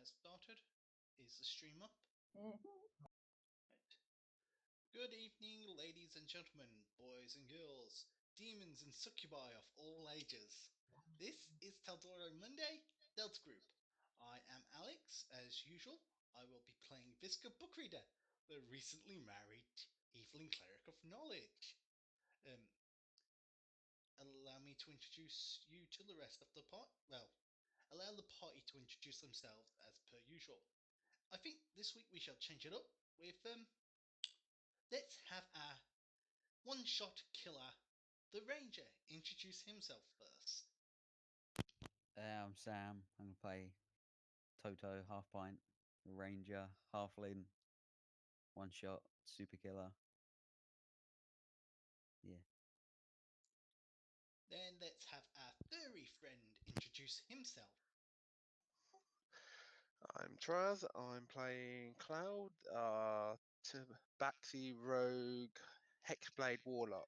has started. Is the stream up? Mhm. Right. Good evening, ladies and gentlemen, boys and girls, demons and succubi of all ages. This is Tal'Dorei Monday, Delta Group. I am Alex, as usual. I will be playing Visca Bookreader, the recently married Evelyn Cleric of Knowledge. Allow me to introduce you to the rest of the party. Well, allow the party to introduce themselves as per usual. I think this week we shall change it up with let's have our one-shot killer, the Ranger, introduce himself first. I'm Sam. I'm gonna play Toto, half pint, Ranger, halfling, one shot, super killer. Yeah. Then let's have our furry friend introduce himself. I'm Traz. I'm playing Cloud, Tabaxi Rogue, Hexblade Warlock.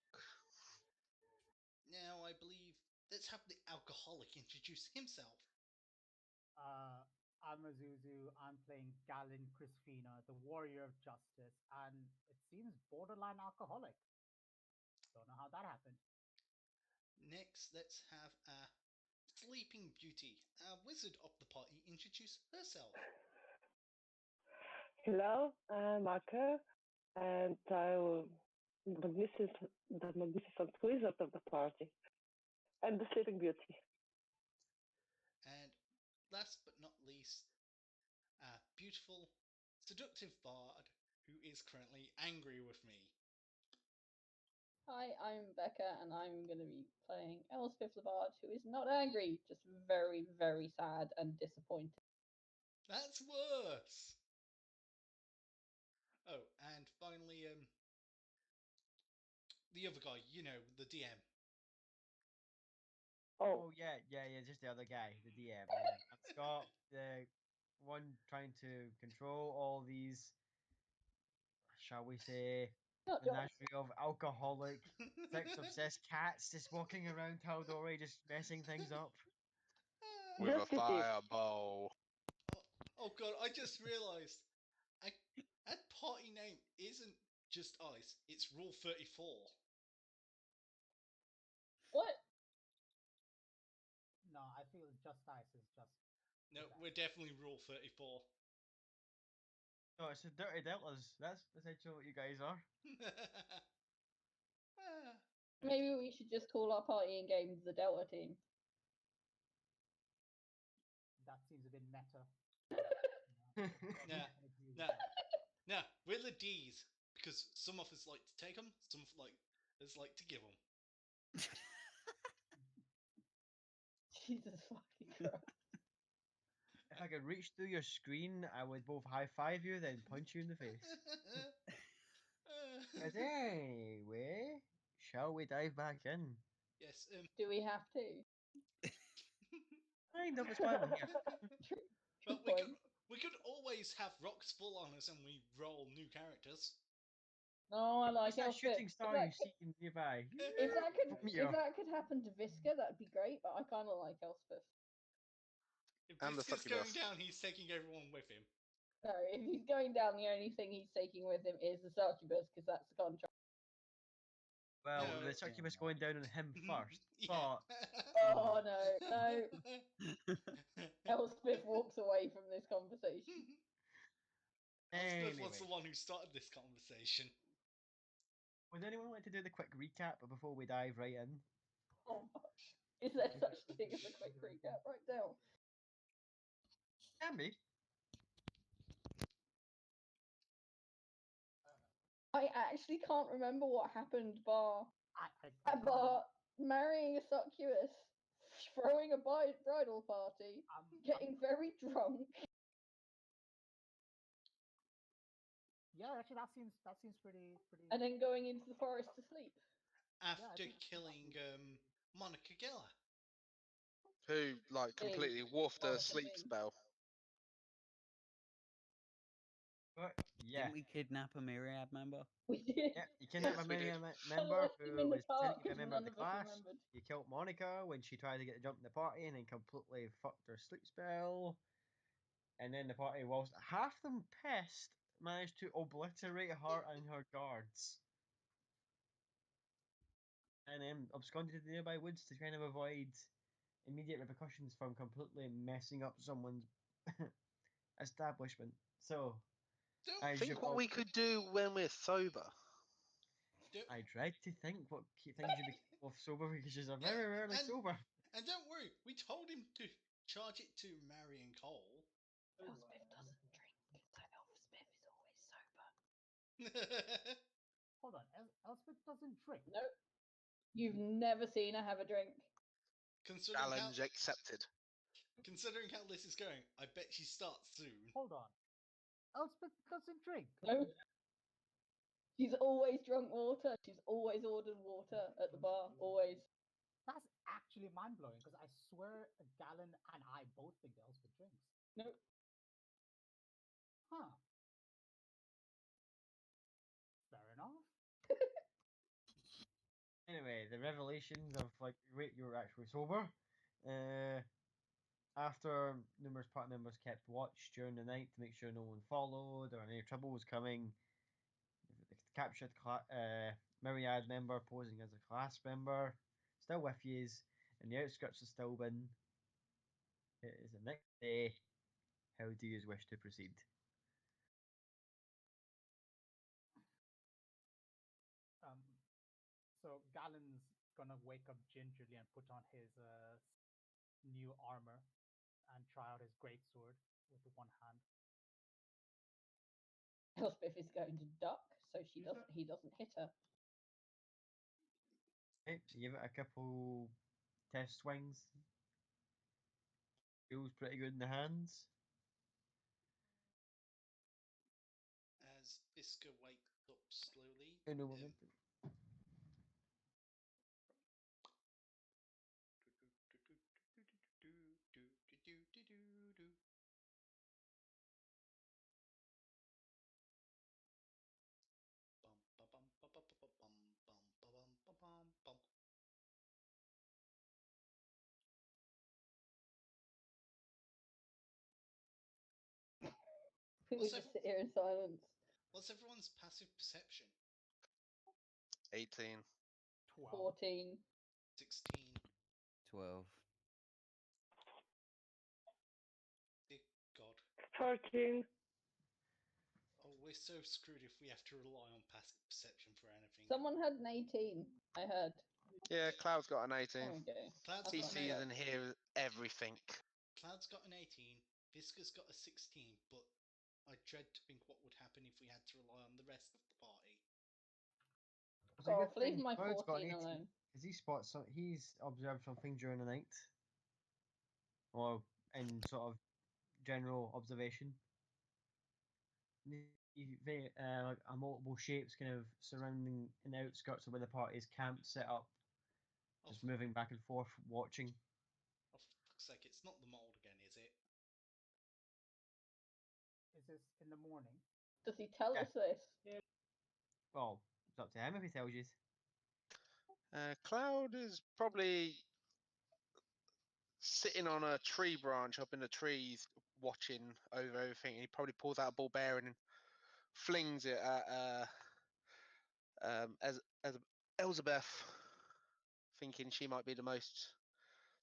Now I believe let's have the alcoholic introduce himself. I'm Azuzu. I'm playing Galen Crispina, the Warrior of Justice, and it seems borderline alcoholic. Don't know how that happened. Next, let's have our Sleeping Beauty, our wizard of the party, introduce herself. Hello, I'm Aka, and I'm the magnificent wizard of the party, and the Sleeping Beauty. And last but not least, our beautiful, seductive bard who is currently angry with me. Hi, I'm Becca, and I'm going to be playing Elspeth the Bard, who is not angry, just very, very sad and disappointed. That's worse. Oh, and finally, the other guy, you know, the DM. Oh, Yeah, just the other guy, the DM. Yeah. I'm Scott, the one trying to control all these, shall we say, Not menagerie of alcoholic, sex-obsessed cats just walking around Tal'Dorei, just messing things up. With a Justice is- fireball. Oh god, I just realised a party name isn't just ice, it's Rule 34. What? No, I feel Just Ice is just. No, we're definitely Rule 34. No, it's the Dirty Deltas. That's essentially what you guys are. Maybe we should just call our party in game the Delta Team. That seems a bit meta. Nah. Nah, we're the D's, because some of us like to take them, some of us like to give them. Jesus fucking Christ. If I could reach through your screen, I would both high five you, then punch you in the face. But anyway, shall we dive back in? Yes, Do we have to? Kind of, it's why we're here. True. well, Good point. we could always have rocks fall on us and we roll new characters. No, I like It's that Elspeth. shooting star you see nearby. If Yeah. that could happen to Visca, that'd be great. But I kind of like Elspeth. If And the Visca's going succubus. down, he's taking everyone with him. No, if he's going down, the only thing he's taking with him is the succubus, because that's the contract. Well, No. the succubus going down on him first, Yeah. but Oh no. Elspeth walks away from this conversation. Elspeth was anyway. the one who started this conversation. Would anyone like to do the quick recap before we dive right in? Oh my. Is there such a thing as a quick recap right now? Can be. I actually can't remember what happened bar I marrying a succubus, throwing a bridal party, getting very drunk. Yeah, actually, that seems pretty. And then going into the forest to sleep. After think- killing Monica Geller. Who, completely woofed a Monica sleep Bing. spell. But yeah. Didn't we kidnap a Myriad member? We did. Yeah, you kidnapped Yes, a we did. member left him who in the was park pretending to be a 'cause member of none the of us class. remembered. You killed Monica when she tried to get to jump in the party and then completely fucked her sleep spell. and then the party, whilst half them pissed, managed to obliterate her and her guards. And absconded to the nearby woods to kind of avoid immediate repercussions from completely messing up someone's establishment. So, Don't as you Think what all, we could do when we're sober. don't, I tried to think what things you be capable of sober because you're very rarely and- sober. and don't worry, we told him to charge it to Marion Cole. Elspeth doesn't drink, so Elspeth is always sober. Hold on, Elspeth doesn't drink. No, you've never seen her have a drink. Challenge accepted. Considering how this is going, I bet she starts soon. Hold on, Elspeth doesn't drink. No. She's always drunk water. She's always ordered water at the bar. Always. That's actually mind blowing because I swear Galen and I both think Elspeth drinks. No. Huh. Fair enough. Anyway, the revelations of like, wait, you're actually sober. After numerous party members kept watch during the night to make sure no one followed or any trouble was coming, they captured Myriad member posing as a class member, still with yous, in the outskirts of Stilbin. It is the next day. How do you wish to proceed? So Galen's gonna wake up gingerly and put on his new armor and try out his greatsword with the one hand. Elspeth is going to duck so he doesn't hit her. Okay, give it a couple test swings. Feels pretty good in the hands. As Biska wakes up slowly. No momentum. We would just sit here in silence. What's everyone's passive perception? 18. 12. 14. 16. 12. Dear God. 13. Oh, we're so screwed if we have to rely on passive perception for anything. Someone had an 18, I heard. Yeah, Cloud's got an 18. There we go. Cloud's That's got what an I 8. He heard. sees and hears everything. Cloud's got an 18. Visca's got a 16, but I dread to think what would happen if we had to rely on the rest of the party. It's a Oh, good leave thing my Cloud's got 14 an 18, alone. because he's observed something during the night, or in sort of general observation. Like multiple shapes kind of surrounding in the outskirts of where the party's camp set up, just Oh, moving back and forth, watching. oh, for fuck's sake, it's not the mold again, is it? Is this in the morning? Does he tell Yeah. us this? Well, it's up to him if he tells you. Cloud is probably sitting on a tree branch up in the trees, watching over everything. He probably pulls out a ball bearing and flings it at as Elizabeth, thinking she might be the most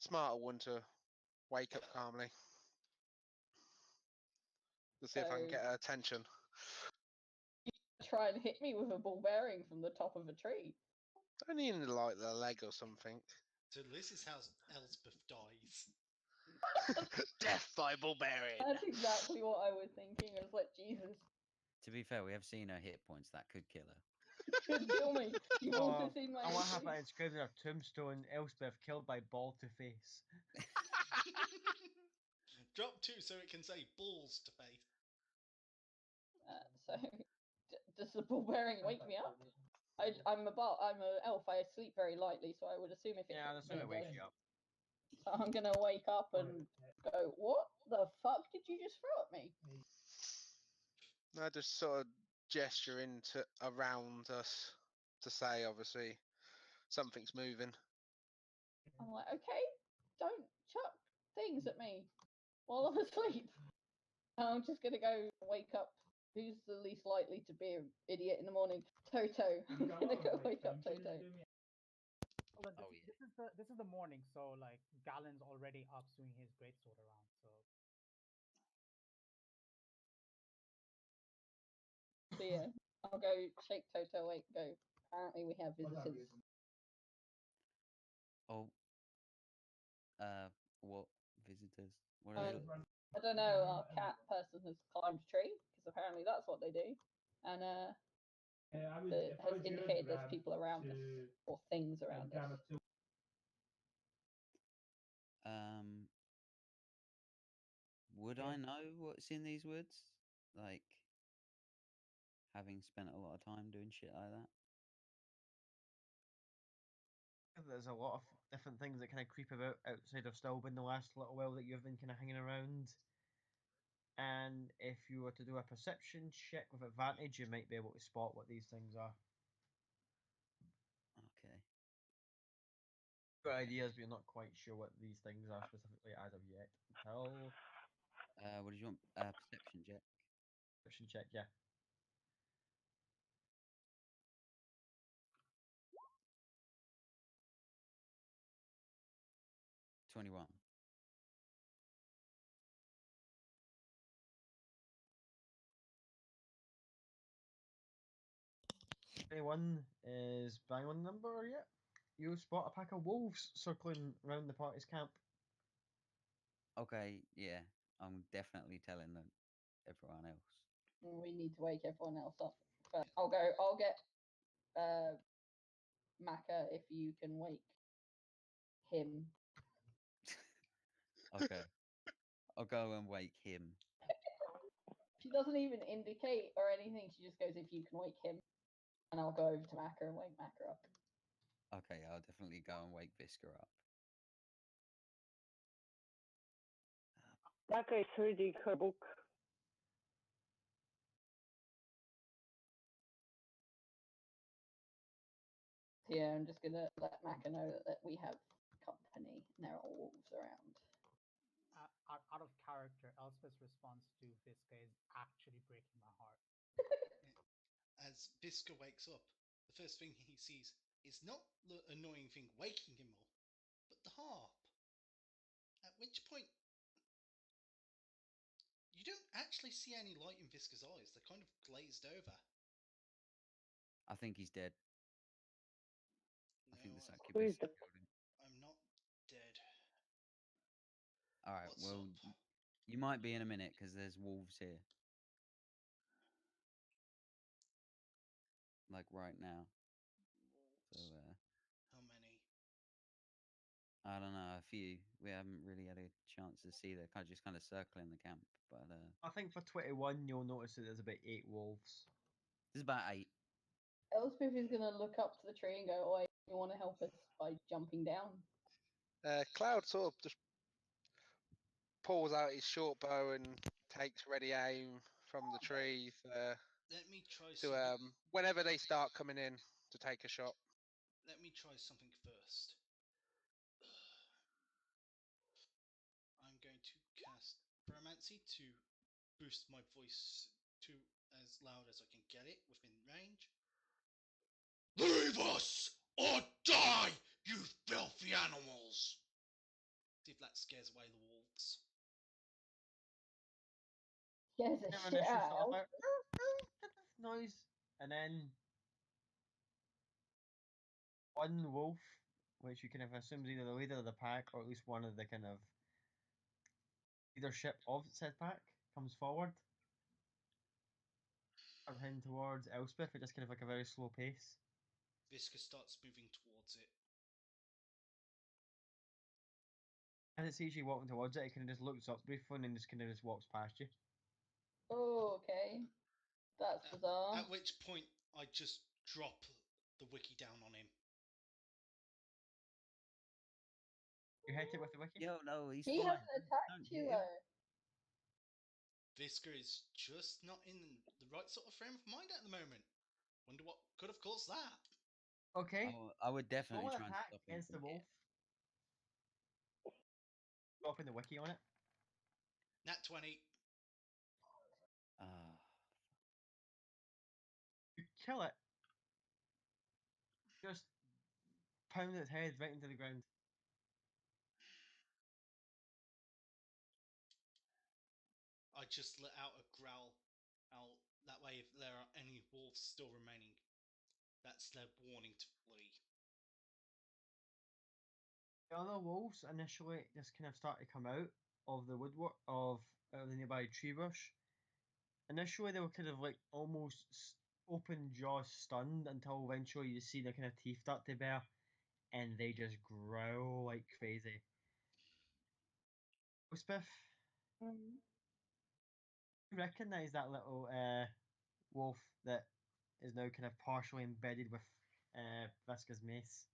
smarter one to wake up calmly. Let's see if I can So- get her attention. Try and hit me with a ball bearing from the top of a tree. Only in like the leg or something. So this is how Elspeth dies. Death by ball bearing. That's exactly what I was thinking. I was like, Jesus, To be fair, we have seen her hit points that could kill her. could kill me. You've also seen my And what AC. happened inscribed in her tombstone, Elspeth killed by ball to face. Drop 2 so it can say balls to face. So, does the ball bearing wake me up? I'm an elf. I sleep very lightly, so I would assume if it Yeah, hits that's me, what it it wakes does. you up. So I'm gonna wake up and go, "What the fuck did you just throw at me?" I just sort of gesture into around us to say, obviously, something's moving. I'm like, "Okay, don't chuck things at me while I'm asleep." I'm just gonna go wake up. Who's the least likely to be an idiot in the morning? Toto. I'm gonna go wake up Toto. Well, Oh, yeah. this is the morning, so like Galen's already up swinging his greatsword around. So So yeah, I'll go shake Toto awake. Go. Apparently we have visitors. Oh, what visitors? What Um, are they? I don't know. Our cat person has climbed a tree because apparently that's what they do, and has indicated there's people around us or things around us. Um, would I know what's in these woods? Like, having spent a lot of time doing shit like that. There's a lot of different things that kind of creep about outside of Stilben the last little while that you've been kind of hanging around. And if you were to do a perception check with advantage, you might be able to spot what these things are. Okay. Good ideas, but you're not quite sure what these things are specifically as of yet. Until What did you want? Perception check. perception check, yeah. 21. Anyone is bang on the number yet? You spot a pack of wolves circling around the party's camp. Okay, yeah. I'm definitely telling everyone else. We need to wake everyone else up. But I'll get Maka if you can wake him. Okay. I'll go and wake him. She doesn't even indicate or anything. She just goes, if you can wake him. And I'll go over to Maka and wake Maka up. Okay, I'll definitely go and wake Visca up. Naka is reading her book. So yeah, I'm just gonna let Maka know that we have company and there are wolves around. out of character, Elspeth's response to Visca is actually breaking my heart. As Visca wakes up, the first thing he sees is not the annoying thing waking him up, but the harp. At which point, you don't actually see any light in Visca's eyes. They're kind of glazed over. I think he's dead. I No, think the Who succubus is that? killed him. I'm not dead. All right. What's Well, up? you might be in a minute because there's wolves here. Like right now. So Wolves. How many? I don't know, a few. We haven't really had a chance to see. They're kind of just kind of circling the camp. But I think for 21, you'll notice that there's about 8 wolves. there's about 8. Elspeth is gonna look up to the tree and go, "Oh, you want to help us by jumping down?" Cloud sort of just pulls out his short bow and takes ready aim from the tree Let me try to something. whenever they start coming in to take a shot. Let me try something first. I'm going to cast Pyromancy to boost my voice to as loud as I can get it within range. Leave us or die, you filthy animals! See if that scares away the wolves. Scares the Have an shit initial out sort of of Elspeth. noise, and then one wolf, which you can have assumed is either the leader of the pack or at least one of the kind of leadership of said pack, comes forward. I'm heading towards Elspeth at just kind of like a very slow pace. Visca starts moving towards it. As it sees you walking towards it, it kind of just looks up briefly and then just kind of just walks past you. Oh, okay. That's bizarre. At which point, I just drop the wiki down on him. You hit it with the wiki? Yo, no, he's He fine. hasn't attacked Don't you hit him. though. Visca is just not in the right sort of frame of mind at the moment. Wonder what could have caused that. Okay. I would definitely Roll an try and attack stop him against the from wolf. Dropping the wiki on it. Nat 20. kill it. Just pound its head right into the ground. I just let out a growl. Out that way, if there are any wolves still remaining, that's their warning to flee. The other wolves initially just kind of start to come out of the woodwork of the nearby tree bush. Initially, they were kind of like almost open jaw stunned until eventually you see their kind of teeth start to bare, and they just growl like crazy. Spiff, you recognise that little wolf that is now kind of partially embedded with Visca's mace?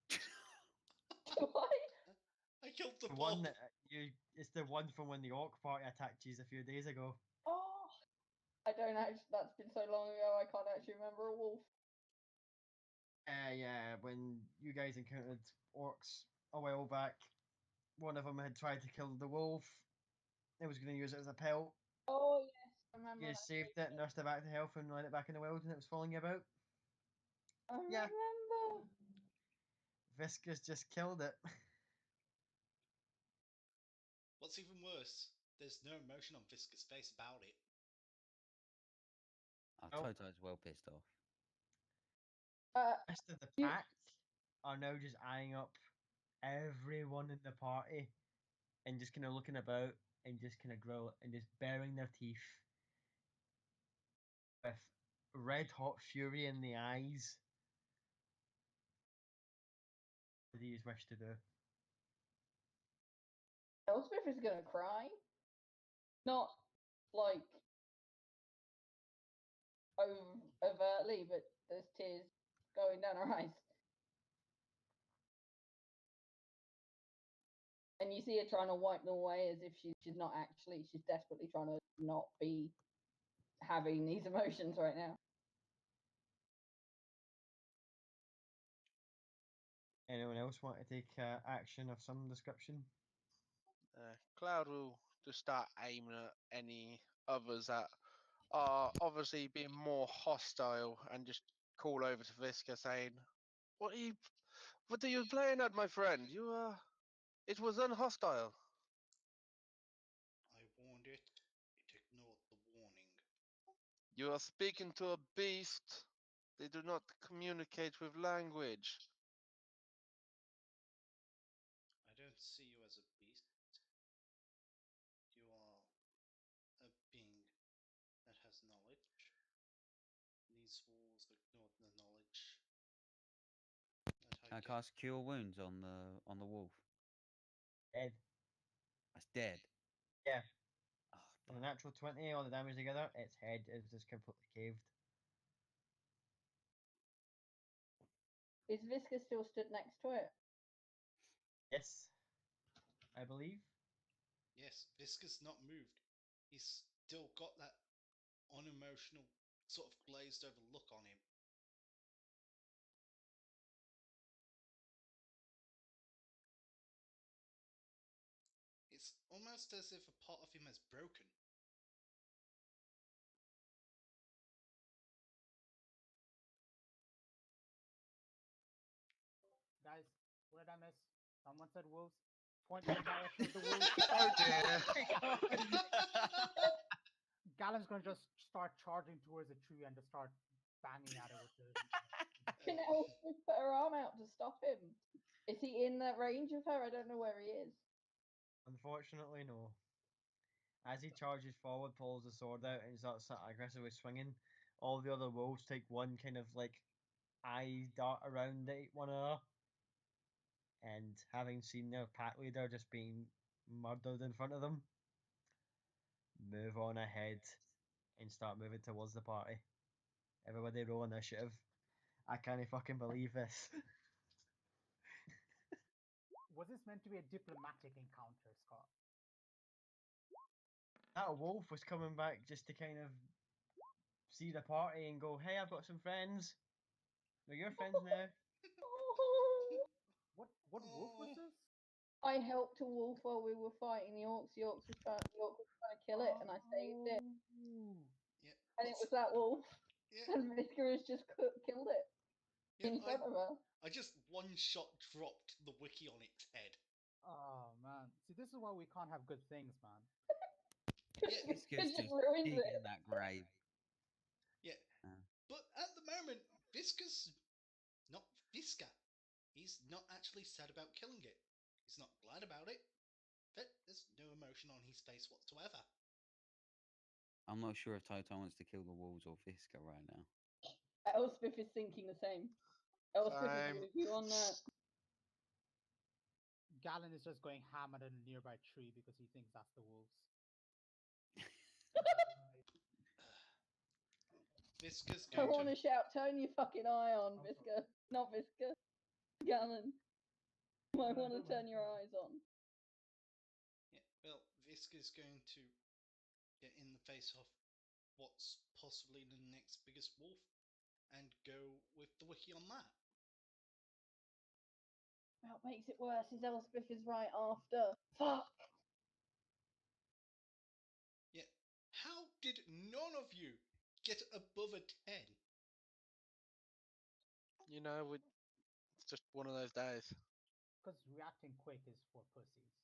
What? I killed the The ball. one that it's the one from when the orc party attacked you a few days ago. Oh, I don't actually. That's been so long ago. I can't actually remember a wolf. Yeah, when you guys encountered orcs a while back, one of them had tried to kill the wolf. It was going to use it as a pelt. Oh yes, I remember. You that. saved it, nursed it back to health, and let it back in the wild, and it was following you about. I Yeah. remember. Viscous just killed it. What's even worse, there's no emotion on Visca's face about it. Oh, Oh. Toto's well pissed off. The rest of the You- pack are now just eyeing up everyone in the party and just kind of looking about and just kind of grow and just baring their teeth with red hot fury in the eyes. What do you wish to do? Elspeth is gonna cry. Not like overtly, but there's tears going down her eyes. And you see her trying to wipe them away as if she's not actually. She's desperately trying to not be having these emotions right now. Anyone else want to take action of some description? Cloud will just start aiming at any others that are obviously being more hostile and just call over to Visca saying, What are you playing at, my friend? It was unhostile. I warned it. It ignored the warning. You are speaking to a beast. They do not communicate with language. I don't see you as a beast. You are a being that has knowledge. These wolves ignored the knowledge that I I gave. cast Cure Wounds on the wolf. Dead. That's dead. Yeah. Oh, On a damn. natural 20, all the damage together, its head is just completely caved. Is Visca still stood next to it? Yes. I believe. Yes, Visca's not moved. He's still got that unemotional, sort of glazed over look on him. It's almost as if a part of him has broken. Guys, what did I miss? Someone said wolves. Point in the direction of the wolves. Oh dear. Galen's gonna just start charging towards a tree and just start banging at it with the. Can Elspeth put her arm out to stop him? Is he in that range of her? I don't know where he is. Unfortunately, no. As he charges forward, pulls the sword out, and starts aggressively swinging, all the other wolves take one kind of like eye dart around one another. And having seen their pack leader just being murdered in front of them, move on ahead and start moving towards the party. Everybody roll initiative. I can't fucking believe this. Was this meant to be a diplomatic encounter, Scott? That wolf was coming back just to kind of see the party and go, "Hey, I've got some friends. They're your friends now." What wolf was this? I helped a wolf while we were fighting the orcs. The orc was trying to kill it, and I saved it. Oh. Yeah, And it was that wolf. Yeah, And Visca has just killed it yeah. in front of her. I just one shot dropped the wiki on its head. Oh man. See, this is why we can't have good things, man. Yeah, Visca Visca's just just ruins digging it. that grave. yeah. Uh, But at the moment, Visca's not Visca. He's not actually sad about killing it. He's not glad about it. There's no emotion on his face whatsoever. I'm not sure if Toto wants to kill the wolves or Visca right now. Elspeth is thinking the same. Elspeth is Same. with you on that. Galen is just going ham at a nearby tree because he thinks that's the wolves. Visca's I going want to. to shout, turn your fucking eye on, Visca. Not Visca. Galen. You might want to turn your eyes on. Yeah, well, Visca's going to get in the face of what's possibly the next biggest wolf and go with the wiki on that. What makes it worse is Elspeth is right after. Fuck! Yeah. How did none of you get above a 10? You know, it's just one of those days. Because reacting quick is for pussies.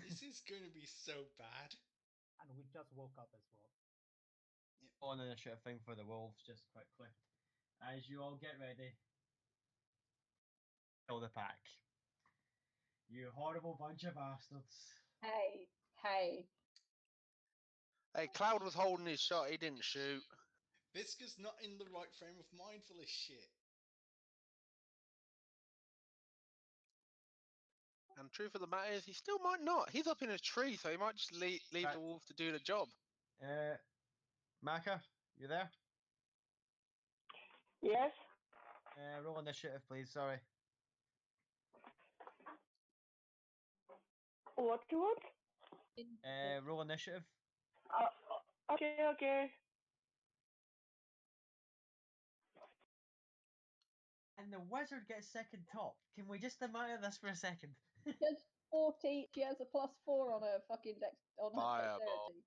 This is going to be so bad. And we just woke up as well. On initiative thing for the wolves, just quickly. As you all get ready, kill the pack. You horrible bunch of bastards. Hey, hey. Hey, Cloud was holding his shot. He didn't shoot. Visca's not in the right frame of mind for this shit. And truth of the matter is, he still might not. He's up in a tree, so he might just leave Right. the wolf to do the job. Maka, you there? Yes? Roll initiative, please. Sorry. What you want? Roll initiative. Okay. And the wizard gets second top. Can we just admire this for a second? She has 40. She has a +4 on her fucking on her Fireball. dexterity.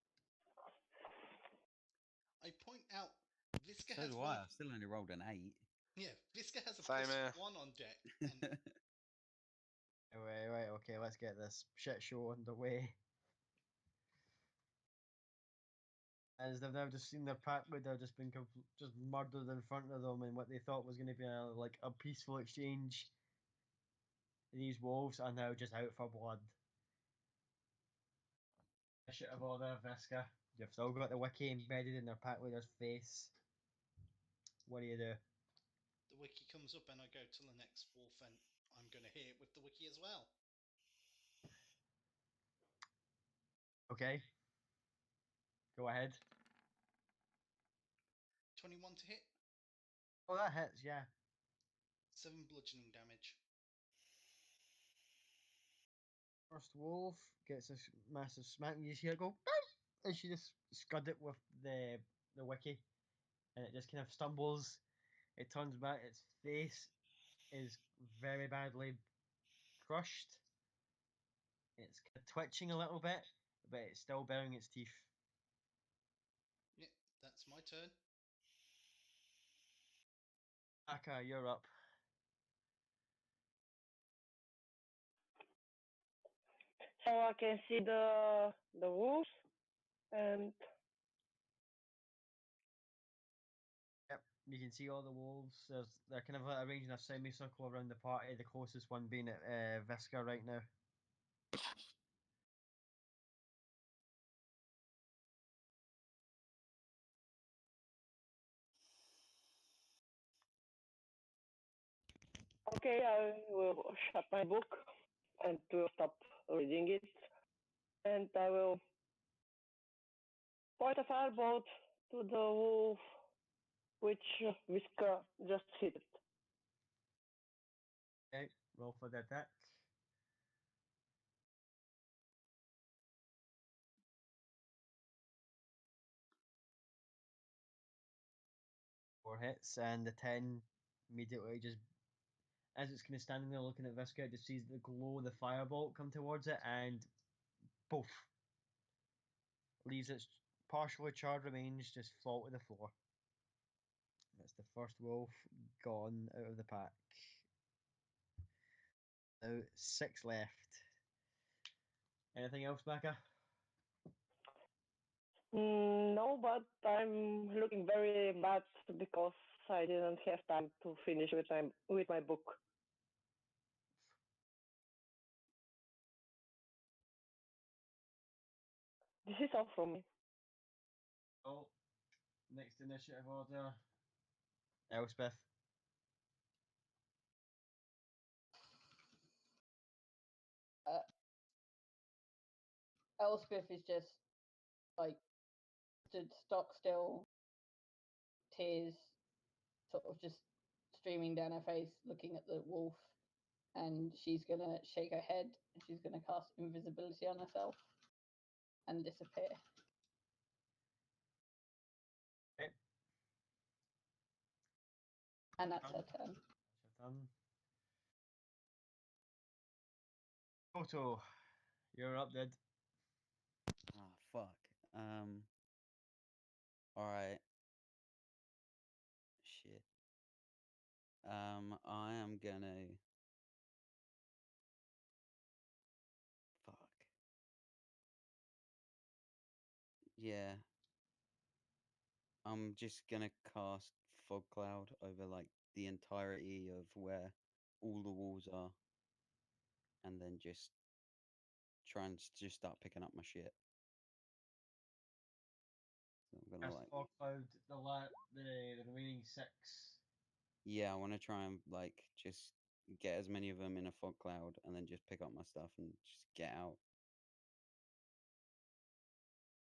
I point out, Visca So has do one. I. I still only rolled an 8. Yeah, Visca has a Same here. +1 on deck. And Right, okay, let's get this shit show underway. As they've now just seen their pack with they've just been just murdered in front of them, and what they thought was going to be a peaceful exchange. These wolves are now just out for blood. Initiative order, Visca. You've still got the wiki embedded in their pack leader's face. What do you do? the wiki comes up and I go to the next wolf and I'm going to hit it with the wiki as well. Okay. Go ahead. 21 to hit, Oh, that hits, yeah. 7 bludgeoning damage. First wolf gets a massive smack, and you see her go, "Bow!" and she just scud it with the wiki, and it just kind of stumbles. It turns back. Its face is very badly crushed. It's kind of twitching a little bit, but it's still baring its teeth. Yeah, that's my turn. Aka, you're up. So I can see the wolves and Yep, you can see all the wolves. They're kind of arranging a semicircle around the party. The closest one being at Visca right now. okay, I will shut my book and will stop reading it, and I will point a firebolt to the wolf which Whisker just hit. Okay, roll for the attack. Four hits, and the 10 immediately just, as it's kind of standing there looking at Visca, it just sees the glow of the firebolt come towards it, and poof, leaves its partially charred remains just fall to the floor. That's the first wolf gone out of the pack. Now 6 left. Anything else, Becca? No, but I'm looking very bad because I didn't have time to finish with my book. This is all from me. Oh, next initiative order. Elspeth. Elspeth is just like stood stock still, tears sort of just streaming down her face, looking at the wolf, and she's gonna shake her head and she's gonna cast invisibility on herself and disappear. Okay. And that's her turn. That's your turn. Toto, you're up, dude. Ah, fuck. Alright. Shit. I am gonna. Fuck. Yeah. I'm just gonna cast Fog Cloud over like the entirety of where all the walls are, and then just try and just start picking up my shit. So I'm gonna Cast like, Fog Cloud, the remaining 6. yeah, I want to try and like just get as many of them in a fog cloud, and then just pick up my stuff and just get out.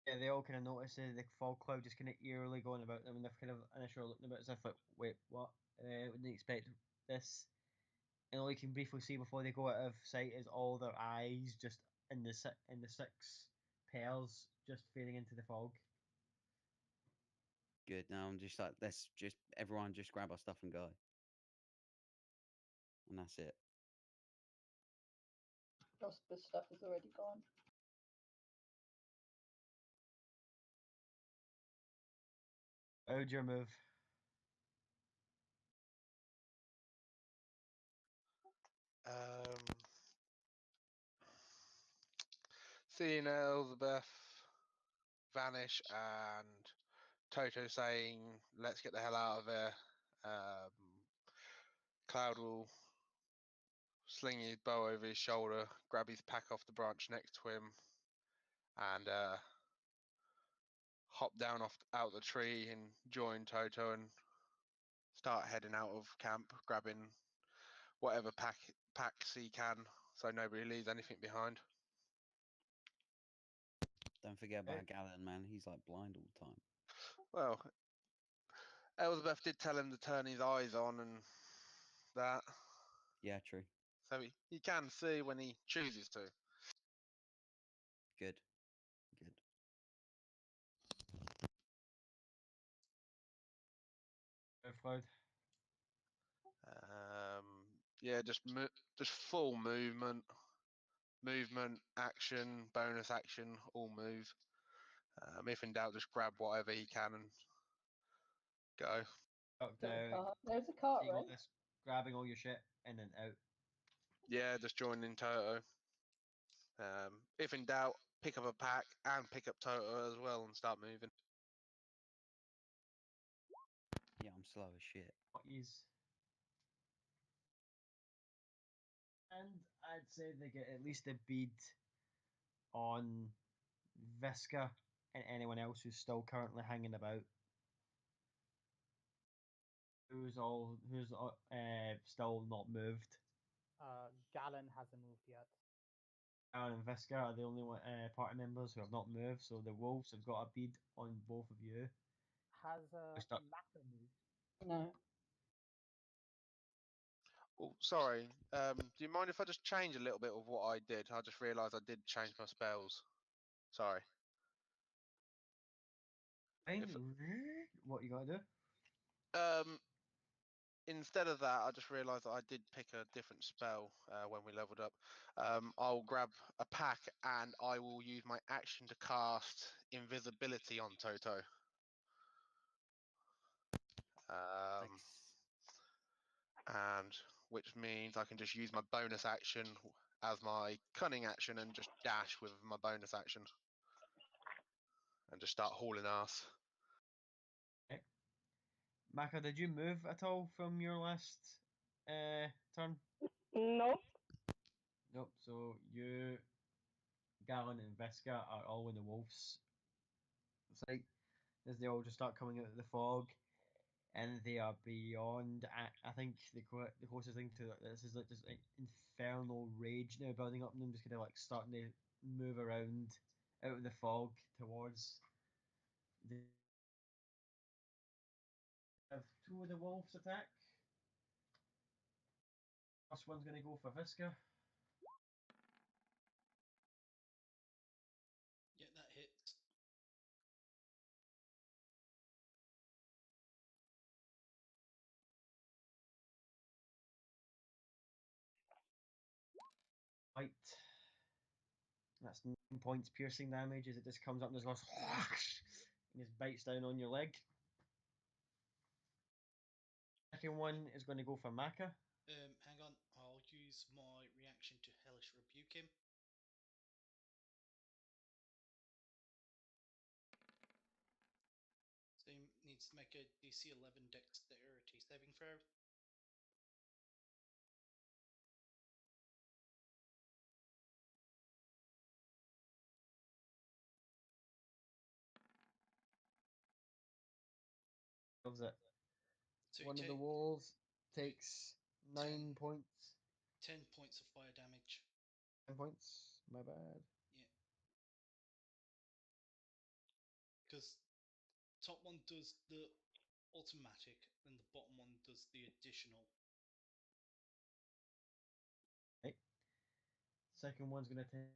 Yeah, they all kind of notice the fog cloud just kind of eerily going about them, and they're kind of initially looking about as if like, wait, what? Wouldn't expect this. And all you can briefly see before they go out of sight is all their eyes just in the 6 pairs just fading into the fog. Good. Now I'm just like, let's just everyone just grab our stuff and go, and that's it. Elspeth's stuff is already gone. How'd your move? Seeing Elizabeth vanish and Toto saying, "Let's get the hell out of here." Cloud will sling his bow over his shoulder, grab his pack off the branch next to him, and hop down out the tree and join Toto and start heading out of camp, grabbing whatever packs he can, so nobody leaves anything behind. Don't forget about Okay. Galen, man. He's like blind all the time. Well, Elizabeth did tell him to turn his eyes on and that, Yeah, true. so he can see when he chooses to. Good. Good. Cloud. Yeah, just full movement, action, bonus action, all move. If in doubt, just grab whatever he can and go. There's a cart, You right? got this, grabbing all your shit and then out. Yeah, just joining Toto. If in doubt, pick up a pack and pick up Toto as well and start moving. Yeah, I'm slow as shit. What is? And I'd say they get at least a bead on Visca and anyone else who's still currently hanging about. Who's still not moved? Galen hasn't moved yet. Aaron and Visca are the only party members who have not moved, so the wolves have got a bead on both of you. Has Just up. Maka moved? No. Oh, sorry. Do you mind if I just change a little bit of what I did? I just realised I did change my spells. Sorry. Fine. What you gotta do? Instead of that, I just realised that I did pick a different spell when we leveled up. I'll grab a pack and I will use my action to cast invisibility on Toto. Nice. And which means I can just use my bonus action as my cunning action and just dash with my bonus action and just start hauling ass. Maka, did you move at all from your last turn? Nope. Nope. So you, Galen, and Visca are all in the wolves' sight as they all just start coming out of the fog, and they are beyond. I think the closest thing to this is like just like infernal rage now building up in them, just kind of like starting to move around out of the fog towards the. Have two of the wolves attack. First one's going to go for Visca. Yeah, that hits. Right. That's 9 points piercing damage as it just comes up and just goes and just bites down on your leg. Second one is going to go for Maka. Hang on, I'll use my reaction to Hellish Rebuke him. So he needs to make a DC 11 Dexterity saving throw. Loves it. So One of the wolves takes 9 points. 10 points of fire damage. 10 points. My bad. Yeah. Because top one does the automatic, and the bottom one does the additional. Right. Second one's going to take.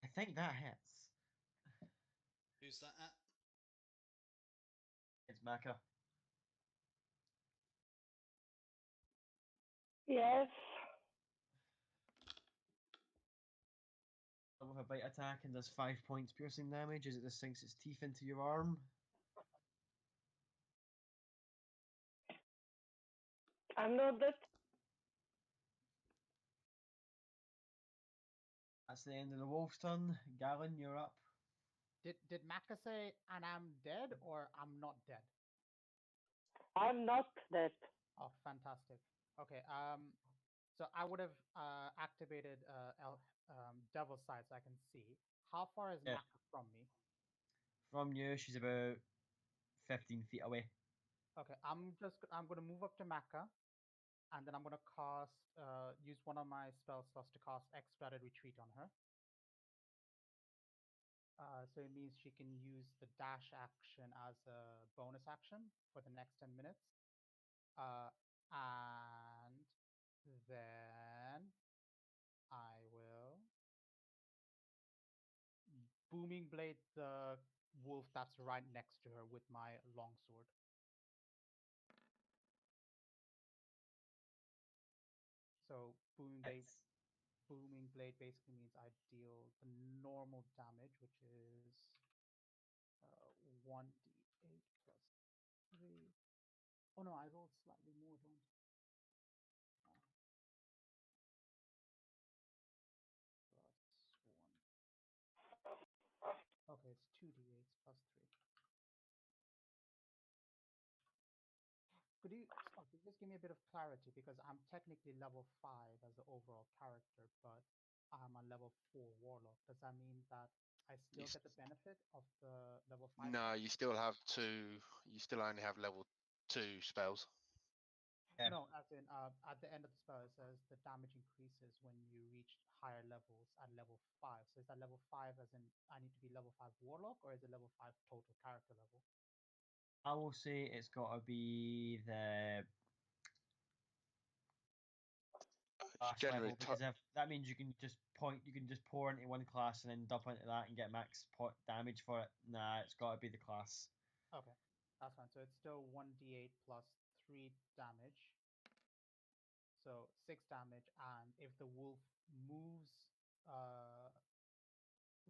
I think that hits. Who's that at? It's Maka. Yes. With a bite attack and does 5 points piercing damage as it just sinks its teeth into your arm. I'm not that. That's the end of the wolf's turn. Galen, you're up. Did Maka say, and I'm dead or I'm not dead? I'm not that. Oh, fantastic. Okay. So I would have activated Devil's Sight so I can see. How far is Yeah. Maka from me? From you, she's about 15 feet away. Okay, I'm gonna move up to Maka, and then I'm gonna cast use one of my spell slots to cast Expedited Retreat on her. So it means she can use the dash action as a bonus action for the next 10 minutes. And then I will booming blade the wolf that's right next to her with my longsword. So booming blade basically means I deal the normal damage, which is 1d8 plus 3. Oh no, I rolled slightly more, don't I? Plus 1. Okay, it's 2d8 plus 3. Could you just give me a bit of clarity, because I'm technically level 5 as the overall character, but I'm a level 4 warlock. Does that mean that I still get the benefit of the level 5? No, you still have two. You still only have level 2 spells. Yeah. No, as in at the end of the spell it says the damage increases when you reach higher levels at level 5. So is that level 5 as in I need to be level 5 warlock, or is it level 5 total character level? I will say it's got to be the last Generally, level, because if that means you can just pour into one class and then dump into that and get max damage for it. Nah, it's got to be the class. Okay, that's fine. So it's still 1d8 plus 3 damage. So 6 damage, and if the wolf moves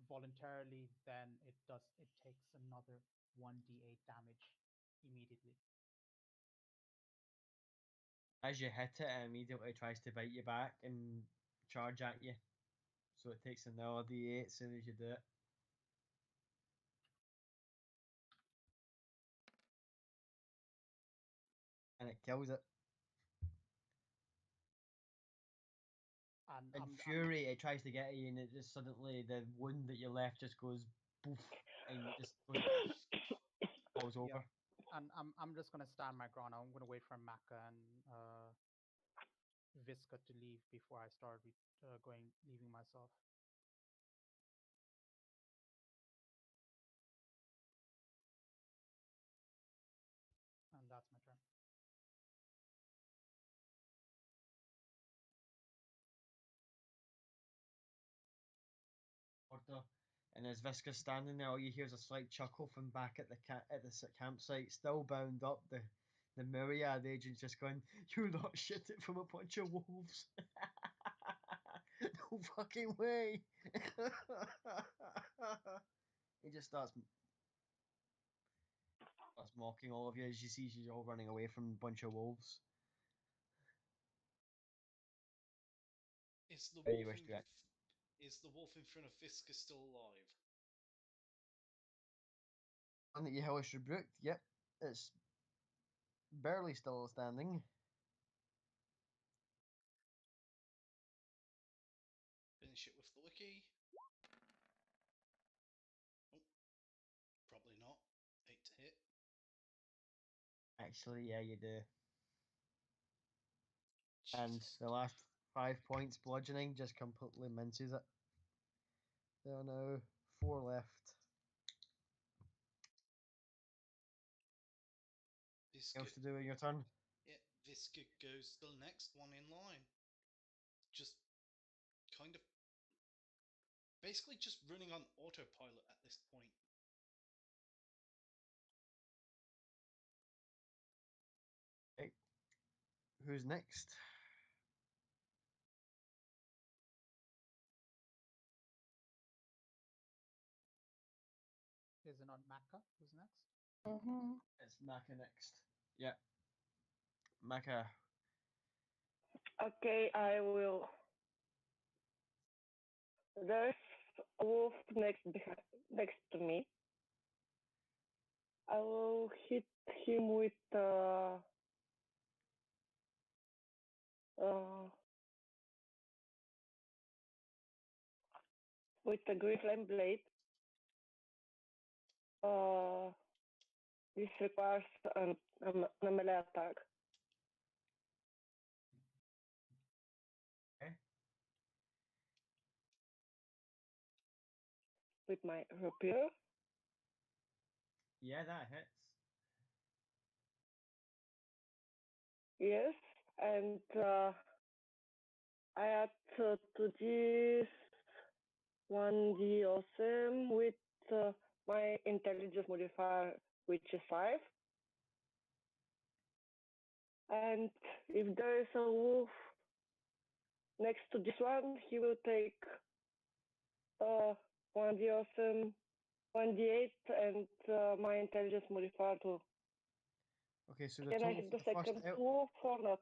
voluntarily, then it takes another 1d8 damage immediately. As you hit it, it immediately tries to bite you back and charge at you. So it takes another d8 as soon as you do it. And it kills it. And In fury, it tries to get at you, and it just suddenly, the wound that you left just goes poof, and it just goes, falls Yeah. over. And I'm just gonna stand my ground. I'm gonna wait for Maka and Visca to leave before I start leaving myself. And that's my turn. Order. And as Visca's standing there, all you hear is a slight chuckle from back at the campsite, still bound up. The myriad agent's just going, "You lot shit it from a bunch of wolves." No fucking way. He just starts mocking all of you as you see you all running away from a bunch of wolves. Is the How do you wolf wish in to act? is the wolf in front of Fisker still alive? One that you hellish rebuked, yep. It's barely still standing. Finish it with the wiki. Oh, probably not. 8 to hit. Actually, yeah, you do. And Jesus. the last 5 points bludgeoning just completely minces it. There are now 4 left. Visca, Else to do in your turn? yeah, Visca goes the next one in line. Just kind of basically just running on autopilot at this point. Okay. Who's next? Is it not Maka who's next? Mm-hmm. It's Maka next. Yeah. Maka. Okay, I will. There's a wolf next to me. I will hit him with a green flame blade. This requires a melee attack. Okay. With my rapier. Yeah, that hits. Yes, and I add to this 1d awesome with my intelligence modifier, which is 5. And if there is a wolf next to this one, he will take 1d awesome, 1d8, and my intelligence modifier too. Okay, so the Can I total hit for the the first second wolf or not?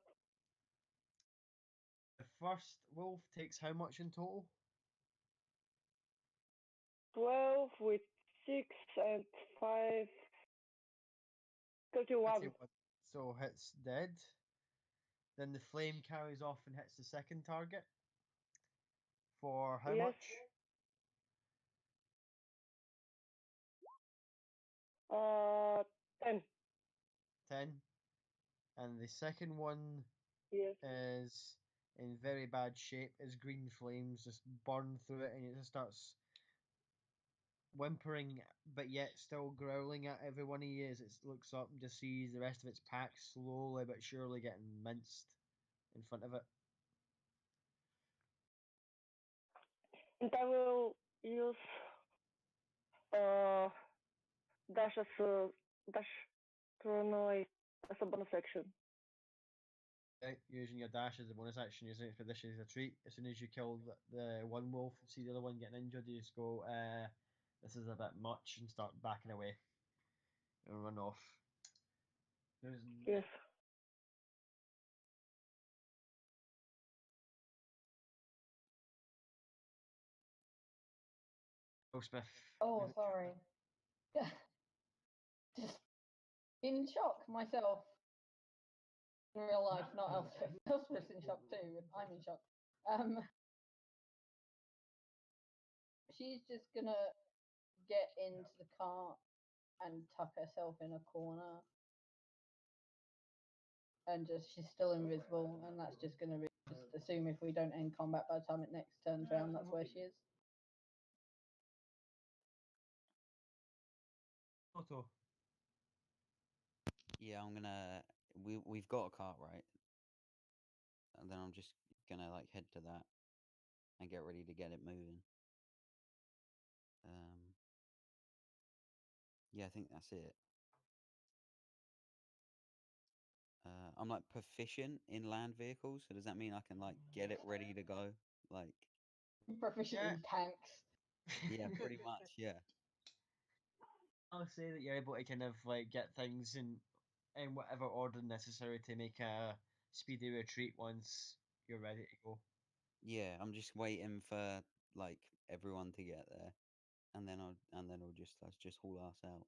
the first wolf takes how much in total? 12 with 6 and 5, 31. 31. So hits dead. Then the flame carries off and hits the second target. For how Yes. much? 10. 10. And the second one Yes. is in very bad shape as green flames just burn through it and it just starts whimpering but yet still growling at everyone he is. It looks up and just sees the rest of its pack slowly but surely getting minced in front of it. And I will use dash as a dash to run away as a bonus action. Using your dash as a bonus action, using expedition as a treat. As soon as you kill the one wolf and see the other one getting injured, you just go, this is a bit much, and start backing away and run off. Yes. Smith. Oh, sorry. Just in shock myself. In real life, not Elspeth. Elspeth's in shock too, and I'm in shock. She's just gonna get into the cart and tuck herself in a corner. And just she's still invisible, and that's just gonna be just assume if we don't end combat by the time it next turns around, that's where she is. Otto. Yeah, I'm gonna. We've got a cart, right? And then I'm just gonna like head to that and get ready to get it moving. Yeah, I think that's it. I'm like proficient in land vehicles, so does that mean I can like get it ready to go? Like, Proficient in tanks. yeah, pretty much, yeah. I'll say that you're able to kind of like get things in whatever order necessary to make a speedy retreat once you're ready to go. Yeah, I'm just waiting for like everyone to get there, and then I'll just haul ass out.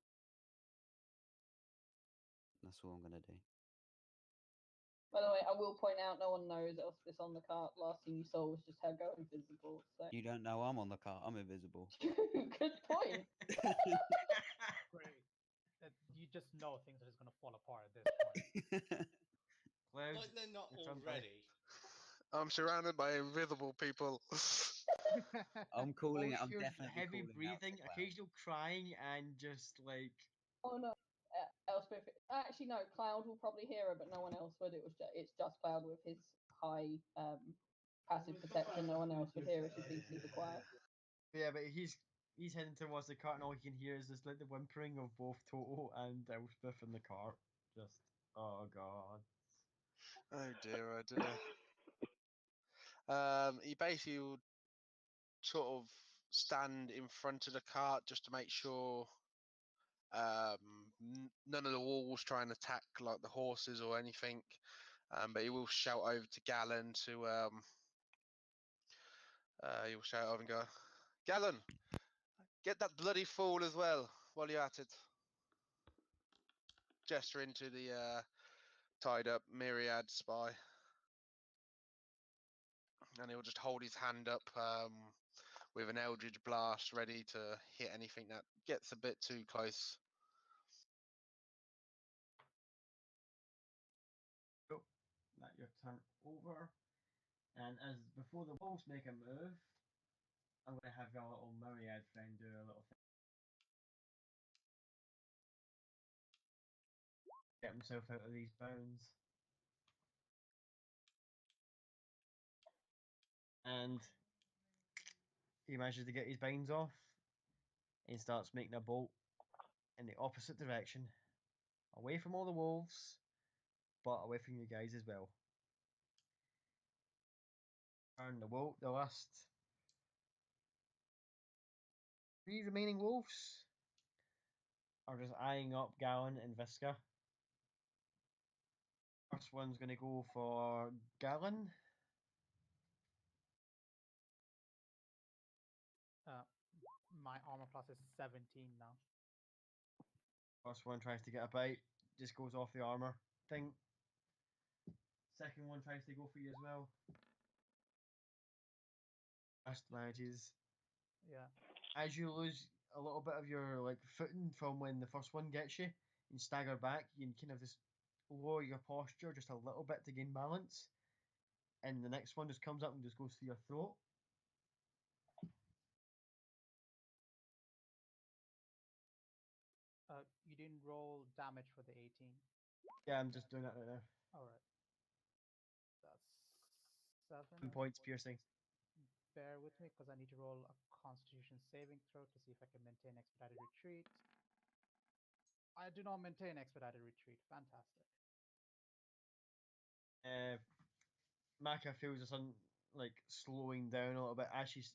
That's all I'm gonna do. By the way, I will point out no one knows Elspeth's on the cart. Last thing you saw was just her go invisible. So You don't know I'm on the cart. I'm invisible. good point. Great. That you just know things are just gonna fall apart at this point. Cloud, Like they're not your turn, buddy. already. I'm surrounded by invisible people. I'm calling it. I'm Here's definitely heavy calling breathing, out to Cloud. occasional crying, and just like Oh no, Elspeth. Actually, no. Cloud will probably hear her, but no one else would. It's just Cloud with his high passive perception. No one else would hear her. She's being super quiet. yeah, but he's heading towards the cart, and all he can hear is just like the whimpering of both Toto and Elspeth in the cart. Just oh god. Oh dear, oh dear. He basically would sort of stand in front of the cart just to make sure none of the wolves try and attack like the horses or anything. But he will shout over to Gallon to he will shout over and go, Gallon, get that bloody fool as well while you're at it. Gesture into the tied up Myriad spy. And he'll just hold his hand up with an Eldritch Blast ready to hit anything that gets a bit too close. Oh, that your turn over. And as before the wolves make a move, I'm going to have your little Myriad friend do a little thing. Get himself out of these bounds. And he manages to get his binds off and starts making a bolt in the opposite direction. Away from all the wolves, but away from you guys as well. And the last 3 remaining wolves are just eyeing up Gallon and Visca. First one's going to go for Gallon. My armor class is 17 now. First one tries to get a bite, just goes off the armor thing. Second one tries to go for you as well. First manages. Yeah. As you lose a little bit of your like footing from when the first one gets you, and stagger back, you can kind of just lower your posture just a little bit to gain balance. And the next one just comes up and just goes through your throat. You didn't roll damage for the 18. Yeah, I'm just doing that right now. Alright. That's 7. 10 points piercing. Bear with me because I need to roll a Constitution saving throw to see if I can maintain expedited retreat. I do not maintain expedited retreat. Fantastic. Maka feels the sun like slowing down a little bit as she's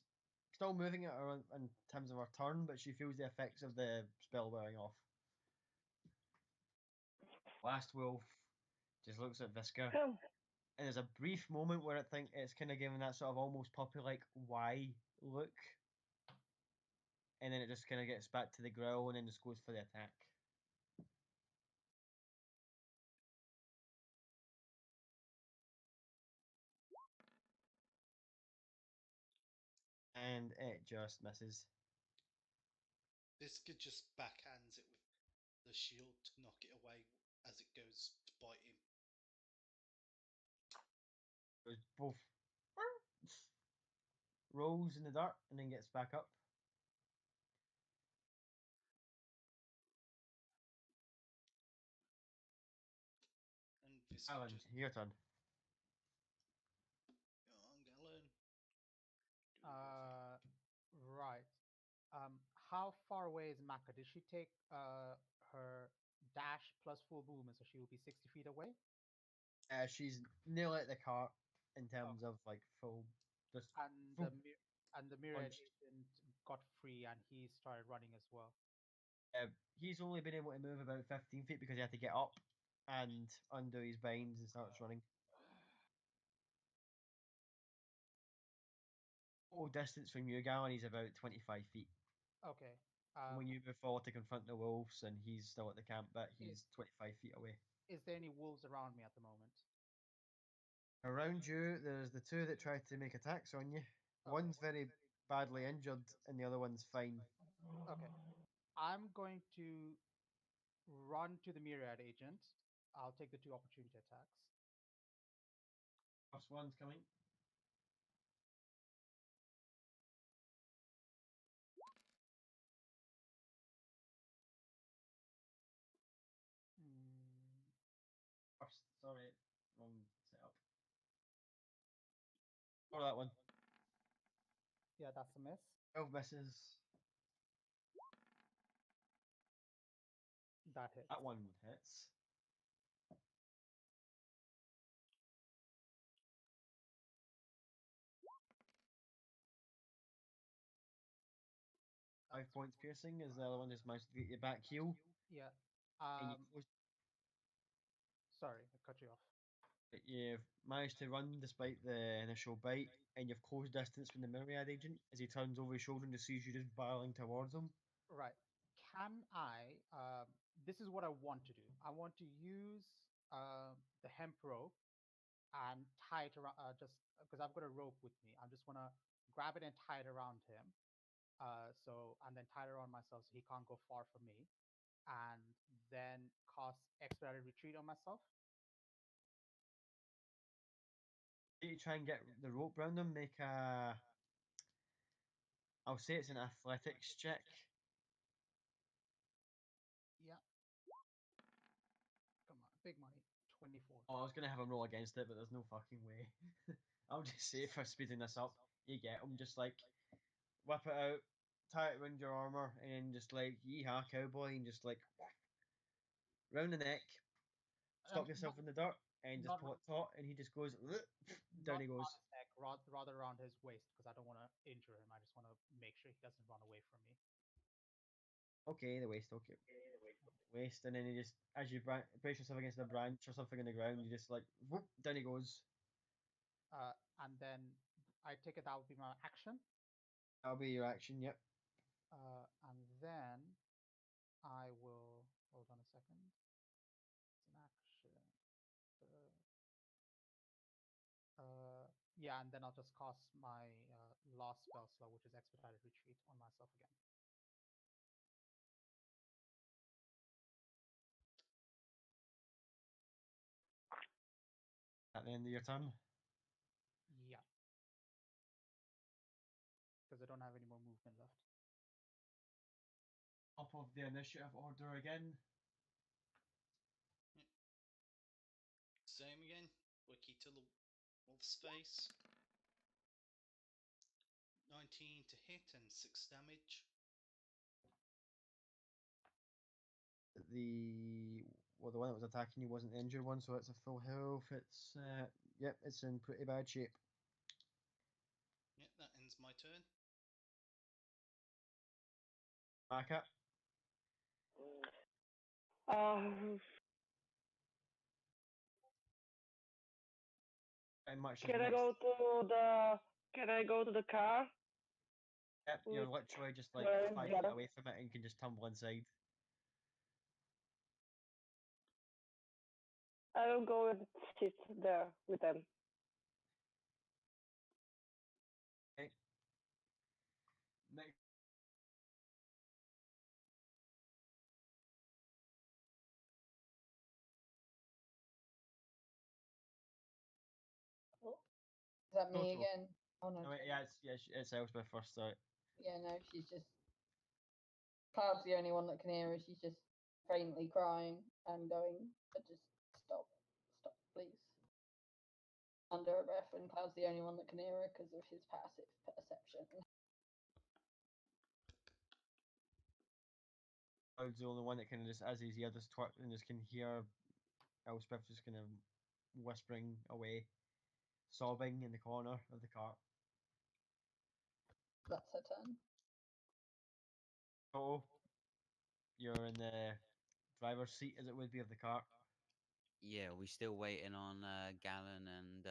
still moving it around in terms of her turn, but she feels the effects of the spell wearing off. Last wolf just looks at Visca, Come. and there's a brief moment where I think it's kind of giving that sort of almost puppy like why look, and then it just kind of gets back to the growl and then just goes for the attack. And it just misses. Biscuit just backhands it with the shield to knock it away as it goes to bite him. Goes both rolls in the dirt and then gets back up. And Biscuit Alan, just, your turn. oh, I'm gonna learn. Right. How far away is Maka? Did she take her dash plus full movement, so she will be 60 feet away? She's nearly at the cart in terms of like full, just And full the myriad punched. agent got free and he started running as well. He's only been able to move about 15 feet because he had to get up and undo his binds and starts running. Total distance from you, Galen, he's about 25 feet. Okay. When you move forward to confront the wolves and he's still at the camp bit, he's 25 feet away. Is there any wolves around me at the moment? Around you, there's the two that tried to make attacks on you. One's very badly injured and the other one's fine. Okay. I'm going to run to the myriad agent. I'll take the 2 opportunity attacks. First one's coming. First, sorry, wrong setup. Or that one. Yeah, that's a miss. 12 misses. That hits. That one hits. That's 5 points piercing as the other one just managed to get you back heal. Yeah. And you close, Sorry, I cut you off. but you've managed to run despite the initial bite, and you've closed distance from the myriad agent as he turns over his shoulder and just sees you just barreling towards him. Right. Can I? This is what I want to do. I want to use the hemp rope and tie it around. Just because I've got a rope with me, I just want to grab it and tie it around him. And then tie it around myself so he can't go far from me, and then cast expedited retreat on myself. You try and get the rope around him, make a. I'll say it's an athletics check. Yeah. Come on, big money. 24. Oh, I was going to have him roll against it, but there's no fucking way. I'll just say for speeding this up, you get him, just like whip it out, tie it around your armor, and just like yeehaw cowboy, and just like round the neck, stop yourself in the dirt, and just not pull it taut, and he just goes down. He goes. on his neck, rather around his waist, because I don't want to injure him. I just want to make sure he doesn't run away from me. Okay, the waist. Okay, waist, and then you just as you brace yourself against a branch or something on the ground, you just like whoop, down he goes. And then I take it that would be my action. That'll be your action. Yep. And then I will hold on a second. It's an action. Yeah, and then I'll just cast my last spell slot, which is expedited retreat, on myself again. At the end of your turn. Yeah. Because I don't have any more movement left. Top of the initiative order again. Same again. Wiki to the wolf's face. 19 to hit and 6 damage. The well, the one that was attacking you wasn't the injured one, so it's a full health. It's yep, it's in pretty bad shape. Yeah, that ends my turn. Back up. Pretty much. Can I go to the car? Yep, you're Which literally just like where is 5 the feet other? away from it, and you can just tumble inside. I will go and sit there with them. Okay. Next. Oh, is that me Toto. again? Oh no. No, wait, yeah, it's Elspeth first out. Yeah, no, she's just. Cloud's the only one that can hear her. She's just faintly crying and going, just stop, please. Under her breath, and Cloud's the only one that can hear her because of his passive perception. Cloud's the only one that can just, as he's the others twerk, and just can hear Elspeth just kind of whispering away, sobbing in the corner of the car. That's her turn. Toto, you're in the driver's seat, as it would be, of the car. Yeah, we still waiting on Gallon and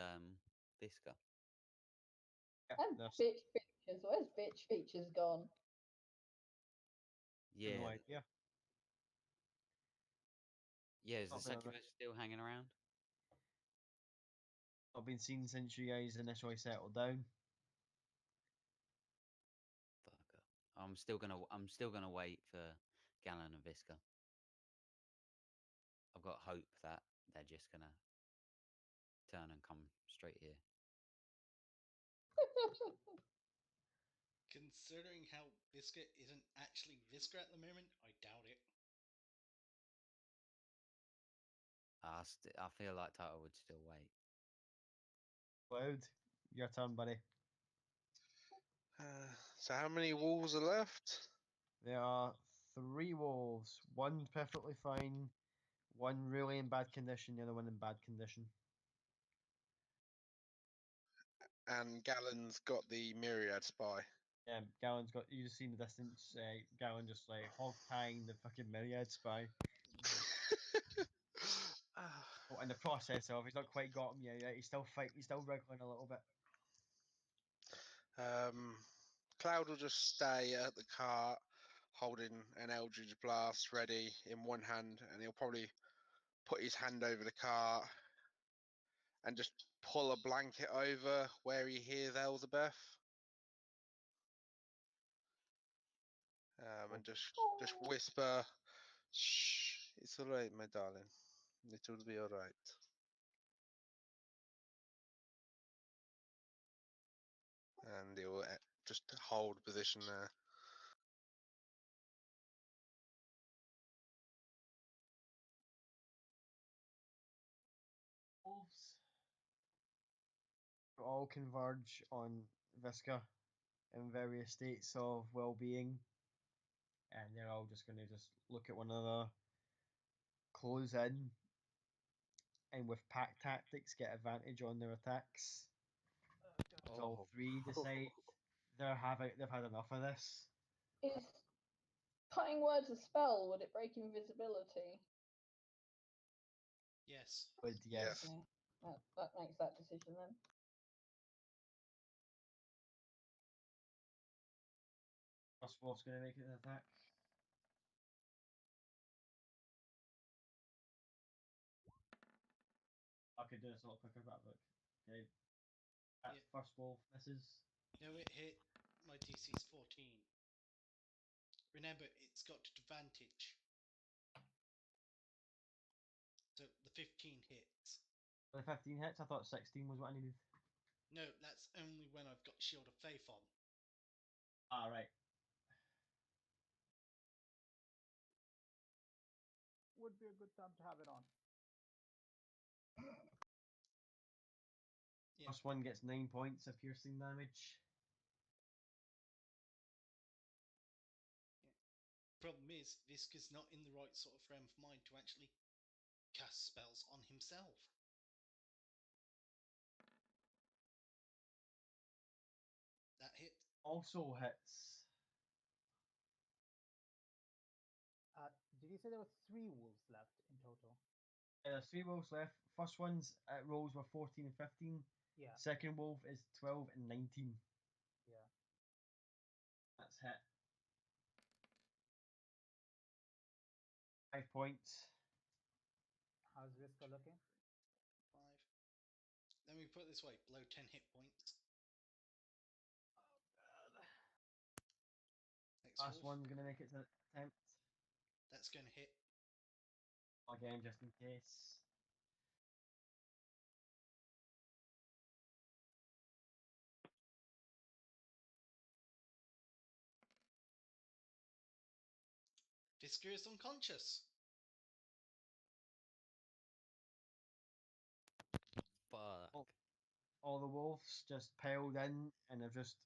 Visca. Yep, And there's bitch features. Where's bitch features gone? Yeah, no idea. yeah. Is the Not been, succubus still hanging around? not been seen since you guys initially settled down. Fucker. I'm still gonna wait for Gallon and Visca. I've got hope that they're just gonna turn and come straight here. Considering how Visca isn't actually Visca at the moment, I doubt it. I feel like Toto would still wait. Cloud, your turn, buddy. So how many wolves are left? There are 3 wolves. One perfectly fine, one really in bad condition, the other one in bad condition. And Gallon's got the myriad spy. Yeah, Gallon's got, you just see in the distance, Gallon just like hog tying the fucking myriad spy. Oh, in the process of, he's not quite got him yet. He's still wriggling a little bit. Cloud will just stay at the cart, holding an Eldritch Blast ready in one hand, and he'll probably put his hand over the cart and just pull a blanket over where he hears Elizabeth. And just whisper, "Shh, it's all right, my darling. It will be all right." And he'll just hold position there. Wolves all converge on Visca in various states of well-being, and they're all just going to just look at one another, close in, and with pack tactics get advantage on their attacks. As all 3 decide they've had enough of this. Is cutting words a spell? Would it break invisibility? Yes. But yes, Yes. Okay. That makes that decision then. first wolf's going to make an attack. I could do this a lot quicker, but look. Okay. That Yeah. first wolf misses. No, it hit. My DC's 14. Remember, it's got advantage. So the 15 hits. The 15 hits. I thought 16 was what I needed. No, that's only when I've got Shield of Faith on. Ah, right. Would be a good time to have it on. Yeah. First one gets 9 points of piercing damage. Problem is, Visca's not in the right sort of frame of mind to actually cast spells on himself. That hit. Also hits. Did you say there were 3 wolves left in total? There's 3 wolves left. First one's rolls were 14 and 15. Yeah, Second wolf is 12 and 19. yeah. That's hit. 5 points. How's Visca looking? 5. Let me put it this way: below 10 hit points. Next Last wolf. one's going to make its attempt. That's going to hit. Again, just in case. Fisker is unconscious. Fuck. All the wolves just piled in and have just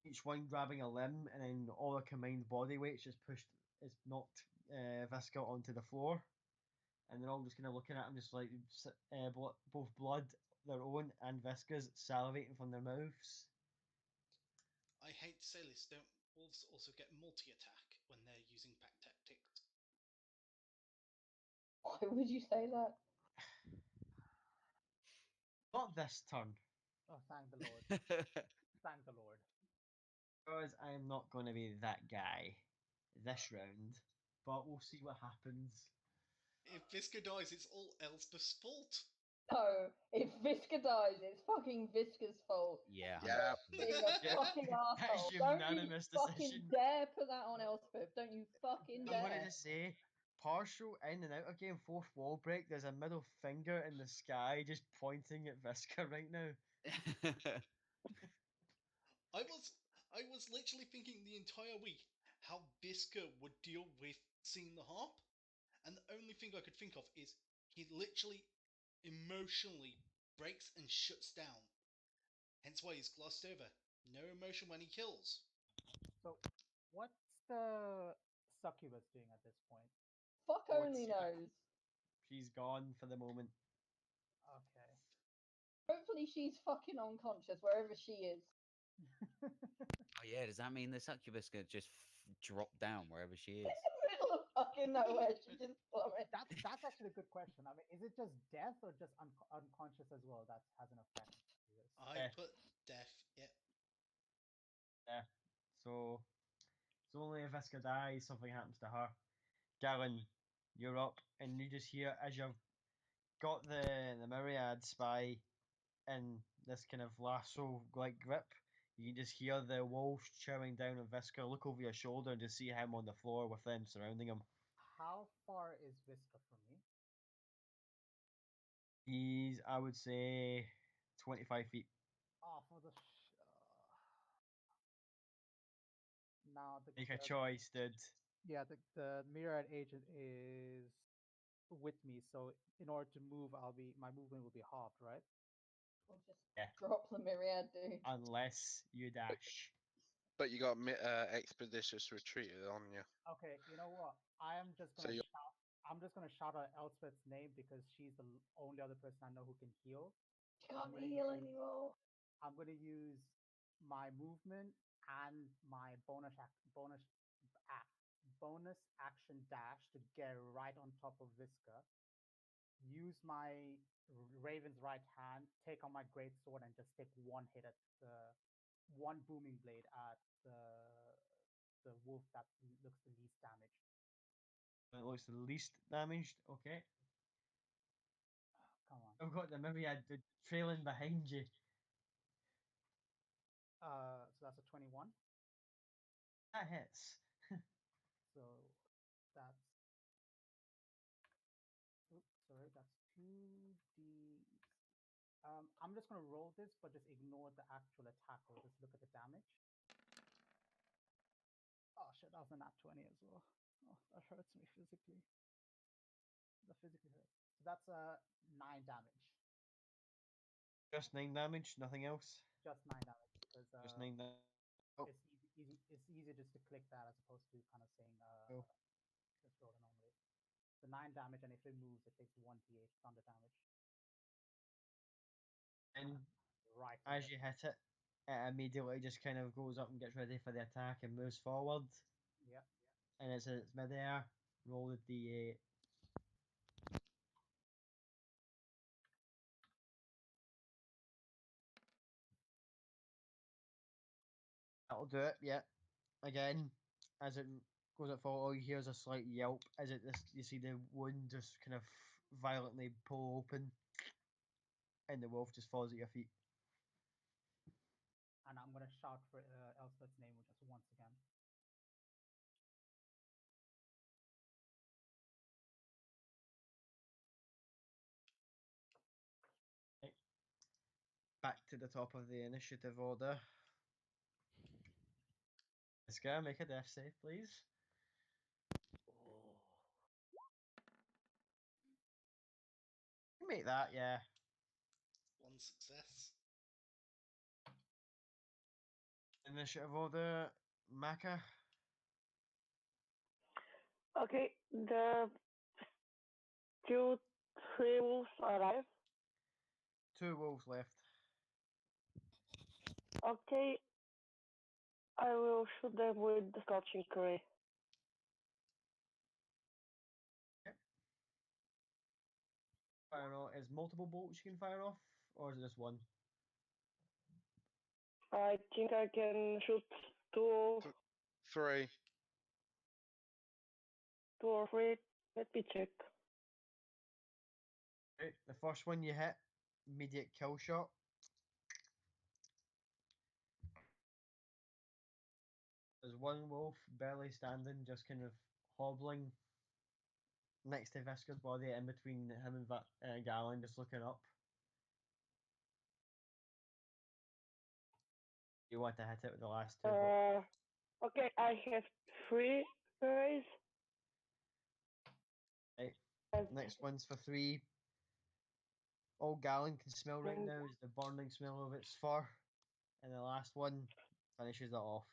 each one grabbing a limb, and then all the combined body weights just knocked Visca onto the floor, and they're all just kind of looking at him, just like both blood, their own and Visca's, salivating from their mouths. I hate to say this, don't wolves also get multi-attack when they're using pack tactics? Why would you say that? Not this turn, Oh, thank the Lord. Thank the Lord. because I am not going to be that guy this round, but we'll see what happens. If Fisker dies, it's all Elspeth's fault. No, if Visca dies, it's fucking Visca's fault. Yeah. Yeah. Being a Yeah, fucking that's asshole. your Don't you unanimous fucking decision. dare put that on Elspeth. Don't you fucking I'm going dare. to just say, partial in and out again, fourth wall break. There's a middle finger in the sky just pointing at Visca right now. I was literally thinking the entire week how Fisker would deal with seeing the harp, and the only thing I could think of is he literally emotionally breaks and shuts down. Hence why he's glossed over. No emotion when he kills. So, what's the succubus doing at this point? Fuck Oh, only it's- knows. She's gone for the moment. Okay. Hopefully she's fucking unconscious wherever she is. Oh yeah, does that mean the succubus could just drop down wherever she is? Middle of fucking nowhere, she just plummets. That's actually a good question. I mean, is it just death or just unconscious as well that has an effect? on this? I put death, yep. Yeah. So only if Visca dies, something happens to her. Gavin, you're up, and you just hear as you've got the myriad spy in this kind of lasso like grip, you can just hear the wolves chowing down on Visca. Look over your shoulder and just see him on the floor with them surrounding him. How far is Visca from me? He's, I would say, 25 feet. Oh, for the now the Make a choice, dude. yeah, the myriad agent is with me, so in order to move, my movement will be halved, right? We'll just Yeah. drop the myriad, dude. Unless you dash. But you got expeditious retreat on you. Okay, you know what? I am just So gonna you're- shout. I'm just gonna shout out Elspeth's name because she's the only other person I know who can heal. She can't I'm gonna heal use- anymore. I'm gonna use my movement and my bonus action dash to get right on top of Visca. Use my Raven's right hand, take on my great sword, and just take one hit at one booming blade at the wolf that looks the least damaged. It looks the least damaged. Okay. Come on. I've got the myriad dude trailing behind you. So that's a 21. That hits. So that's oops, sorry, that's 2d. I'm just gonna roll this, but just ignore the actual attack roll. Just look at the damage. Oh shit, that was a nat 20 as well. Oh, that hurts me physically. That physically hurts. So that's 9 damage. Just 9 damage, nothing else. Just 9 damage because Just 9 damage. Oh, it's easy just to click that as opposed to kind of saying Cool. just roll it normally. The 9 damage, and if it moves, it takes 1d8 thunder damage. And Right. as you hit it, it immediately just kind of goes up and gets ready for the attack and moves forward. Yep. And it's in its midair. Roll the d8. That'll do it, yeah. Again, as it goes up forward, all you hear is a slight yelp as you see the wound just kind of violently pull open, and the wolf just falls at your feet. And I'm gonna shout for Elspeth's name just once again. Back to the top of the initiative order. This guy, make a death save, please. Oh. Make that, yeah. 1 success. Initiative order, Maka. Okay, the two, three wolves arrive. 2 wolves left. Okay, I will shoot them with the scorching ray. Fire off. Is multiple bolts you can fire off, or is it just one? I think I can shoot two, 3. two or three. Let me check. Right. The first one you hit, immediate kill shot. There's one wolf barely standing, just kind of hobbling next to Visca's body, in between him and Galen, just looking up. You want to hit it with the last 2 bolts. Okay, I have 3 rays. Right. And Next one's for 3. All Galen can smell right now is the burning smell of its fur. And the last one finishes it off.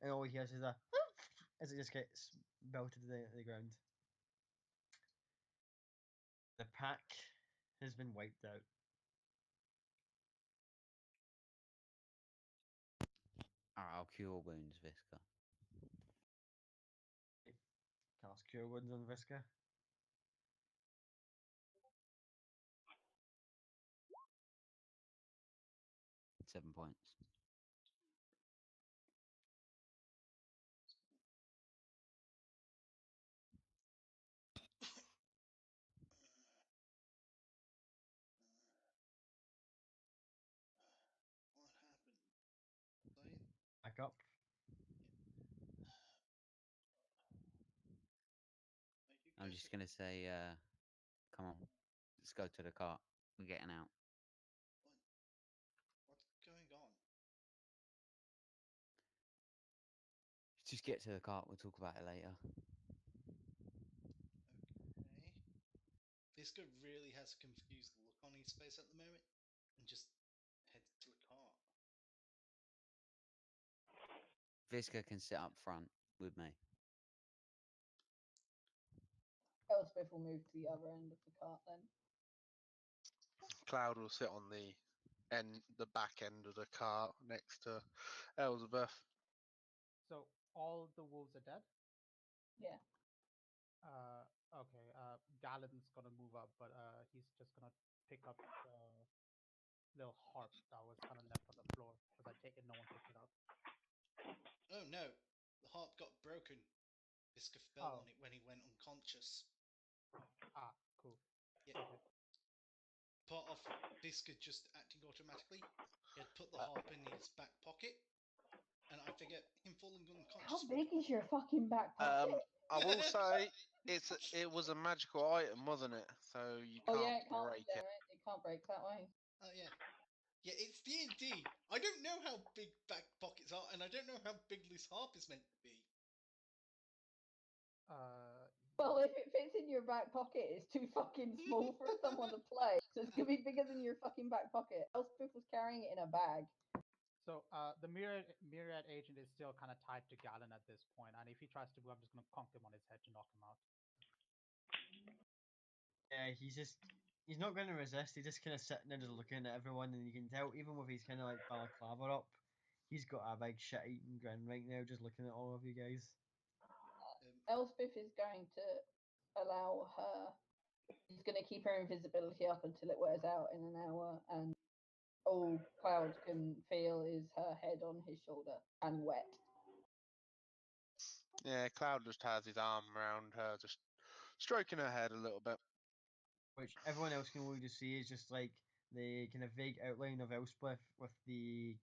And all he hears is a as it just gets belted to the ground. The pack has been wiped out. Alright, I'll cure wounds, Visca. Cast Cure Wounds on Visca. Seven points. What happened? I... Back up. I'm just gonna say, come on, let's go to the cart. We're getting out. What's going on? Just get to the cart. We'll talk about it later. Okay. Visca really has a confused look on his face at the moment, and just heads to the cart. Visca can sit up front with me. Elspeth will move to the other end of the cart then. Cloud will sit on the back end of the cart next to Elizabeth. So all the wolves are dead? Yeah. Okay. Galen's gonna move up, but he's just gonna pick up the little harp that was kind of left on the floor, because I take it no one picked it up. Oh no, the harp got broken. Visca fell on it when he went unconscious. Ah, cool. Yeah. Okay. Part of Visca just acting automatically, he had put the harp in his back pocket, and I figure him falling unconscious. How big is your fucking back pocket? I will say it was a magical item, wasn't it? So you can't it can't break it. It can't break that way. Oh yeah. Yeah, it's D&D. I don't know how big back pockets are, and I don't know how big this harp is meant to be. Well, if it fits in your back pocket, it's too fucking small for someone to play. So it's gonna be bigger than your fucking back pocket. Elspeth was carrying it in a bag. So the myriad agent is still kind of tied to Galen at this point, and if he tries to move, I'm just gonna conk him on his head to knock him out. Yeah, he's not going to resist. He's just kind of sitting there, just looking at everyone, and you can tell even with his kind of like balaclava up, he's got a big shit-eating grin right now, just looking at all of you guys. Elspeth is going to allow her. He's going to keep her invisibility up until it wears out in an hour, and all Cloud can feel is her head on his shoulder and wet. Yeah, Cloud just has his arm around her, just stroking her head a little bit. Which everyone else can only just see is just like the kind of vague outline of Elspeth with the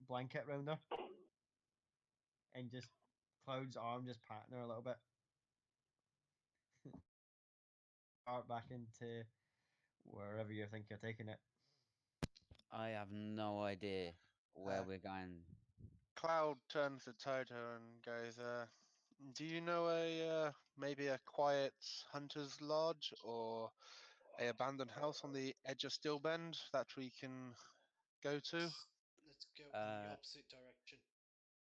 blanket around her, and just Cloud's arm just patting her a little bit. Art back into wherever you think you're taking it. I have no idea where Uh, we're going. Cloud turns to Toto and goes, "Do you know maybe a quiet hunter's lodge or a abandoned house on the edge of Stillbend that we can go to?" Let's go in the Uh, opposite direction,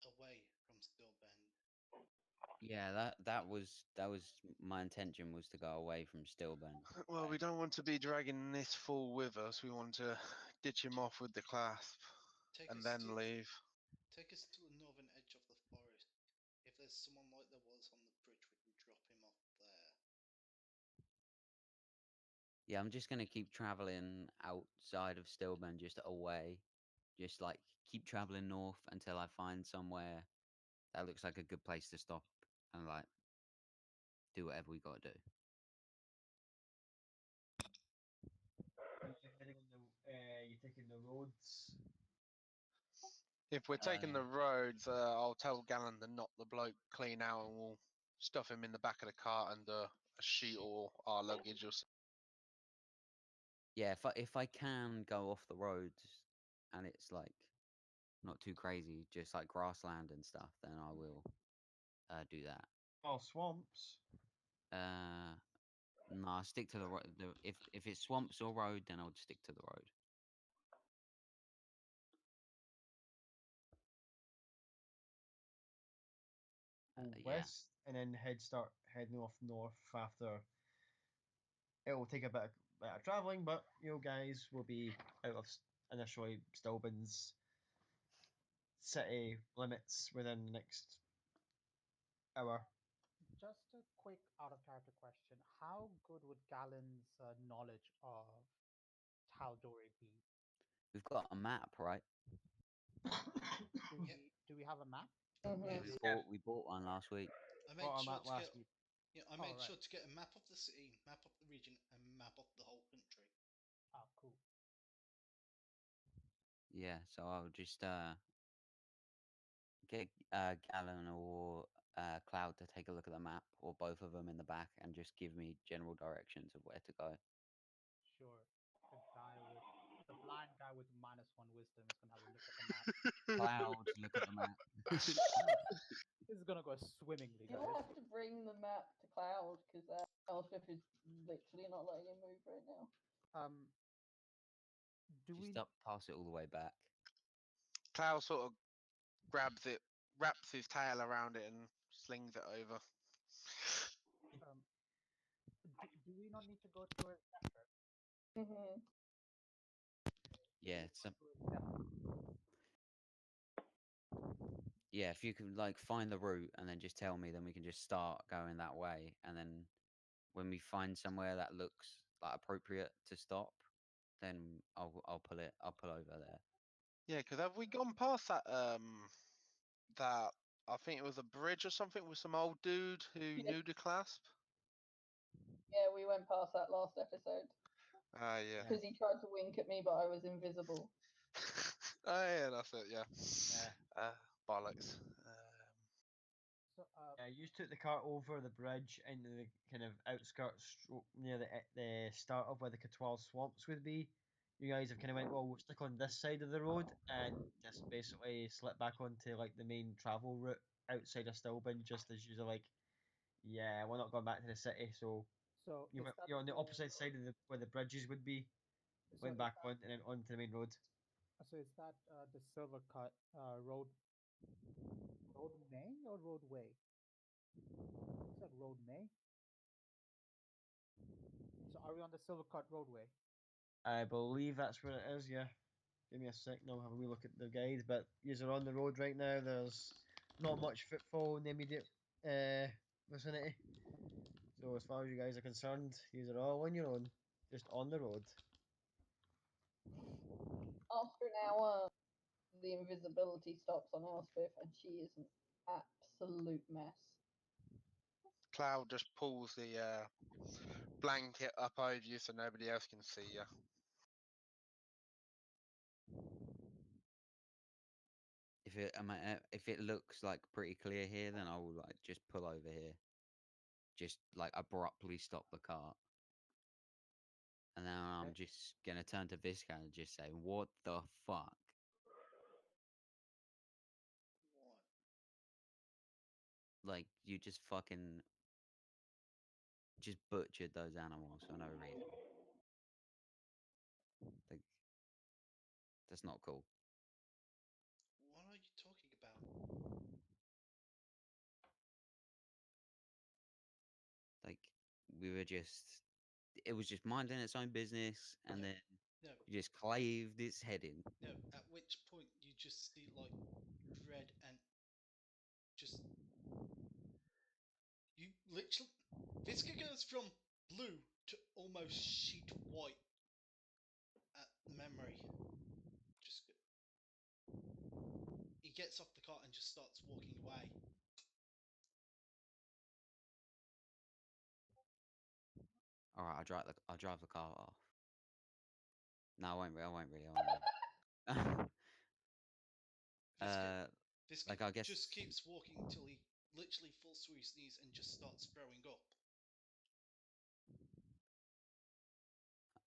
away from Stillbend. yeah, that was my intention, was to go away from Stillben. Well, we don't want to be dragging this fool with us. We want to ditch him off with the clasp Take and us then to leave. take us to the northern edge of the forest. If there's someone like there was on the bridge, we can drop him off there. Yeah, I'm just gonna keep traveling outside of Stillben, just away. Just like keep traveling north until I find somewhere that looks like a good place to stop and like do whatever we gotta do. You're heading on you're taking the roads. If we're taking the Uh, roads, I'll tell Gallon to knock the bloke clean out and we'll stuff him in the back of the car under a sheet or our luggage or something. yeah, if I can go off the roads and it's like not too crazy, just like grassland and stuff, then I will do that. Oh, swamps. Uh, no, I'll stick to the road. If it's swamps or road, then I'll stick to the road. Yeah, West, and then start heading off north after. It will take a bit of traveling, but you guys will be out of initially Stillben's city limits within the next hour. Just a quick out of character question. How good would Galen's knowledge of Tal'Dorei be? we've got a map, right? Do Yep. we have a map? Mhm. Yes. We bought one last week. I Bought made a sure map to get last week. I Oh, made right. sure to get a map of the city, map of the region, and map of the whole country. Oh, cool. Yeah, so I'll just get Gallon or Cloud to take a look at the map, or both of them in the back, and just give me general directions of where to go. Sure. The blind guy with -1 wisdom is gonna have a look at the map. Cloud, look at the map. This is gonna go swimmingly, You'll guys. have to bring the map to Cloud because Elspeth is literally not letting him move right now. Um, do Just we? up, pass it all the way back. Cloud sort of grabs it, wraps his tail around it, and slings it over. Um, do we not need to go towards Zephyr? Hmm. Yeah, so Towards Zephyr. yeah, if you could like find the route and then just tell me, then we can just start going that way, and then when we find somewhere that looks like appropriate to stop, then I'll pull over there. Yeah, because have we gone past that I think it was a bridge or something with some old dude who knew the clasp? Yeah, we went past that last episode Ah, yeah. because he tried to wink at me, but I was invisible. Oh, yeah, that's it. Yeah. Yeah. Bollocks. So, Yeah, you took the car over the bridge into the kind of outskirts near the start of where the Catwal swamps would be. You guys have kind of went, well, we'll stick on this side of the road and just basically slip back onto like the main travel route outside of Stillben, just as you're like, yeah, we're not going back to the city, so so is that you're on the opposite side of where the bridges would be, so went is back on and then onto the main road. the Silver Cut road May or roadway? Is that road May? Are we on the Silver Cut roadway? I believe that's where it is, yeah. Give me a second, I'll have a wee look at the guide. But you're on the road right now. There's not much footfall in the immediate vicinity. So as far as you guys are concerned, you're all on your own, just on the road. After an hour, the invisibility stops on Elspeth, and she is an absolute mess. Cloud just pulls the blanket up over you so nobody else can see you. If it looks like pretty clear here, then I will like just pull over here, just like abruptly stop the cart, and then I'm just gonna turn to Visca and just say, "What the fuck?" What? Like you just fucking just butchered those animals for no reason. Like that's not cool. What are you talking about? Like we were just, it was just minding its own business, and then No, you just claved its head in. no. At which point you just see like red and just you literally. Visca goes from blue to almost sheet white at the memory. Just he gets off the cart and just starts walking away. All right, I'll drive the car off. No, I won't really. Visca, uh, Visca like I guess just keeps walking till he literally falls to his knees and just starts throwing up.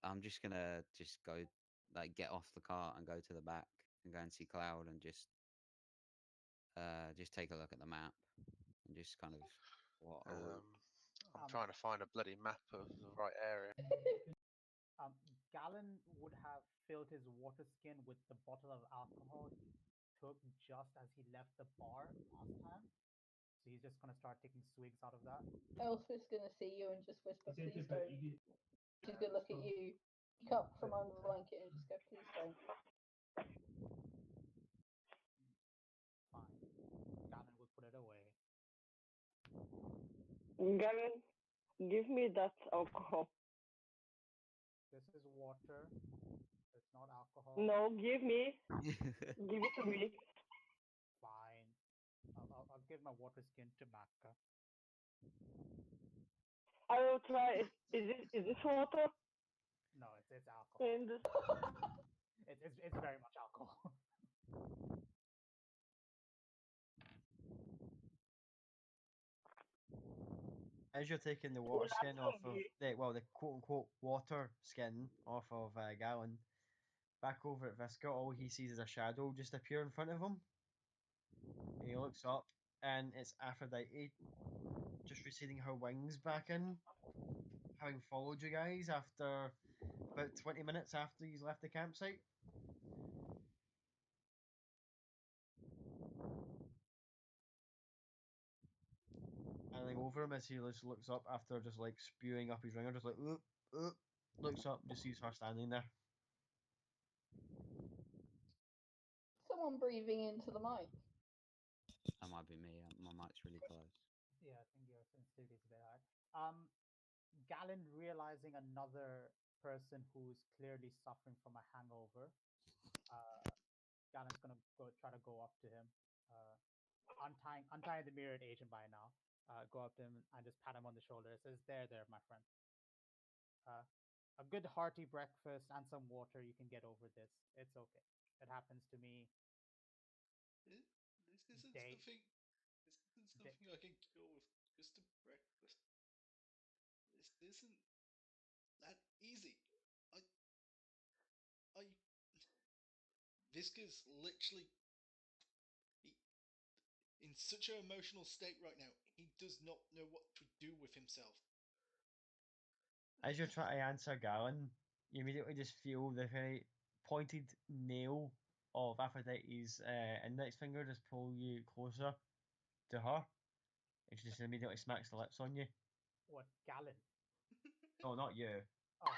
I'm just gonna just go, like, get off the cart and go to the back and go and see Cloud and just take a look at the map and just kind of what a route. I'm trying to find a bloody map of the right area. Galen would have filled his water skin with the bottle of alcohol he took just as he left the bar last time. So he's just gonna start taking swigs out of that. Elspeth's gonna see you and just whisper, "Please don't." She's gonna look at you, pick up from under the blanket, and just go, "Please don't." Fine. Galen would put it away. Gavin, give me that alcohol. This is water. It's not alcohol. No, give me. Give it to me. Fine. I'll give my water skin to Maka. I will try. Is this water? No, it's alcohol. And It's very much alcohol. As you're taking the water skin off of the quote unquote water skin off of Galen, back over at Visca, all he sees is a shadow just appear in front of him. And he looks up, and it's Aphrodite just receding her wings back in, having followed you guys after about 20 minutes after you left the campsite. And then over him as he just looks up after just like spewing up his ringer, just like looks up, just sees her standing there. Someone breathing into the mic. That might be me. My mic's really close. Yeah, I think your sensitivity is a bit high. Galen realizing another person who's clearly suffering from a hangover. Galen's gonna try to go up to him, untying the mirrored agent by now. Go up to him and just pat him on the shoulder. It says, there, my friend. A good hearty breakfast and some water. You can get over this. It's okay. It happens to me. This isn't something. This isn't something I can kill with just a breakfast. This isn't that easy. I. Visca's literally in such an emotional state right now. He does not know what to do with himself. As you're trying to answer Galen, you immediately just feel the very pointed nail of Aphrodite's index finger just pull you closer to her. And she just immediately smacks the lips on you. What, Galen? Oh, not you. Oh,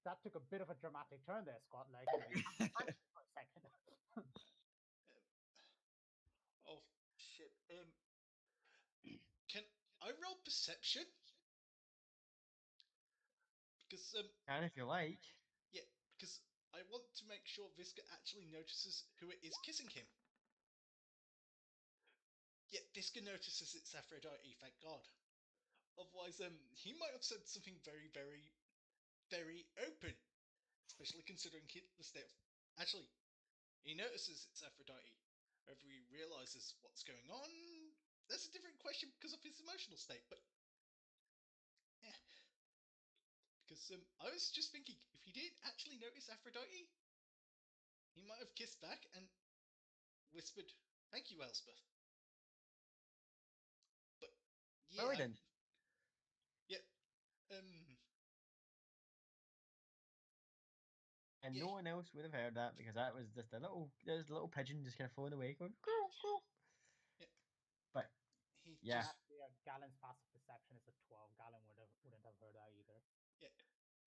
that took a bit of a dramatic turn there, Scott. Like, you for a second. Oh shit. Can I roll perception? Because And if you like, yeah, because I want to make sure Visca actually notices who it is kissing him. Yeah, Visca notices it's Aphrodite, thank God. Otherwise, he might have said something very, very, very open, especially considering the state of... Actually, he notices it's Aphrodite. Whether he realizes what's going on, that's a different question because of his emotional state, but... Yeah. Because I was just thinking, if he didn't actually notice Aphrodite, he might have kissed back and whispered, "Thank you, Elspeth." But yeah, well, I didn't. yeah, And yeah, no one else would have heard that because that was just there's a little pigeon just kind of flying away going, "Crow, crow." yeah. But He yeah, just Yeah, Galen's passive perception is a 12. Galen wouldn't have heard that either. yeah.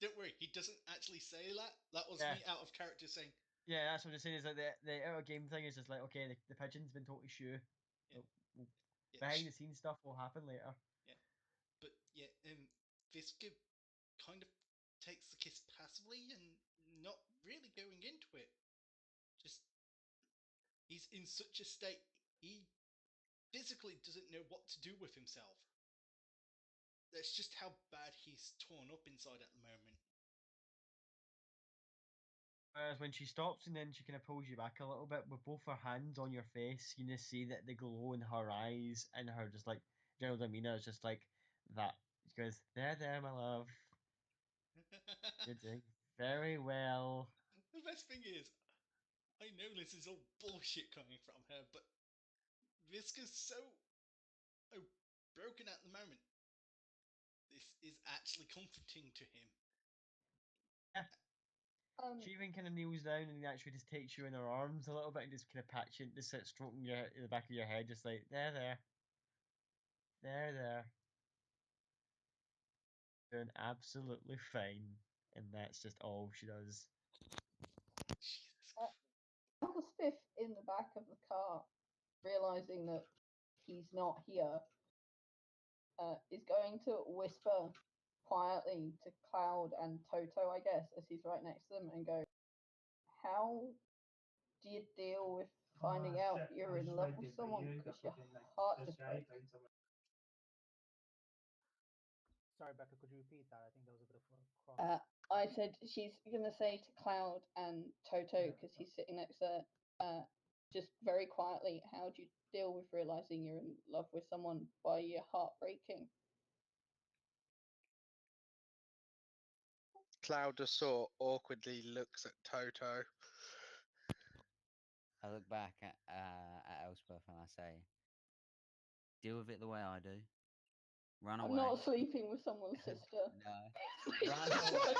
Don't worry, he doesn't actually say that. That was Yeah. me out of character saying, yeah, that's what I'm saying is like the out of game thing is just like, okay, the pigeon's been told to shoo. yeah, yeah, Behind the scenes stuff will happen later. yeah. But yeah, Visca kind of takes the kiss passively and not really going into it. Just he's in such a state, he physically doesn't know what to do with himself. That's just how bad he's torn up inside at the moment. Whereas when she stops and then she kind of pulls you back a little bit with both her hands on your face, you just see that the glow in her eyes and her just like general demeanor is just like that. She goes, there, my love. You're doing very well. The best thing is, I know this is all bullshit coming from her, but Visca's so broken at the moment. This is actually comforting to him. She even kind of kneels down and actually just takes you in her arms a little bit and just kind of pats you, just sits stroking you in the back of your head, just like, there. Doing absolutely fine. And that's just all she does. Jesus. Uncle Spiff in the back of the car, realizing that he's not here, is going to whisper quietly to Cloud and Toto, I guess, as he's right next to them, and go, "How do you deal with finding out you're in love with someone because your heart just breaks?" Sorry, Becca, could you repeat that? I think there was a bit of a cross. I said she's going to say to Cloud and Toto, because he's sitting next to her, just very quietly, how do you deal with realizing you're in love with someone by your heart breaking? Cloud just sort of awkwardly looks at Toto. I look back at Elspeth and I say, deal with it the way I do. Run I'm away. not sleeping with someone's sister. No. Run away.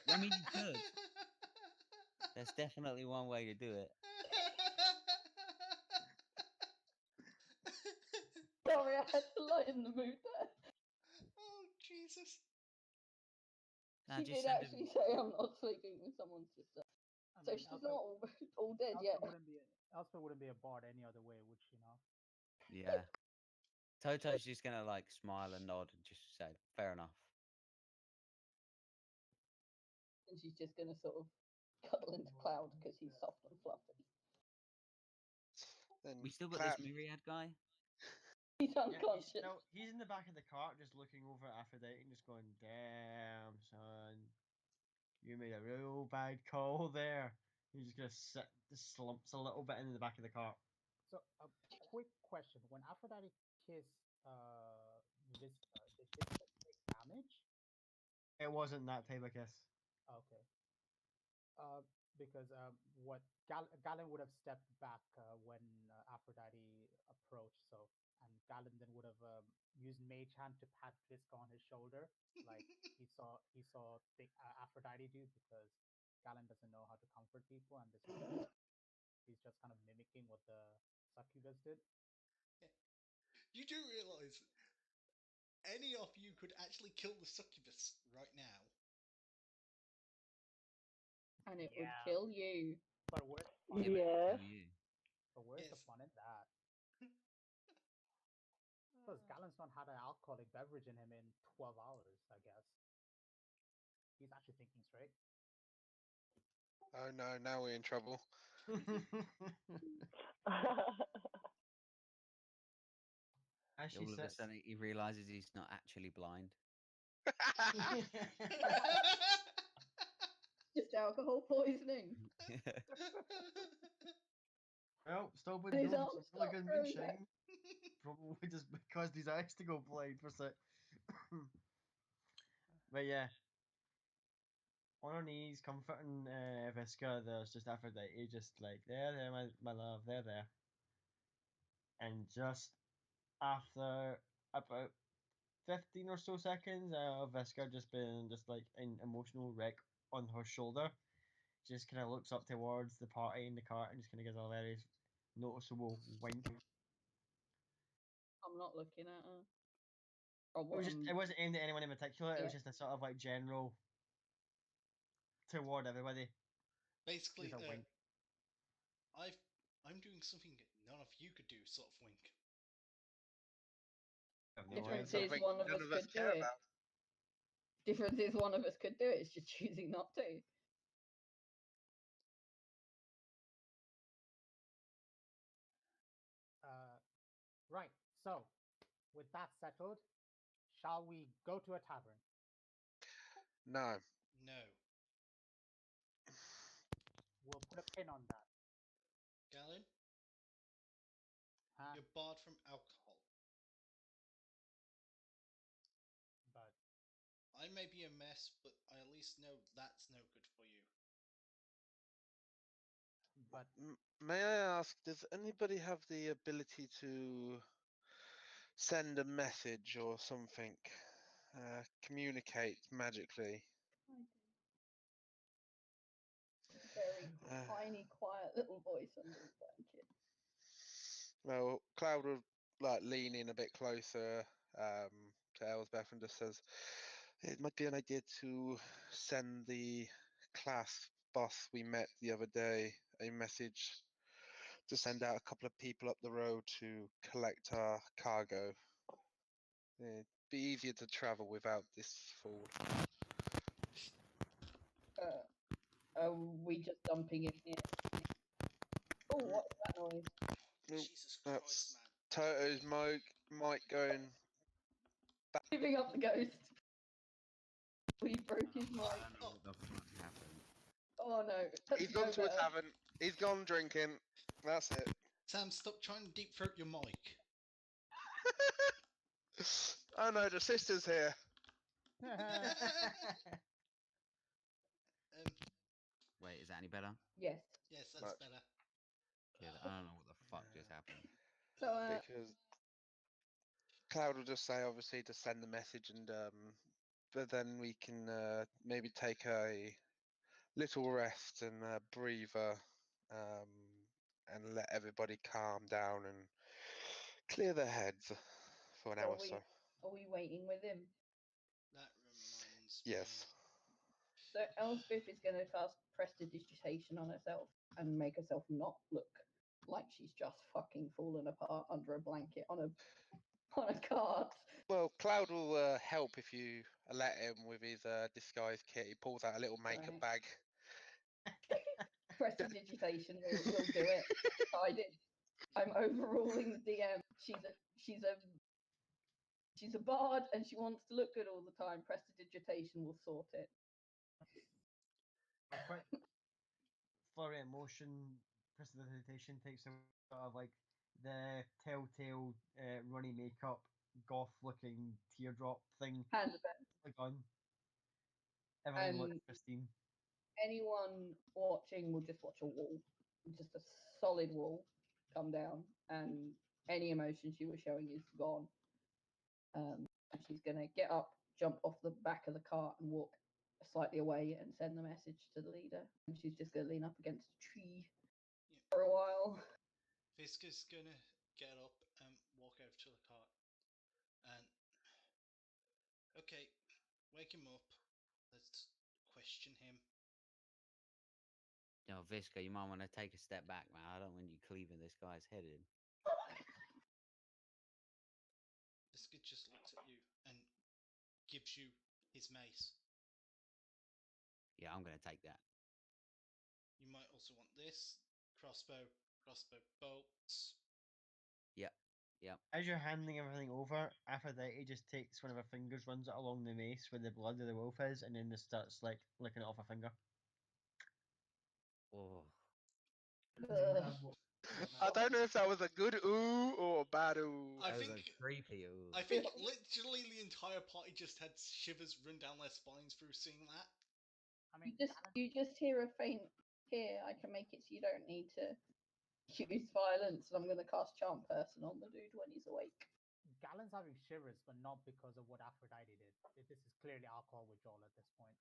I mean, you could. There's definitely one way to do it. Sorry, I had to lighten the mood there. Oh, Jesus. She did actually say I'm not sleeping with someone's sister. So she's not all dead yet. Elspeth wouldn't be a bard any other way, would she not? Yeah. Toto's just gonna like smile and nod and just say, fair enough. And she's just going to sort of cuddle into Cloud because he's soft and fluffy. Then We still got Cloud, this Myriad guy. He's unconscious. Yeah, he's in the back of the cart just looking over at Aphrodite and just going, damn, son. You made a real bad call there. He's just going to sit, just slumps a little bit in the back of the cart. So, a quick question. When Aphrodite kissed Visca, did Visca take damage? It wasn't that type of kiss. Okay. Because what Galen would have stepped back when Aphrodite approached, so and Galen then would have used Mage Hand to pat Visca on his shoulder, like he saw Aphrodite do, because Galen doesn't know how to comfort people, and this is he's just kind of mimicking what the succubus did. Yeah. You do realize any of you could actually kill the succubus right now. And it Yeah. would kill you. But where's the fun? Yeah, but Yes. kill you. But where's the Yes. fun in that? Because Galenson had an alcoholic beverage in him in 12 hours, I guess. He's actually thinking straight. Oh no, now we're in trouble. As she All of a sits. sudden, he realizes he's not actually blind. Just alcohol poisoning. Well, still been And his doing arms some really start good growing back. moonshine. Probably just because these eyes to go blind for a sec. But yeah. On her knees, comforting Visca, there's just Aphrodite, just like, there, my love, there. And just after about 15 or so seconds of Visca just being just like an emotional wreck on her shoulder, just kind of looks up towards the party in the cart and just kind of gives a very noticeable wink. I'm not looking at her. Or what It wasn't aimed at anyone in particular. It was Yeah. just a sort of like general toward everybody. Basically, Just a wink. I'm doing something none of you could do, sort of wink. Difference idea. is Something one of none us of us could do care it. about. Difference is one of us could do it. It's just choosing not to. Right. So, with that settled, shall we go to a tavern? No. No. We'll put a pin on that. Galen, Huh? you're barred from alcohol. But I may be a mess, but I at least know that's no good for you. but May I ask, does anybody have the ability to send a message or something? Communicate magically? Very Uh, tiny, quiet little voice under his blanket. Well, Cloud would like lean in a bit closer to Elsbeth and just says, "It might be an idea to send the class boss we met the other day a message to send out a couple of people up the road to collect our cargo. It'd be easier to travel without this fool." Are we just dumping it here? Oh, what's that noise? Jesus Christ, That's man. Toto's mic going. Giving up the ghost. He broke his I mic. don't know what the fuck happened. Oh no. That's He's gone no to a better. tavern. He's gone drinking. That's it. Sam, stop trying to deep throat your mic. Oh no, the sister's here. Wait, is that any better? Yes. Yes, that's Much. better. Good. I don't know what the fuck just happened. So, Because Cloud will just say, obviously, to send the message, and but then we can maybe take a little rest and breather, and let everybody calm down and clear their heads for an hour or so. are we waiting with him? That reminds Yes. So Elspeth is going to cast prestidigitation on herself and make herself not look like she's just fucking fallen apart under a blanket on a cart. Well, Cloud will help if you let him with his disguise kit. He pulls out a little makeup Right. bag. Prestidigitation will do it. Decided. I'm overruling the DM. She's a bard and she wants to look good all the time. Prestidigitation will sort it. A quick flurry of motion, prestidigitation takes a sort of like the telltale runny makeup, goth looking teardrop thing. Hand event. Like on. Everything looks And pristine. anyone watching will just watch a wall, just a solid wall come down, and any emotion she was showing is gone. And she's going to get up, jump off the back of the cart, and walk slightly away and send the message to the leader. And she's just going to lean up against a tree for a while. Visca's gonna get up and walk over to the cart. And Okay, wake him up. Let's question him. Now, Visca, you might want to take a step back, man. I don't want you cleaving this guy's head in. Biscuit just looks at you and gives you his mace. Yeah, I'm gonna take that. You might also want this crossbow bolts. Yep. As you're handing everything over, Aphrodite just takes one of her fingers, runs it along the mace where the blood of the wolf is, and then just starts like licking it off her finger. Oh, I don't know if that was a good ooh or a bad ooh. I that was think a creepy. Ooh. I think literally the entire party just had shivers run down their spines through seeing that. I You mean, just hear a faint here. I can make it so you don't need to use violence. And I'm going to cast Charm Person on the dude when he's awake. Galen's having shivers, but not because of what Aphrodite did. This is clearly alcohol withdrawal at this point.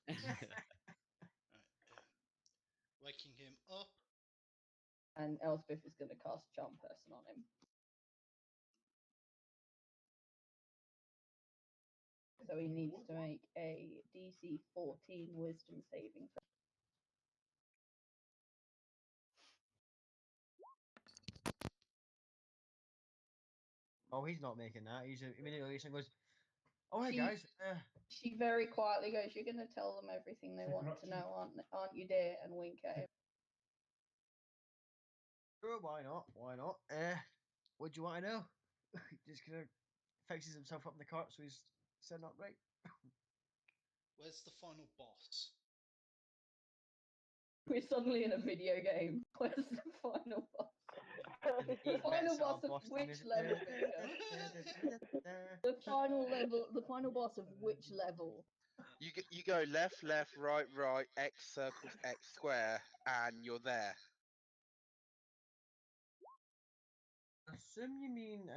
Right, waking him up. And Elspeth is going to cast Charm Person on him. So he needs to make a DC 14 Wisdom saving throw. Oh, he's not making that. He's immediately goes, "Oh, hey She- guys, She very quietly goes, "You're going to tell them everything they want to know, aren't you, dear?" And wink at him. sure, why not? Why not? What do you want to know?" Just kind of fixes himself up in the cart so he's sitting upright. Where's the final boss? We're suddenly in a video game. Where's the final boss? The final boss of which level? The final boss of which level? You go left, left, right, right, X circles X square, and you're there. Assume you mean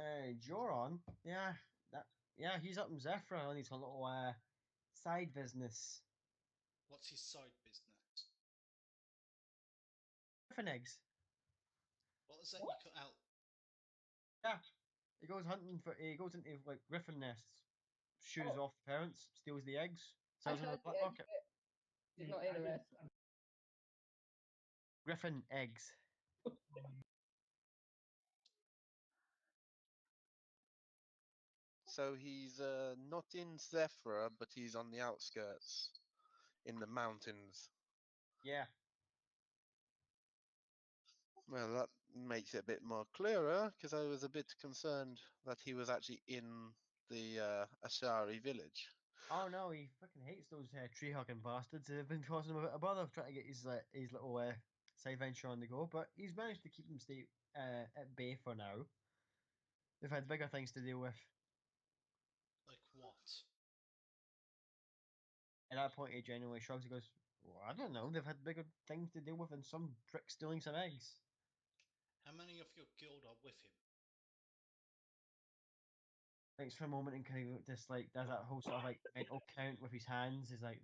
Joron? Yeah, he's up in Zephyr on his little side business. What's his side business? Griffin eggs. What was that you cut out? Yeah, he goes hunting for. He goes into like griffin nests, shoes off the parents, steals the eggs, sells them on the black market. Did not hear the rest. Griffin eggs. So he's not in Zephyr, but he's on the outskirts, in the mountains. Yeah. Well, that makes it a bit more clearer, because I was a bit concerned that he was actually in the Ashari village. Oh no, he fucking hates those tree hugging bastards. They've been causing him a bit of bother trying to get his little side venture on the go, but he's managed to keep them stay at bay for now. They've had bigger things to deal with. Like what? At that point, he genuinely shrugs and goes, well, I don't know. They've had bigger things to deal with than some prick stealing some eggs. How many of your guild are with him? Thinks for a moment and kind of just like does that whole sort of like mental count with his hands. He's like,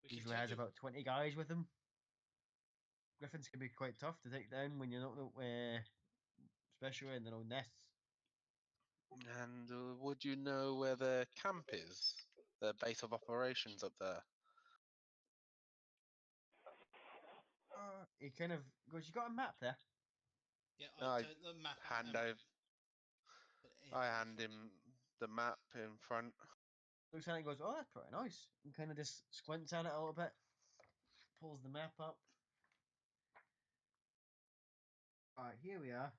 We can usually tell has you. about 20 guys with him. Griffins can be quite tough to take down when you're not, especially in their own nests. And would you know where the camp is? The base of operations up there? He kind of goes, "You got a map there?" Yeah, I turn the map out hand and over. put it in I front of hand you. him the map in front. Looks at it and goes, "Oh, that's pretty nice." And kind of just squints at it a little bit, pulls the map up. Alright, here we are.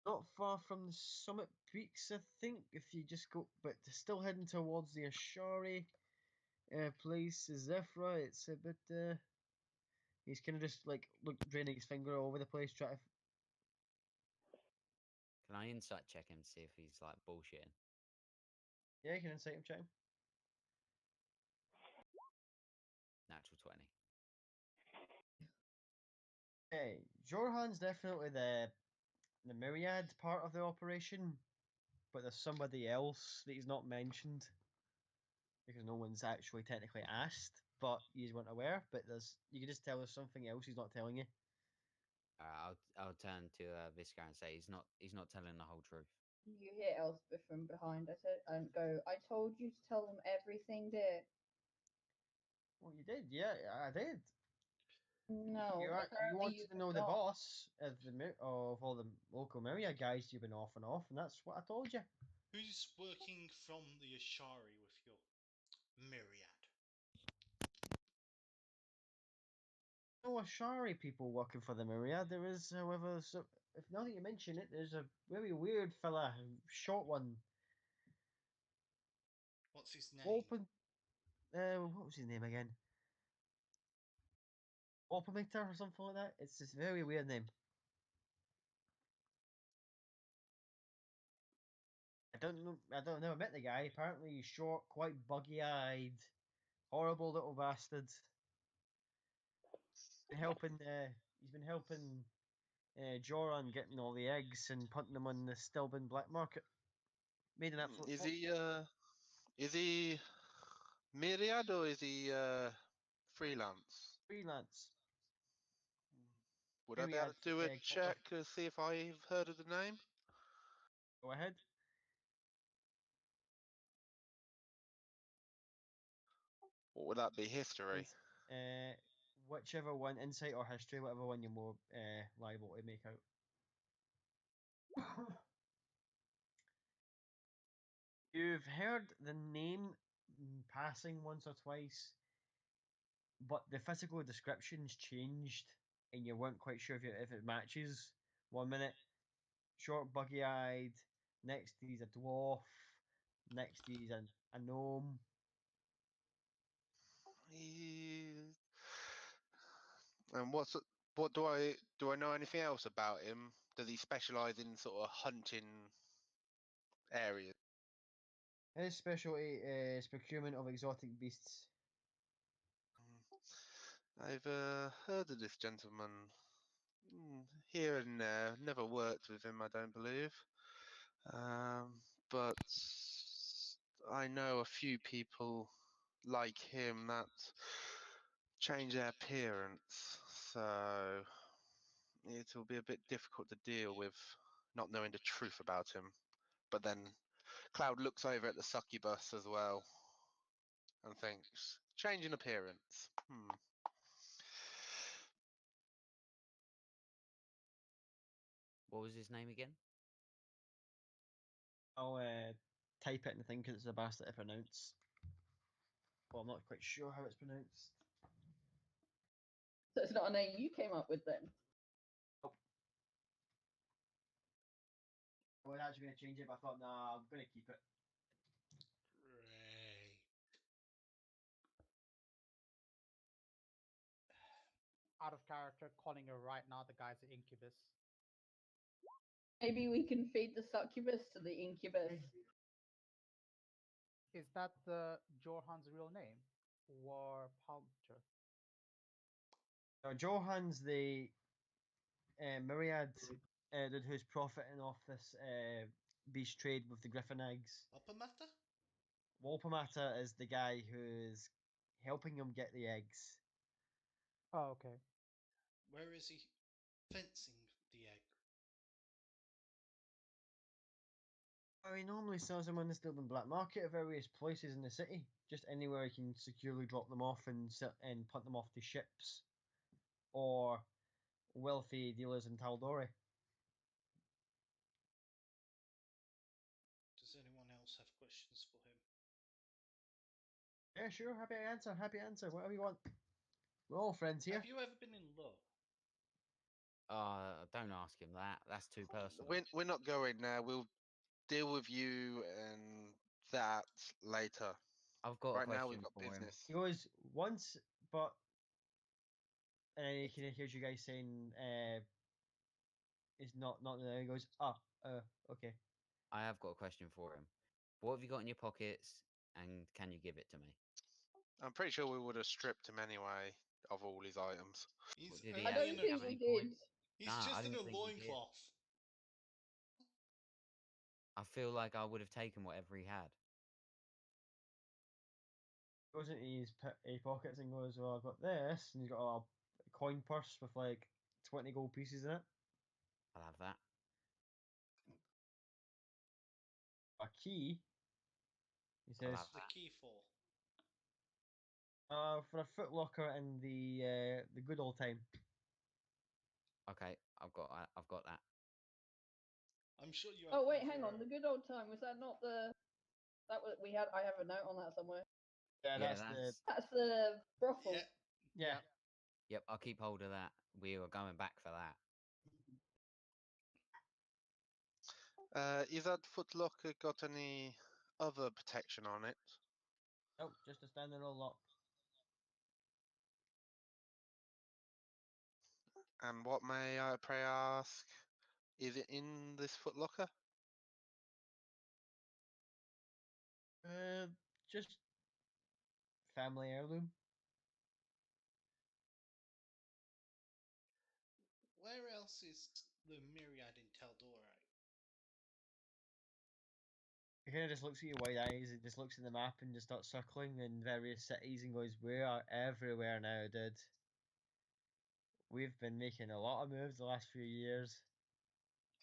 Not far from the summit peaks, I think. If you just go, but still heading towards the Ashari place, Zephyr. It's a bit. He's kind of just like draining his finger all over the place, trying to. Can I insight check him to see if he's like bullshitting? Yeah, you can insight him, check him. Natural 20. Hey, Jorhan's definitely the myriad part of the operation, but there's somebody else that he's not mentioned because no one's actually technically asked, but you weren't aware. But you can just tell there's something else he's not telling you. I'll turn to Visca and say he's not telling the whole truth. You hear Elspeth from behind. I said, and go. I told you to tell them everything, dear. Well, you did, yeah, I did. No, You apparently wanted you to know did the not. boss of of all the local Myriad guys you've been off, and that's what I told you. Who's working from the Ashari with your myriad? No Ashari people working for the Myriad. There is, however, if now that you mention it, there's a very weird fella, short one. What's his name? What was his name again? Opamator or something like that. It's this very weird name. I don't know. Never met the guy. Apparently, he's short, quite buggy-eyed, horrible little bastard. He's been helping Joran getting all the eggs and putting them on the Stilbin black market. Made an absolute. Is he myriad or is he freelance? Freelance. Would I be able to do a check to see if I've heard of the name? Go ahead. What would that be? History. Whichever one, insight or history, whatever one you're more liable to make out. You've heard the name passing once or twice, but the physical descriptions changed, and you weren't quite sure if it matches. 1 minute, short, buggy-eyed. Next, he's a dwarf. Next, he's a gnome. And what do I know anything else about him? Does he specialize in sort of hunting areas? His specialty is procurement of exotic beasts. I've heard of this gentleman here and there. Never worked with him, I don't believe. But I know a few people like him that change their appearance, so it'll be a bit difficult to deal with not knowing the truth about him. But then Cloud looks over at the succubus as well and thinks, change in appearance. What was his name again? I'll type it in the thing because it's a bastard to pronounce. Well, I'm not quite sure how it's pronounced. So it's not a name you came up with then? Nope. I was actually going to change it, but I thought, nah, I'm going to keep it. Great. Out of character, calling her right now. The guy's an incubus. Maybe we can feed the succubus to the incubus. Is that the Jorhan's real name? War Palter. Johan's the Myriad dude who's profiting off this beast trade with the griffin eggs. Opamata? Wolpamata is the guy who's helping him get the eggs. Oh, okay. Where is he fencing the egg? He normally sells them on the Stilbin black market at various places in the city. Just anywhere he can securely drop them off and put them off to ships or wealthy dealers in Tal'Dorei. Does anyone else have questions for him? Yeah, sure. Happy answer. Happy answer. Whatever you want. We're all friends here. Have you ever been in love? Don't ask him that. That's too personal. We're not going there. We'll deal with you and that later. I've got Right a question now, we've got for him. business. He goes once, but and then he hears you guys saying it's not there. He goes, okay. I have got a question for him. What have you got in your pockets, and can you give it to me? I'm pretty sure we would have stripped him anyway of all his items. He's Did he I only don't in a, think we did. he's Nah, I just in don't a think he did. loincloth. I feel like I would have taken whatever he had. Goes into his pockets and goes, well, I've got this, and he's got a coin purse with like 20 gold pieces in it. I'll have that. a key. He says, What's the key for? for a Foot Locker in the good old time. Okay, I've got that. I'm sure you have. Oh wait, one for hang your on. The own. good old time, was that not the that was we had? I have a note on that somewhere. Yeah, Yeah, That's the brothel. Yeah. yeah. Yep, I'll keep hold of that. We were going back for that. Is that footlocker got any other protection on it? Oh, just a standalone lock. And what may I pray ask? Is it in this footlocker? Just family heirloom. Where else is the myriad in Tal'Dorei? He kind of just looks at you wide eyes and just looks at the map and just starts circling in various cities and goes, "We are everywhere now, dude. We've been making a lot of moves the last few years."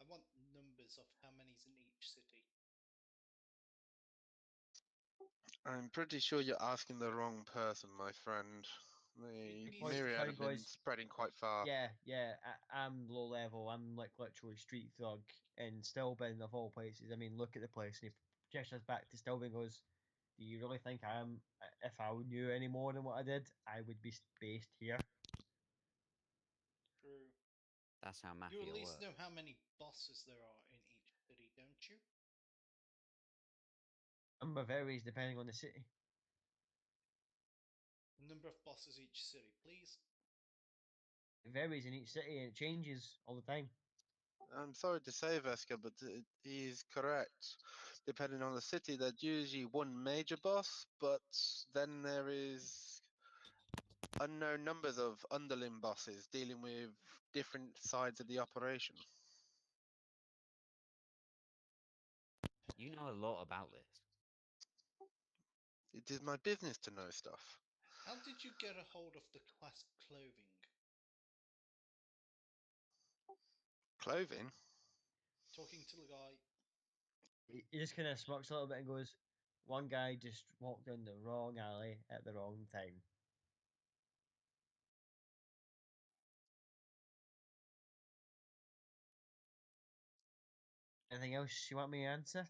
I want numbers of how many's in each city. I'm pretty sure you're asking the wrong person, my friend. He The points to myriad Cloud have been goes, spreading quite far. Yeah, I'm low level. I'm like literally street thug in Stilben of all places. I mean, look at the place. And he gestures back to Stilben and goes, "Do you really think I'm? If I knew any more than what I did, I would be based here." True. That's how You mafia at least works. know how many bosses there are in each city, don't you? Number varies depending on the city. The number of bosses each city, please. It varies in each city and it changes all the time. I'm sorry to say, Veska, but it is correct. Depending on the city, there's usually one major boss, but then there is unknown numbers of underling bosses dealing with different sides of the operation. You know a lot about this. It is my business to know stuff. How did you get a hold of the class clothing? Clothing? Talking to the guy. He just kind of smirks a little bit and goes, "One guy just walked down the wrong alley at the wrong time." Anything else you want me to answer?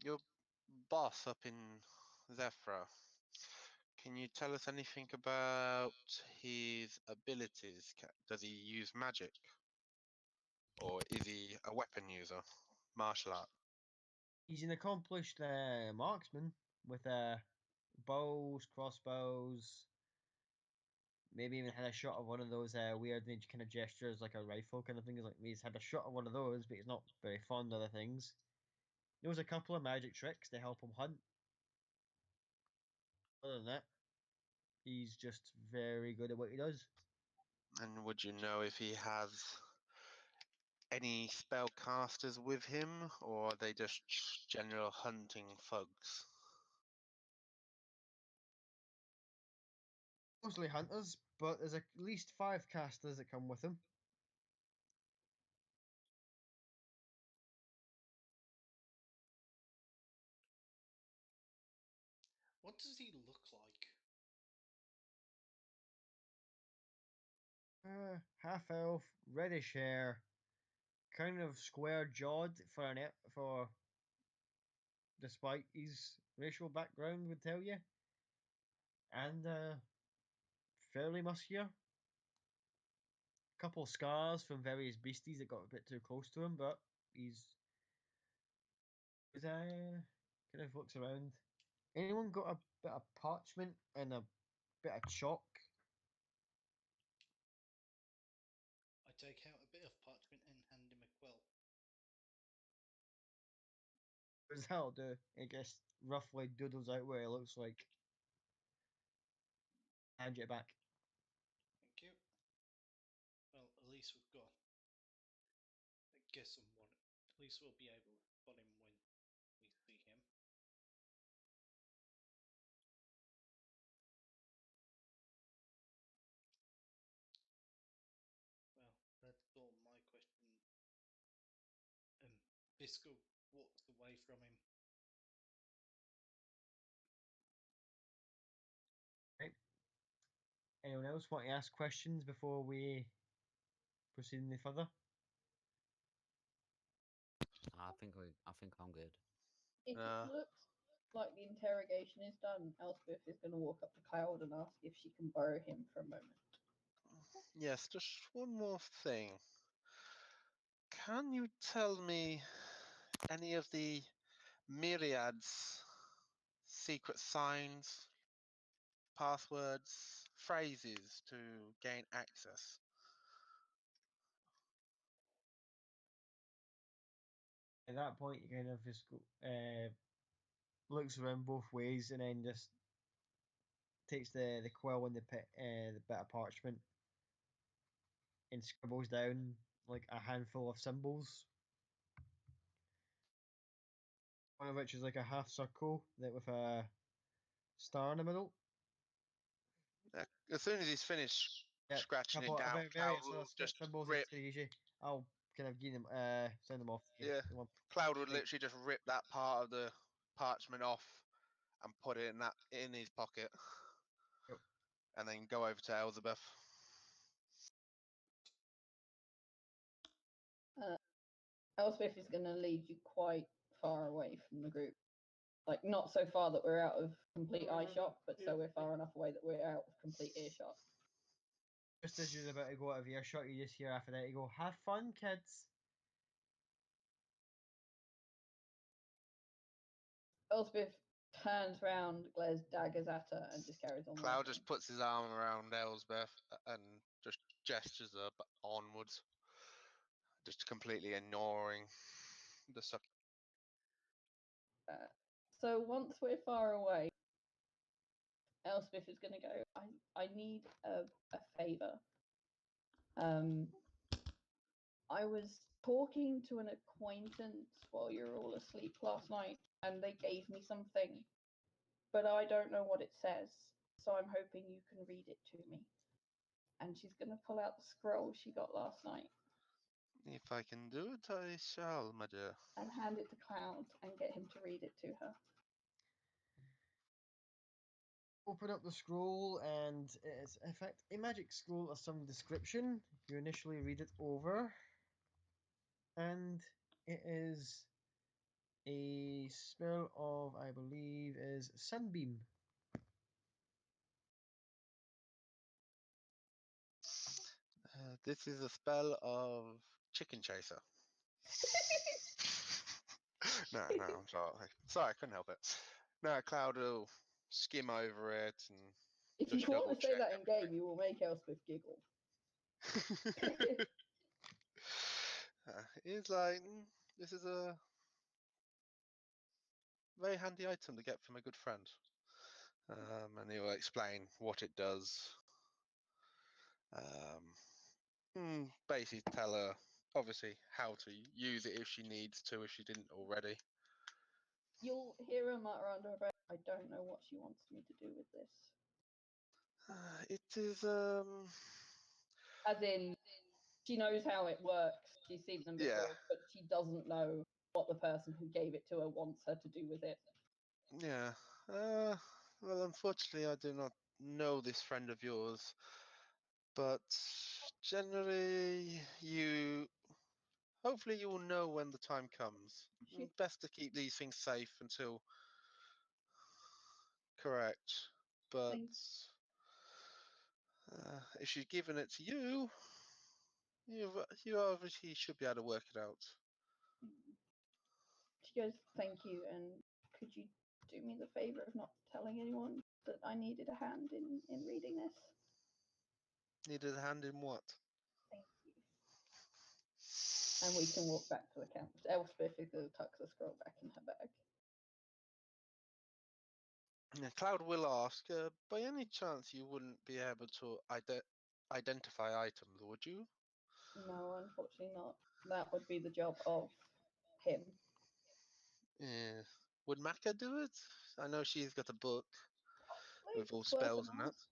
Your boss up in Zephyr. Can you tell us anything about his abilities? Does he use magic? Or is he a weapon user? Martial art? He's an accomplished marksman with bows, crossbows. Maybe even had a shot of one of those weird kind of gestures, like a rifle kind of thing. Like he's had a shot of one of those, but he's not very fond of the things. He knows a couple of magic tricks to help him hunt. Other than that, he's just very good at what he does. And would you know if he has any spellcasters with him, or are they just general hunting thugs? Mostly hunters, but there's at least 5 casters that come with him. What does he look like? Half elf, reddish hair, kind of square jawed for despite his racial background would tell you, and fairly muscular. Couple scars from various beasties that got a bit too close to him, but he's kind of looks around. Anyone got a bit of parchment and a bit of chalk? I take out a bit of parchment and hand him a quill. That'll do. I guess roughly doodles out where it looks like. Hand it back. Thank you. Well, at least we've got. I guess someone. At least we'll be able to spot him when we see him. Well, that's all my questions. Bisco walks away from him. Anyone else want to ask questions before we proceed any further? I think I'm good. If it looks like the interrogation is done, Elspeth is going to walk up to Cloud and ask if she can borrow him for a moment. Yes, just one more thing. Can you tell me any of the myriads, secret signs, passwords, phrases to gain access? At that point, you kind of just go, looks around both ways and then just takes the quill and the bit of parchment and scribbles down like a handful of symbols. One of which is like a half circle that with a star in the middle. As soon as he's finished scratching it down, Cloud various will just symbols. rip. It's easy. I'll kind of give them, send them off. Yeah, Cloud would literally just rip that part of the parchment off and put it in his pocket, Yep. and then go over to Elizabeth. Elspeth is going to lead you quite far away from the group. Like, not so far that we're out of complete eye shot, but so we're far enough away that we're out of complete earshot. Just as you're about to go out of earshot, you just hear after that, you go, "Have fun, kids." Elspeth turns round, glares daggers at her, and just carries on. Cloud walking. just puts his arm around Elsbeth and just gestures her onwards, just completely ignoring the suck. So once we're far away, Elspeth is going to go, I need a favour. I was talking to an acquaintance while you were all asleep last night, and they gave me something, but I don't know what it says, so I'm hoping you can read it to me. And she's going to pull out the scroll she got last night. If I can do it, I shall, my dear. And hand it to Cloud and get him to read it to her. Open up the scroll, and it is, in fact, a magic scroll of some description. You initially read it over, and it is a spell of, I believe, is Sunbeam. This is a spell of Chicken Chaser. No, I'm sorry. Sorry, I couldn't help it. No, Cloud will skim over it and If just you want to say double-check that in game, you will make Elspeth giggle. He's like, this is a very handy item to get from a good friend. And he'll explain what it does. Basically tell her, obviously, how to use it if she needs to, if she didn't already. You'll hear her mutter under her breath, I don't know what she wants me to do with this. It is, As in, she knows how it works, she's seen them before, yeah. but she doesn't know what the person who gave it to her wants her to do with it. Yeah. Well, unfortunately, I do not know this friend of yours, but generally, hopefully you will know when the time comes. Best to keep these things safe until correct. But if she's given it to you, you obviously should be able to work it out. She goes, thank you, and could you do me the favour of not telling anyone that I needed a hand in reading this? Needed a hand in what? Thank you. And we can walk back to the camp. Elspeth is going to tuck the scroll back in her bag. Cloud will ask, by any chance you wouldn't be able to identify items, would you? No, unfortunately not. That would be the job of him. Yeah. Would Maka do it? I know she's got a book with all Worth spells an and that. ask.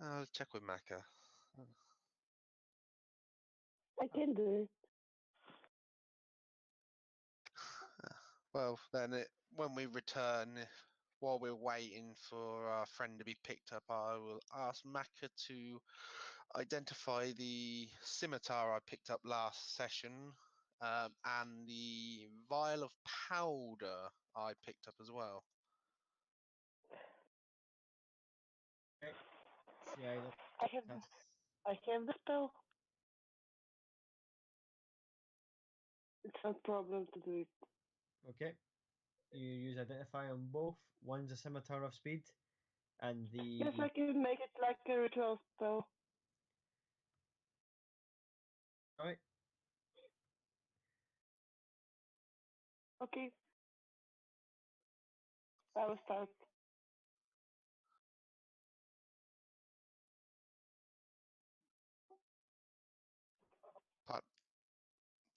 I'll check with Maka. I can do it. Well, then when we return, while we're waiting for our friend to be picked up, I will ask Maka to identify the scimitar I picked up last session and the vial of powder I picked up as well. Okay. Yeah, I have the spell. It's not a problem to do it. okay. You use identify on both. One's a scimitar of speed, and the Yes, I can make it like a ritual spell. right. Okay. I will start.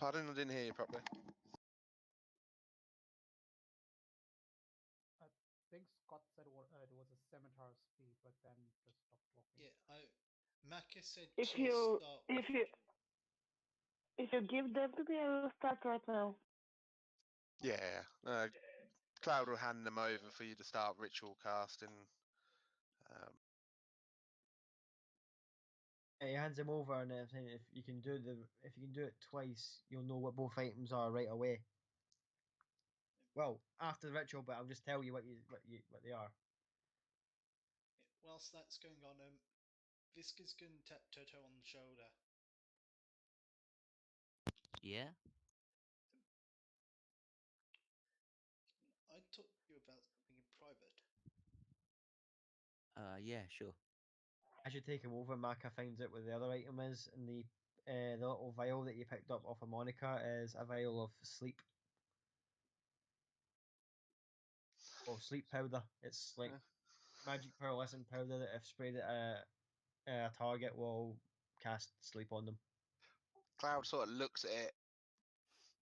Pardon, I didn't hear you properly. I think Scott said it was a scimitar of speed, but then just stopped talking. Yeah, Maka said If she'll you start if with. you give them to me, I will start right now. Yeah, Cloud will hand them over for you to start ritual casting. He hands him over, and if you can do it twice, you'll know what both items are right away. Well, after the ritual, but I'll just tell you what they are. Whilst that's going on, Visca's going to tap Toto on the shoulder. Yeah. I talked to you about something in private. Yeah, sure. As you take him over, Maka finds out what the other item is, and the little vial that you picked up off of Monica is a vial of sleep. Oh, sleep powder. It's like magic pearlescent powder that if sprayed at a target will cast sleep on them. Cloud sort of looks at it,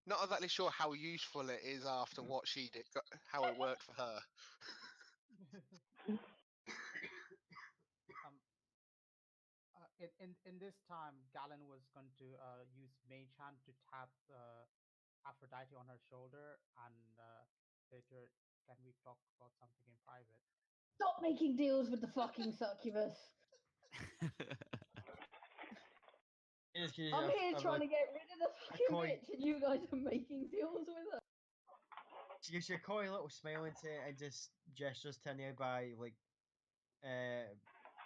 not exactly sure how useful it is after what she did, how it worked for her. In this time, Galen was going to use Mage Hand to tap Aphrodite on her shoulder and later, can we talk about something in private? Stop making deals with the fucking succubus. I'm here trying to get rid of the fucking bitch, and you guys are making deals with her. She gives you a coy little smile into it and just gestures to nearby like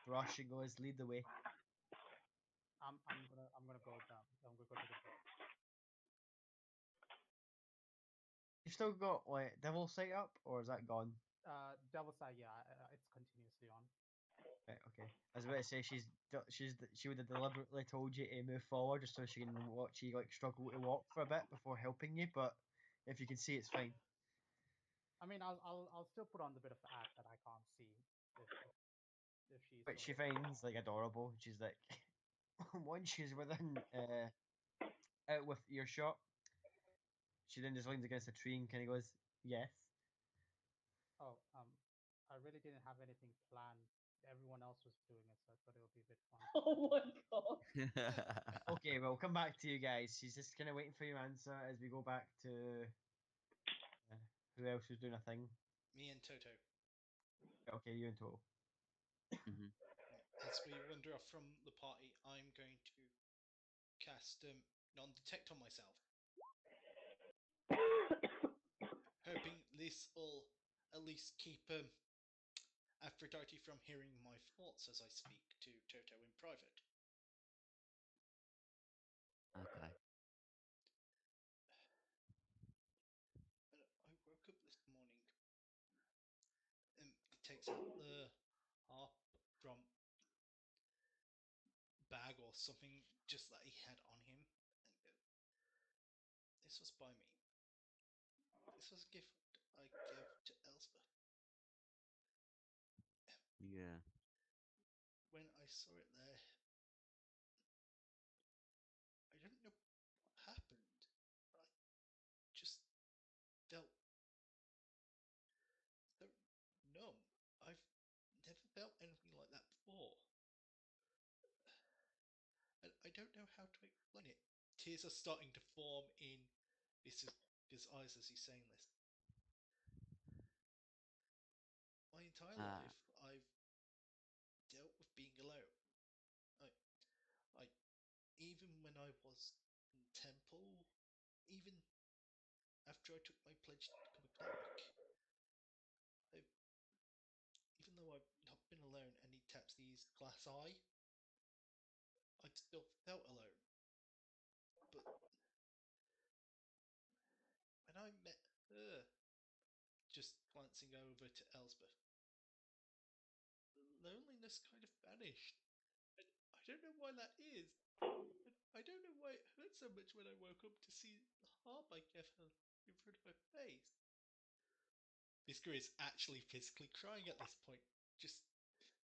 brush and goes, lead the way. I'm gonna go down. I'm gonna go to the door. You've still got like devil sight up, or is that gone? Devil's Eye, yeah, it's continuously on. Right, okay. I was about to say she would have deliberately told you to move forward just so she can watch you like struggle to walk for a bit before helping you. But if you can see, it's fine. I mean, I'll still put on the bit of act that I can't see if she's. But she finds like adorable. She's like, once she's within out with earshot, she then just leans against a tree and kind of goes, "Yes." Oh, I really didn't have anything planned. Everyone else was doing it, so I thought it would be a bit fun. Oh my god. Okay, well, we'll come back to you guys. She's just kind of waiting for your answer as we go back to who else was doing a thing. Me and Toto. Okay, you and Toto. Mm-hmm. As we wander off from the party, I'm going to cast non-detect on myself, hoping this will at least keep Aphrodite from hearing my thoughts as I speak to Toto in private. Okay. But I woke up this morning and he takes out the harp from bag or something just that he had on him and go, this was by me. This was a gift I gave to Elspeth. Yeah. When I saw it there, I don't know what happened. I just felt so numb. I've never felt anything like that before. And I don't know how to explain it. Tears are starting to form in his eyes as he's saying this. entire Uh, life, I've dealt with being alone. I, I, even when I was in temple, even after I took my pledge to become a cleric, I, even though I've not been alone and he taps these glass eye, I still felt alone. But when I met her, just glancing over to Elspeth, the loneliness kind of vanished. And I don't know why that is. And I don't know why it hurt so much when I woke up to see the harp I gave her in front of her face. Visca is actually physically crying at this point, just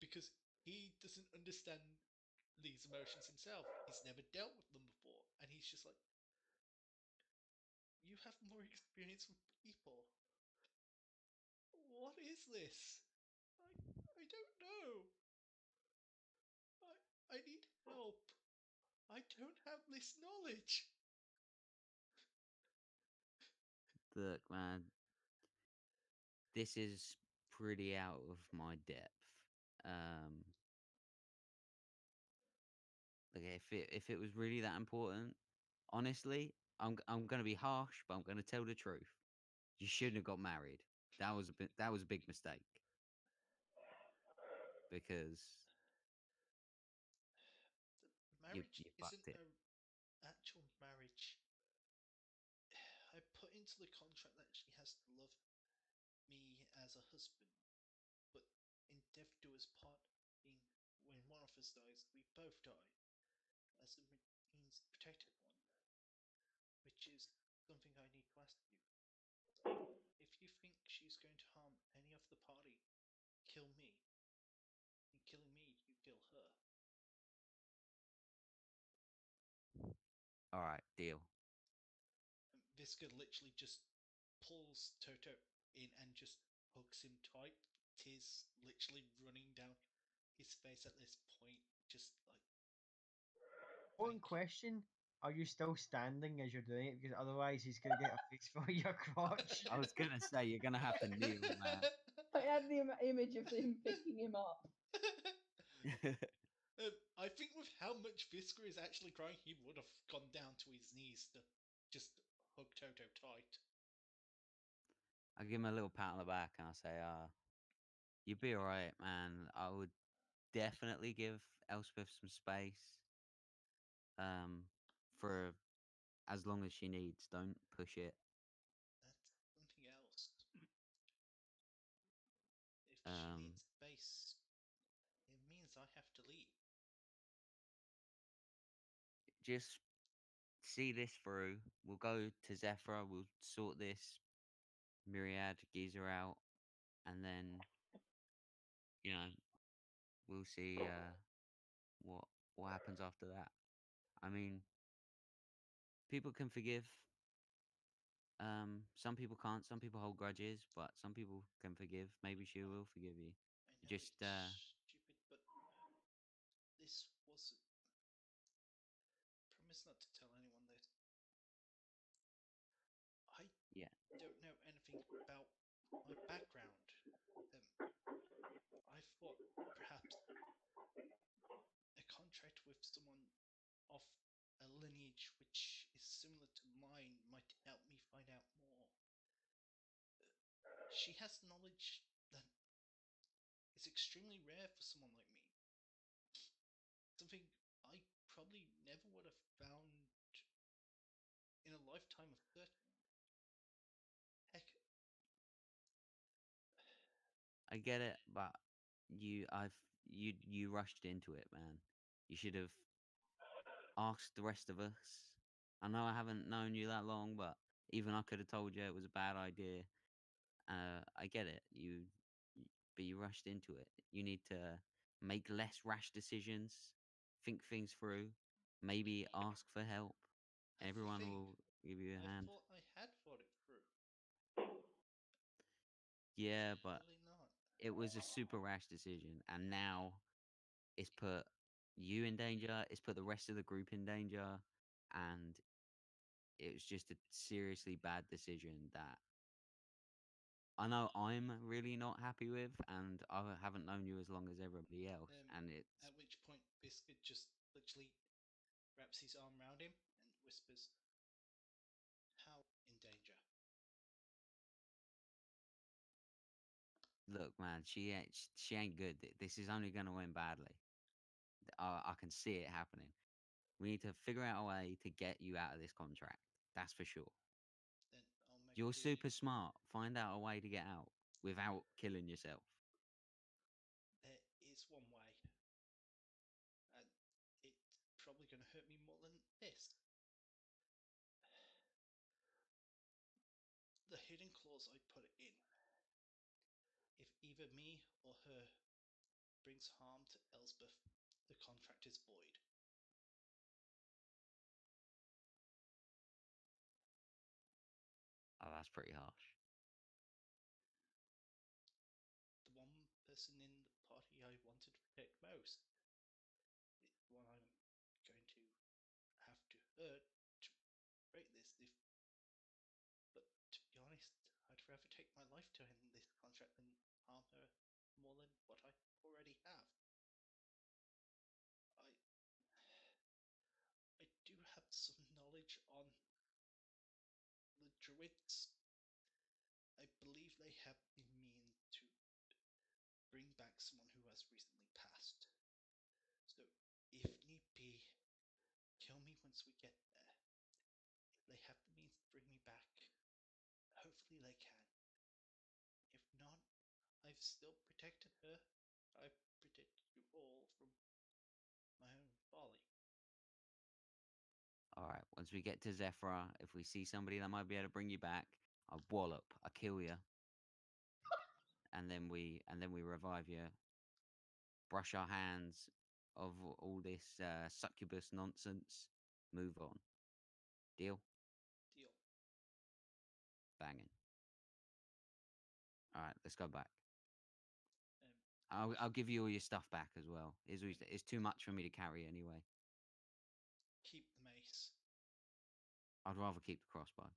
because he doesn't understand these emotions himself. He's never dealt with them before, and he's just like, you have more experience with people. What is this? I don't know. I need help. I don't have this knowledge. Look, man, this is pretty out of my depth. Um, like if it was really that important, honestly, I'm gonna be harsh, but I'm gonna tell the truth. You shouldn't have got married. That was a big mistake because Marriage you isn't fucked it. an actual marriage. I put into the contract that she has to love me as a husband, but in death do us part, being when one of us dies, we both die, as a means to protect everyone, which is something I need to ask you. If you think she's going to harm any of the party, kill me. In killing me, you kill her. All right, deal. And Visca literally just pulls Toto in and just hugs him tight. Tears literally running down his face at this point, just like, One thank you. question: are you still standing as you're doing it? Because otherwise, he's gonna get a fix for your crotch. I was gonna say you're gonna have to kneel, man. I had the image of him picking him up. I think with how much Visca is actually crying, he would have gone down to his knees to just hug Toto tight. I give him a little pat on the back and I say, you'll be all right, man. I would definitely give Elspeth some space. For as long as she needs. Don't push it. That's something else. If she Um, needs space, it means I have to leave. just see this through. We'll go to Zephyr. We'll sort this myriad geezer out, and then you know we'll see what what happens after that. I mean, people can forgive. Some people can't. Some people hold grudges, but some people can forgive. Maybe she will forgive you. I know Just it's stupid, but this was. Promise not to tell anyone that. I yeah. don't know anything about my background. Um, I thought perhaps a contract with someone of a lineage which is similar to mine might help me find out more. She has knowledge that is extremely rare for someone like me. Something I probably never would have found in a lifetime of searching. Heck, I get it, but you rushed into it, man. You should have asked the rest of us. I know I haven't known you that long, but even I could have told you it was a bad idea. I get it. But you rushed into it. You need to make less rash decisions, think things through, maybe ask for help. that's the Everyone thing. will give you a I hand. thought I had thought it through. Yeah, but Clearly not. it was a super rash decision, and now it's put you in danger. It's put the rest of the group in danger, and it was just a seriously bad decision that I know I'm really not happy with, and I haven't known you as long as everybody else, and it's At which point Biscuit just literally wraps his arm around him and whispers, "How in danger?" look, man, she ain't good. This is only going to end badly. I can see it happening. We need to figure out a way to get you out of this contract. That's for sure. Then I'll make You're the super smart. Find out a way to get out without killing yourself. There is one way, and it's probably going to hurt me more than this. The hidden clause I put in. If either me or her brings harm to Elsbeth, the contract is void. Oh, that's pretty harsh. The one person in the party I wanted to protect most is the one I'm going to have to hurt to break this. But to be honest, I'd rather take my life to end this contract than harm her more than what I already have. I I do have some knowledge on the druids. I believe they have the means to bring back someone who has recently passed. So, if need be, kill me once we get there. If they have the means to bring me back, hopefully they can. If not, I've still protected her. I've protected you all from my own folly. All right. Once we get to Zephyra, if we see somebody that might be able to bring you back, I wallop, I kill you, and then we revive you. Brush our hands of all this succubus nonsense. Move on. Deal. Deal. Banging. All right. Let's go back. Um, I'll give you all your stuff back as well. It's too much for me to carry anyway. Keep the mace. I'd rather keep the crossbow.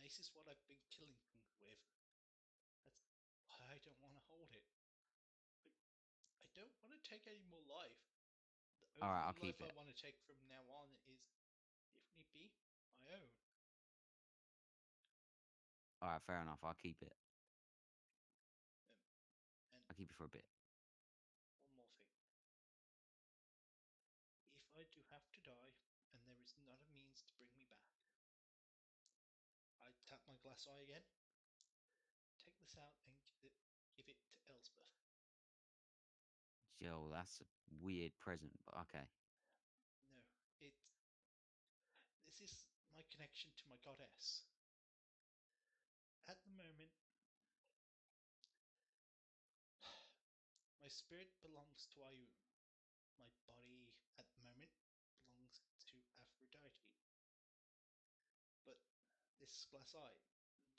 Mace is what I've been killing things with. That's why I don't want to hold it. I don't want to take any more life. The All right, only I'll life keep I it. want to take from now on is, if need be, my own. All right, fair enough. I'll keep it. And I'll keep it for a bit. one more thing. If I do have to die, and there is not a means to bring me back, I tap my glass eye again, take this out, and give it to Elspeth. Joe, that's a weird present, but okay. No, this is my connection to my goddess. At the moment, my spirit belongs to Ayun. My body, at the moment, belongs to Aphrodite. But this glass eye,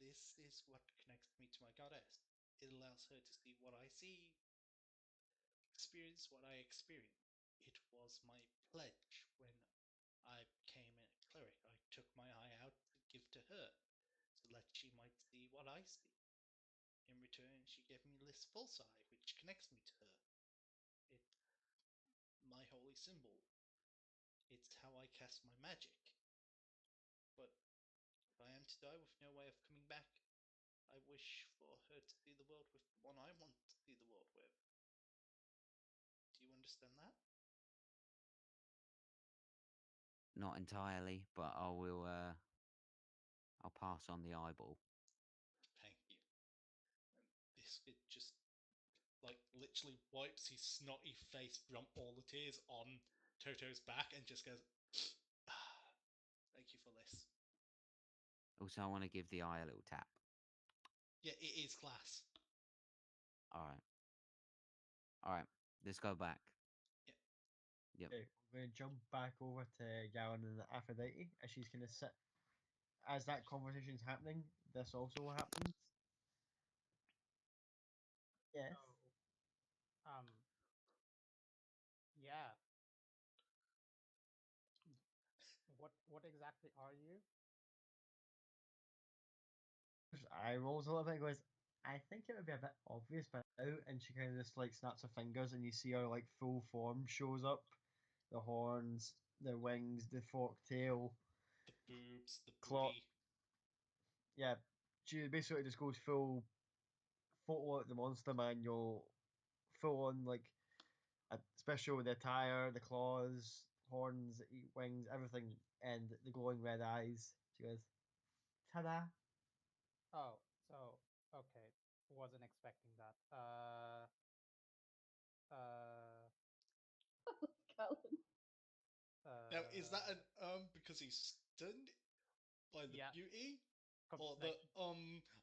this is what connects me to my goddess. It allows her to see what I see, experience what I experience. It was my pledge when I became a cleric. I took my eye out to give to her, so that she might see what I see. In return, she gave me this false eye, which connects me to her. It's my holy symbol. It's how I cast my magic. But if I am to die with no way of coming back, I wish for her to see the world with the one I want to see the world with. Do you understand that? Not entirely, but I will. I'll pass on the eyeball. Thank you. And Biscuit just literally wipes his snotty face from all the tears on Toto's back and just goes, ah, thank you for this. Also, I want to give the eye a little tap. Yeah, it is class. All right. All right. Let's go back. Yeah. Yep. Okay, we're going to jump back over to Gavin and Aphrodite as she's going to sit. As that conversation's happening, this also happens. Yes. So, yeah. What exactly are you? eye rolls a little bit and goes, I think it would be a bit obvious by now. And she kind of just like snaps her fingers and you see her like full form shows up. The horns, the wings, the forked tail. The boobs, the Claw. booty. Yeah, she basically just goes full photo at the Monster Manual, full on like, especially with the attire, the claws, horns, that eat wings, everything, and the glowing red eyes. She goes, ta-da! Oh, so okay, wasn't expecting that. Callan. Now, is that an because he's stunned by the Yeah. beauty? Or like, the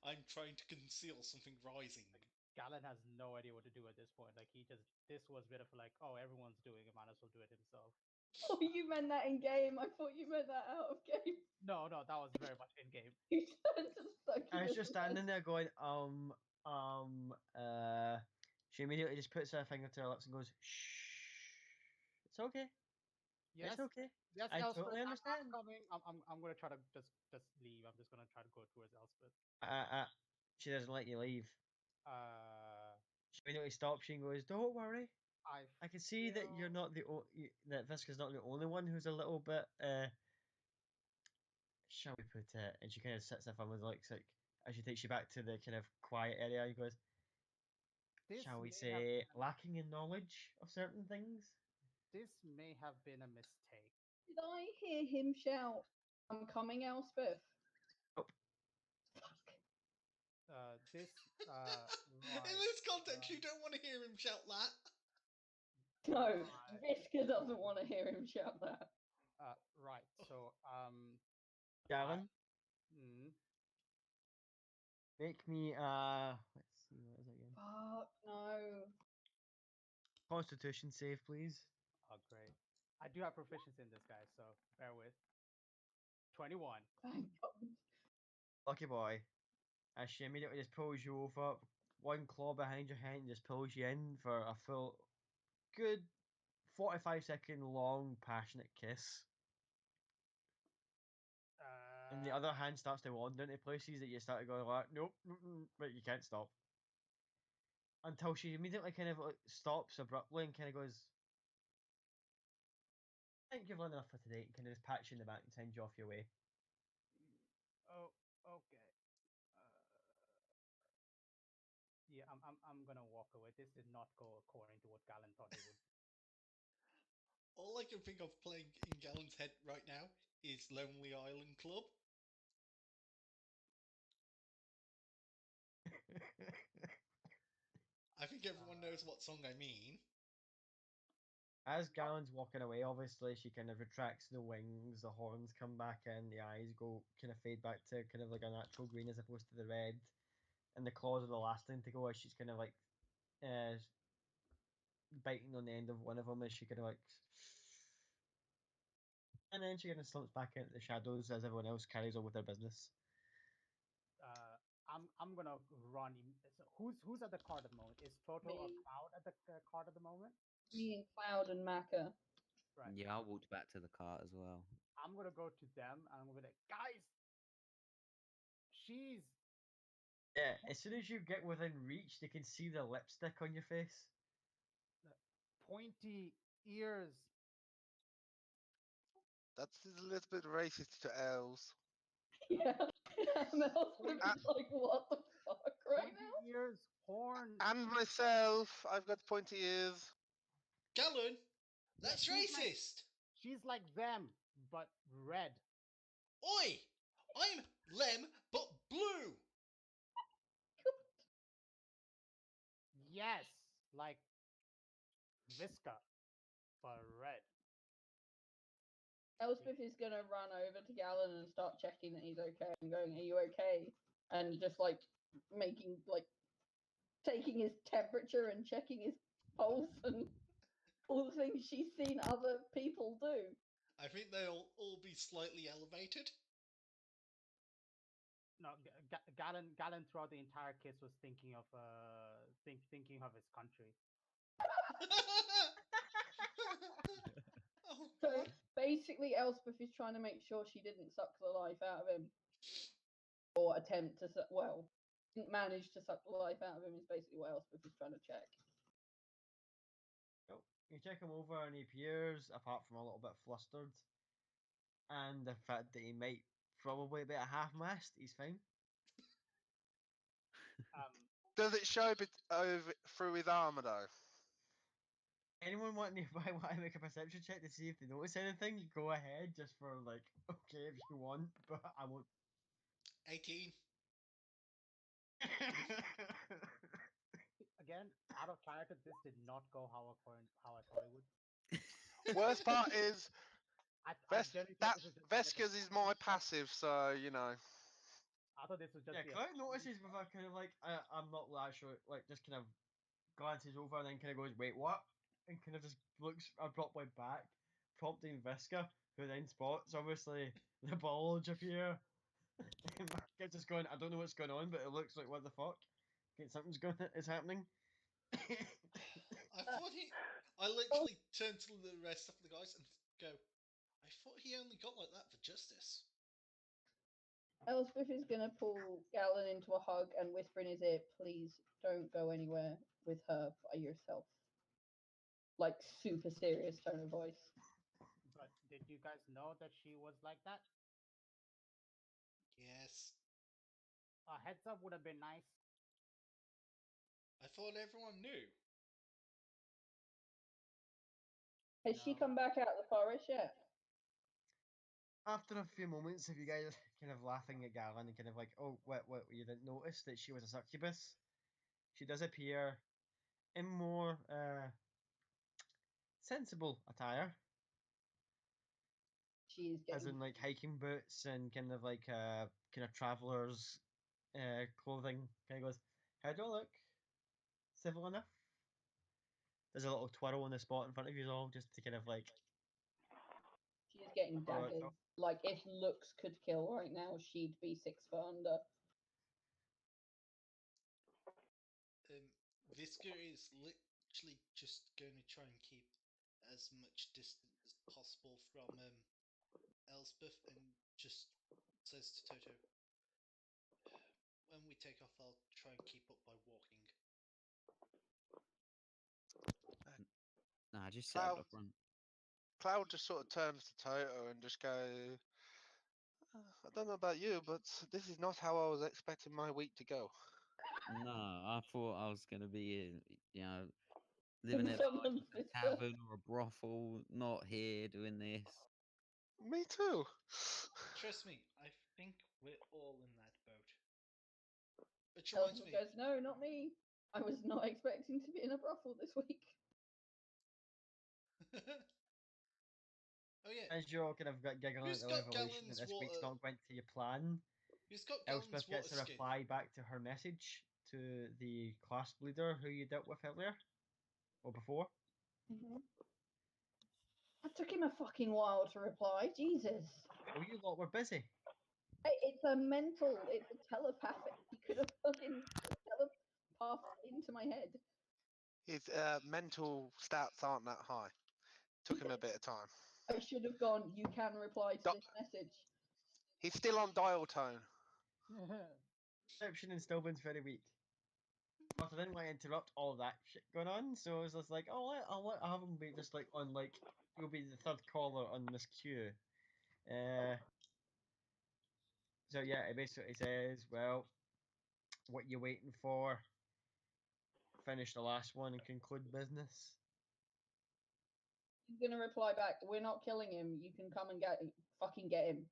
I'm trying to conceal something rising? Galen has no idea what to do at this point. Like this was a bit of like, oh, everyone's doing it, might as well do it himself. Oh, you meant that in game. I thought you meant that out of game. No, that was very much in game. You turned to suck. I was just standing there going, she immediately just puts her finger to her lips and goes, shh. It's okay. Yes, It's okay. yes, I Elspeth, totally understand. I'm coming. I'm gonna try to just leave. I'm just gonna try to go towards Elspeth. She doesn't let you leave. Uh, She immediately stops you and goes, don't worry. I can see that you're not that Visca's not the only one who's a little bit, shall we put it? And she kind of sits there and looks like, as she takes you back to the kind of quiet area, and goes, shall we say, lacking in knowledge of certain things? This may have been a mistake. Did I hear him shout, I'm coming, Elspeth? Nope. This, In this context, you don't want to hear him shout that. No, Visca doesn't want to hear him shout that. Right, so, Gavin? Make me, let's see, what is it again? Fuck, no. Constitution save, please. Oh, great. I do have proficiency in this, guys, so bear with. 21. Thank God. Lucky boy. As she immediately just pulls you over, one claw behind your head and just pulls you in for a full, good 45-second long, passionate kiss. And the other hand starts to wander into places that you start to go like, nope, but you can't stop. Until she immediately kind of like stops abruptly and kind of goes, I think you've learned enough for today, and kind of just pats you in the back and sends you off your way. Oh, okay. Yeah, I'm gonna walk away. This did not go according to what Galen thought it would. All I can think of playing in Galen's head right now is Lonely Island Club. I think everyone knows what song I mean. As Galen's walking away, obviously she kind of retracts the wings, the horns come back in, the eyes go kind of fade back to kind of like a natural green as opposed to the red, and the claws are the last thing to go as she's kind of like biting on the end of one of them as she kind of like, and then she kind of slumps back into the shadows as everyone else carries on with their business. I'm gonna run. So who's at the card at the moment? Is Photo or Cloud at the card at the moment? Me and Cloud and Maka. Right. Yeah, I walked back to the cart as well. I'm gonna go to them and I'm gonna be like, guys, she's. Yeah, as soon as you get within reach, they can see the lipstick on your face. Pointy ears. That's a little bit racist to elves. Yeah, and Elspeth's like, what the fuck right now? Ears, horns. And myself, I've got pointy ears. Galen, that's racist. She's like them, but red. Oi! I'm Lem, but blue. Yes, like Visca, but red. Elspeth is gonna run over to Galen and start checking that he's okay and going, are you okay? And just like making like taking his temperature and checking his pulse and all the things she's seen other people do. I think they'll all be slightly elevated. No, Galen throughout the entire kiss was thinking of thinking of his country. So basically, Elspeth is trying to make sure she didn't suck the life out of him. or attempt to didn't manage to suck the life out of him is basically what Elspeth is trying to check. Nope. You check him over and he appears, apart from a little bit flustered, and the fact that he might probably be at half-mast, he's fine. Does it show through his armor though? Anyone want to make a perception check to see if they notice anything? Go ahead, just for like, okay, if you want, but I won't. 18. Again, out of character, this did not go how I thought it would. Worst part is I generally thought this was just Vesca's is my passive, so you know. I thought this was just Yeah, be a Cloud notices with a kind of like, I'm not that sure, like just kind of glances over and then kind of goes, wait, what? And kind of just looks abruptly back, prompting Visca, who then spots obviously the bulge appear. And Market's just going, I don't know what's going on, but it looks like what the fuck? Something's is happening. I literally turned to the rest of the guys and go, I thought he only got like that for justice. Elspeth is going to pull Galen into a hug and whisper in his ear, please don't go anywhere with her by yourself. Like, super serious tone of voice. But did you guys know that she was like that? Yes. A heads up would have been nice. I thought everyone knew. Has she come back out of the forest yet? After a few moments of you guys kind of laughing at Galen and kind of like, oh, what, you didn't notice that she was a succubus? She does appear in more sensible attire. She is getting... As in like hiking boots and kind of like kind of travelers clothing. Kind of goes, how do I look? Civil enough? There's a little twirl on the spot in front of you all just to kind of like... She is getting daggers. Like, if looks could kill right now, she'd be 6 foot under. Visca is literally just going to try and keep as much distance as possible from Elspeth and just says to Toto, when we take off, I'll try and keep up by walking. Nah, just sit up the front. Cloud just sort of turns to Toto and just goes, I don't know about you, but this is not how I was expecting my week to go. No, I thought I was going to be, living it like in a tavern or a brothel, not here doing this. Me too. Trust me, I think we're all in that boat. Which Elspeth reminds me... goes, no, not me. I was not expecting to be in a brothel this week. Oh yeah. As you're all kind of giggling at the revelation that this week's not going to your plan, Who's got Elspeth Galen's gets a reply back to her message to the class leader who you dealt with earlier or before. That took him a fucking while to reply. Jesus. Oh, you lot were busy. Hey, it's a telepathic. He could have fucking telepathed into my head. His mental stats aren't that high. Took him a bit of time. I should have gone, you can reply to this message. He's still on dial tone. Perception in Stillburn's very weak. But I didn't want to interrupt all that shit going on, so I was just like, I'll have him be just like on like, you'll be the third caller on this queue. So yeah, it basically says, well, what you waiting for? Finish the last one and conclude business. He's gonna reply back, we're not killing him, you can come and fucking get him.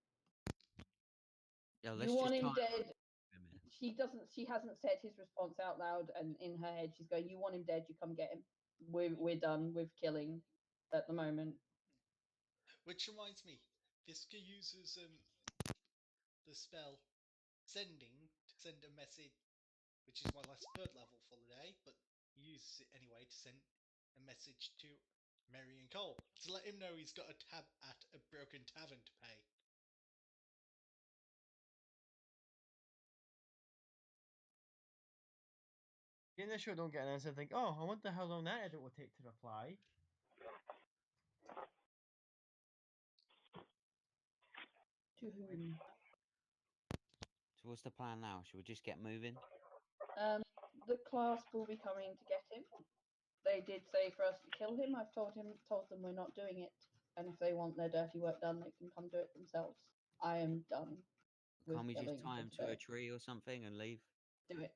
Yeah, let's you want just him dead. She hasn't said his response out loud, and in her head she's going, you want him dead, you come get him. We're done with killing at the moment. Which reminds me, Visca uses the spell sending to send a message, which is my last third level for the day, but he uses it anyway to send a message to Marion Cole to let him know he's got a tab at a broken tavern to pay. You in the show don't get an answer and think, oh, I wonder how long that edit will take to reply. To whom? So what's the plan now? Should we just get moving? The clasp will be coming to get him. They did say for us to kill him. I've told them we're not doing it, and if they want their dirty work done, they can come do it themselves. I am done. Can't we with just killing tie for him to a today. tree or something and leave? Do it.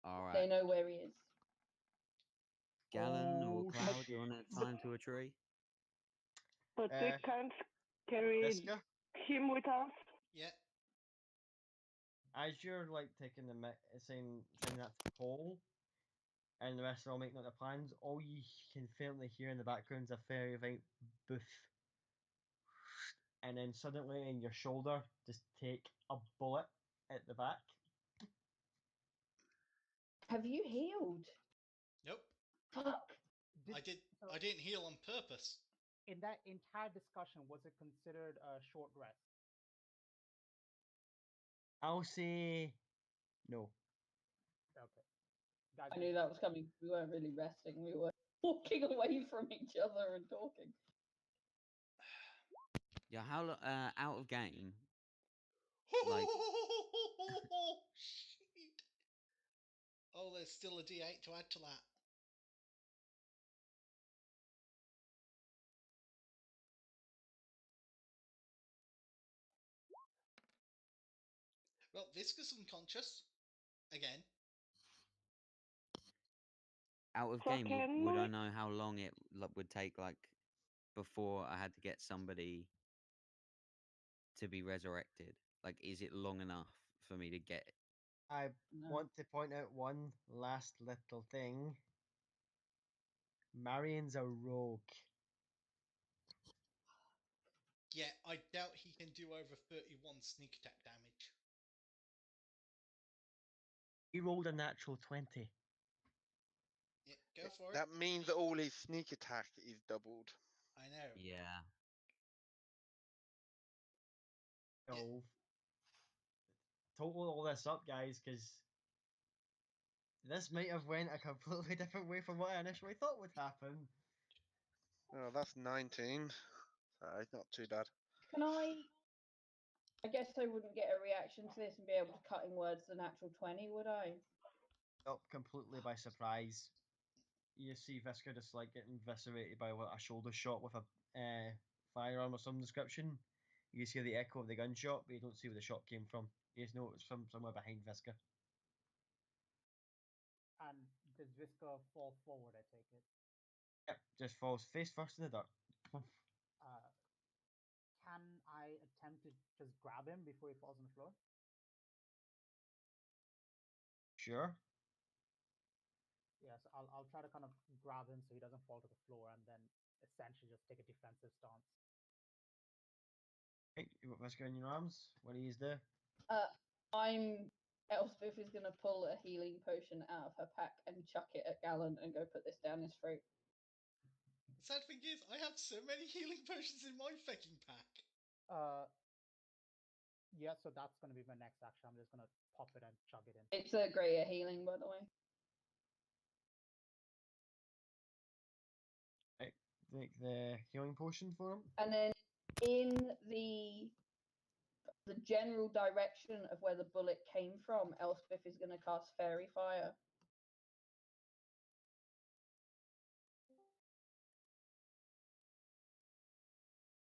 All They right. know where he is. Gallon or Oh, Cloud, you want to tie him to a tree? But we can't carry Visca, him with us. Yeah. as you're like taking the sending that to Paul, and the rest are all making up their plans, all you can faintly hear in the background is a very faint boof. And then suddenly in your shoulder, just take a bullet at the back. Have you healed? Nope. Fuck. I didn't heal on purpose. In that entire discussion, was it considered a short rest? I'll say no. Okay. Guys, I knew that was coming. We weren't really resting. We were walking away from each other and talking. Yeah, how out of game? Like, Shit. Oh, there's still a D8 to add to that. Well, Visca's unconscious. Again. out of Fucking game, would I nice. know how long it would take, like, before I had to get somebody to be resurrected? Like, is it long enough for me to get? I No. want to point out one last little thing. Marion's a rogue. Yeah, I doubt he can do over 31 sneak attack damage. He rolled a natural 20. Yeah, go for it. That means that all his sneak attack is doubled. I know. Yeah. So, total all this up, guys, because this might have went a completely different way from what I initially thought would happen. Oh, that's 19. So not too bad. Can I guess I wouldn't get a reaction to this and be able to cut in words the natural 20, would I? Not completely by surprise. You see Visca just like getting eviscerated by a shoulder shot with a firearm of some description. You see the echo of the gunshot, but you don't see where the shot came from. You just know it's from somewhere behind Visca. And does Visca fall forward, I take it? Yep, just falls face first in the dirt. Can I attempt to just grab him before he falls on the floor? Sure. Yes, I'll try to kind of grab him so he doesn't fall to the floor, and then essentially just take a defensive stance. Right, you got Visca in your arms. What do you do? Elspeth is going to pull a healing potion out of her pack and chuck it at Gallon and go put this down his throat. The sad thing is, I have so many healing potions in my fucking pack. Yeah, so that's going to be my next action. I'm just going to pop it and chug it in. It's a greater healing, by the way. Right, take the healing potion for him. And then in the general direction of where the bullet came from, Elspeth is going to cast Fairy Fire.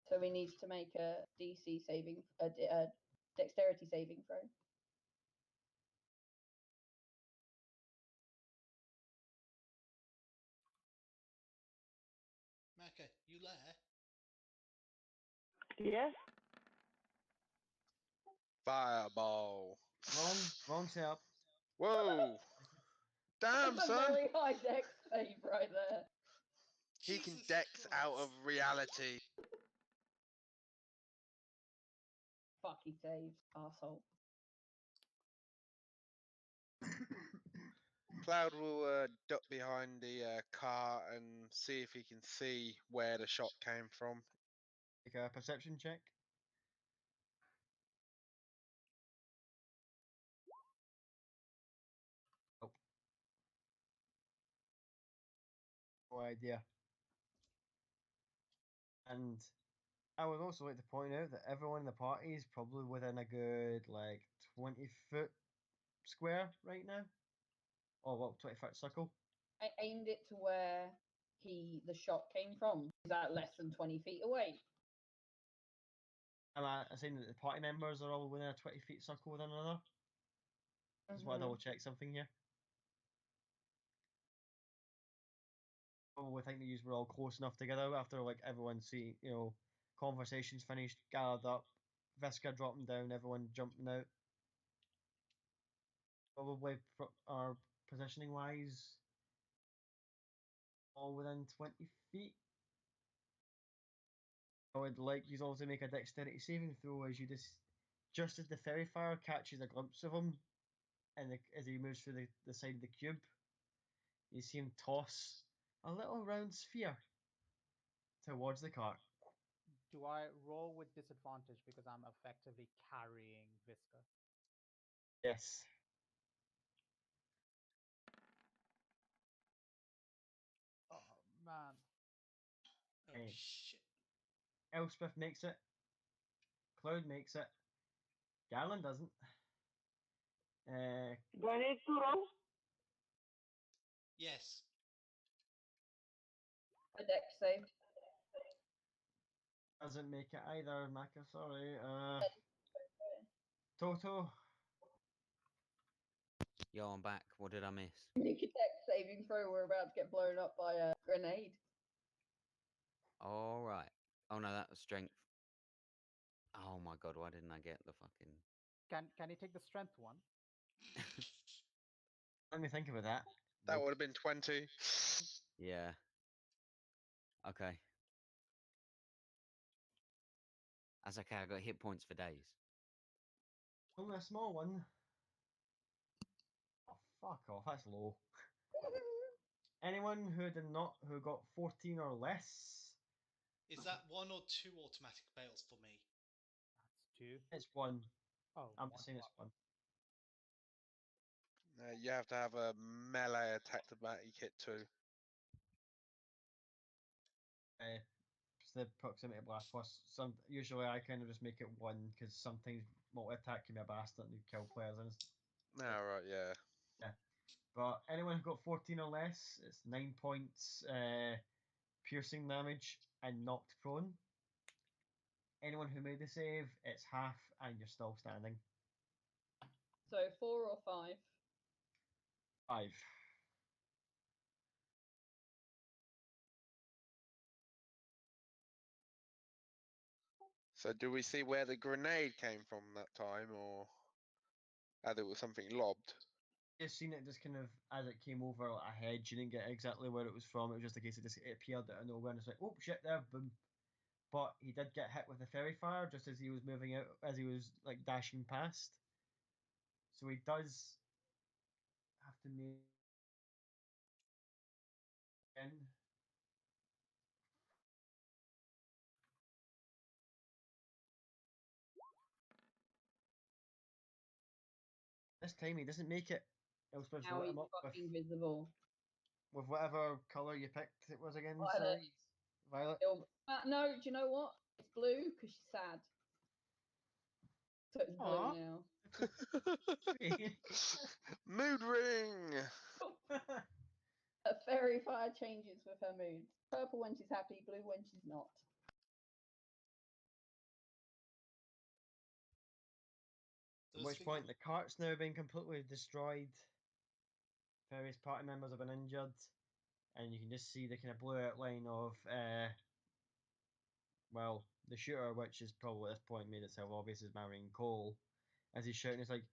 So he needs to make a DC saving, a dexterity saving throw. Maka, you there? Yes. Fireball. Wrong setup. Whoa! Damn, That's a son! very high dex save right there. He can Jesus dex out Christ. of reality. Fuck, he saves, asshole. Cloud will duck behind the car and see if he can see where the shot came from. Take a perception check. Nope. No idea. And I would also like to point out that everyone in the party is probably within a good 20-foot square right now. Oh, well, 20-foot circle. I aimed it to where the shot came from. Is that less than 20 feet away? I'm saying that the party members are all within a 20-foot circle with one another. Just want to double check something here. Probably think that you were all close enough together after everyone conversations finished, gathered up, Visca dropping down, everyone jumping out. Probably our positioning wise, all within 20 feet. I would like you all to make a dexterity saving throw as you just as the fairy fire catches a glimpse of him, and as he moves through the side of the cube, you see him toss a little round sphere towards the cart. Do I roll with disadvantage because I'm effectively carrying Visca? Yes. Oh man. Oh Hey. shit. Elspeth makes it. Cloud makes it. Garland doesn't. Do I need to roll? Yes. A dex save. Doesn't make it either, Maka, sorry. Toto. Yo, I'm back. What did I miss? Make a dex saving throw. We're about to get blown up by a grenade. All right. Oh no, that was strength. Oh my god, why didn't I get the fucking? Can you take the strength one? Let me think about that. That Nope. would have been 20. Yeah. Okay. That's okay. I got hit points for days. Only a small one. Oh, fuck off. That's low. Anyone who got 14 or less, Is that one or two automatic fails for me? That's 2. it's one. Oh, I'm one. just saying it's one. You have to have a melee attack to make hit 2. It's the proximity blast plus usually I kind of just make it 1 because sometimes multi attack can be a bastard and you kill players and Right, yeah. but anyone who got 14 or less, it's 9 points piercing damage and knocked prone. Anyone who made the save, it's half and you're still standing. So 4 or 5. 5. So do we see where the grenade came from that time, or there was something lobbed? Just seen it just kind of as it came over a hedge. You didn't get exactly where it was from. It was just a case it appeared out of nowhere and it's like, oh shit, there, boom. But he did get hit with a fairy fire just as he was moving out, as he was dashing past. So he does have to make in. This time he doesn't make it. Elspeth's Now lit he's him up fucking visible. with whatever colour you picked it was again. Violet. Sorry. Violet. No, do you know what? It's blue because she's sad. So it's blue Aw. now. Mood ring! A fairy fire changes with her moods. Purple when she's happy, blue when she's not. At which point the cart's now been completely destroyed. Various party members have been injured, and you can just see the kind of blue outline of the shooter, which is probably at this point made itself obvious as marrying Cole, as he's shouting, it's like,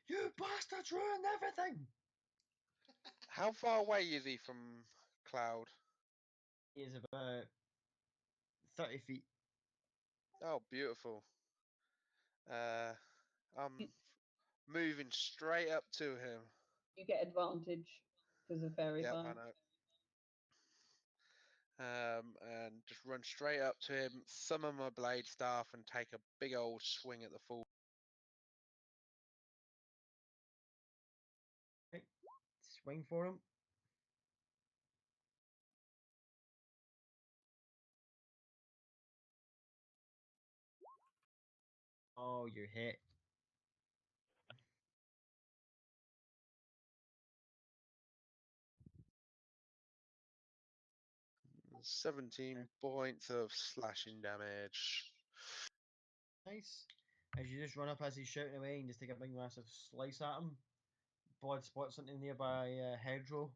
"You bastards ruined everything!" How far away is he from Cloud? He is about 30 feet. Oh, beautiful. I'm moving straight up to him. You get advantage because of fairy Yep, fire. I know. And just run straight up to him, summon my blade staff, and take a big old swing at the fool. Okay. Swing for him. Oh, you hit. Mm, 17 points of slashing damage. Nice. As you just run up as he's shouting away and just take a big massive slice at him. Blood spots into the nearby hedgerow.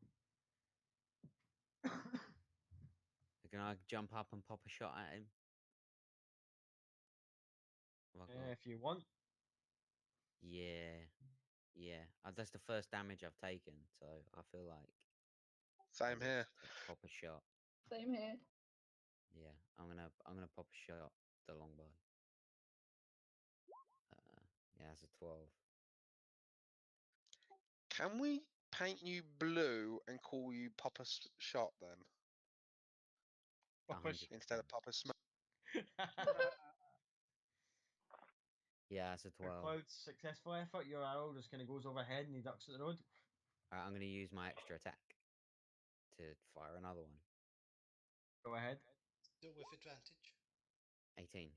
Can I jump up and pop a shot at him? Have I got- If you want. Yeah, yeah. That's the first damage I've taken, so I feel like Same here. pop a shot. Same here. Yeah, I'm gonna pop a shot the longbow. Yeah, that's a 12. Can we paint you blue and call you Papa Shot then, Papa Shot. instead of Papa Smoke? Yeah, that's a 12. Cloud's successful effort. Your arrow just kind of goes overhead and he ducks at the road. Alright, I'm gonna use my extra attack to fire another one. Go ahead. Still with advantage. 18.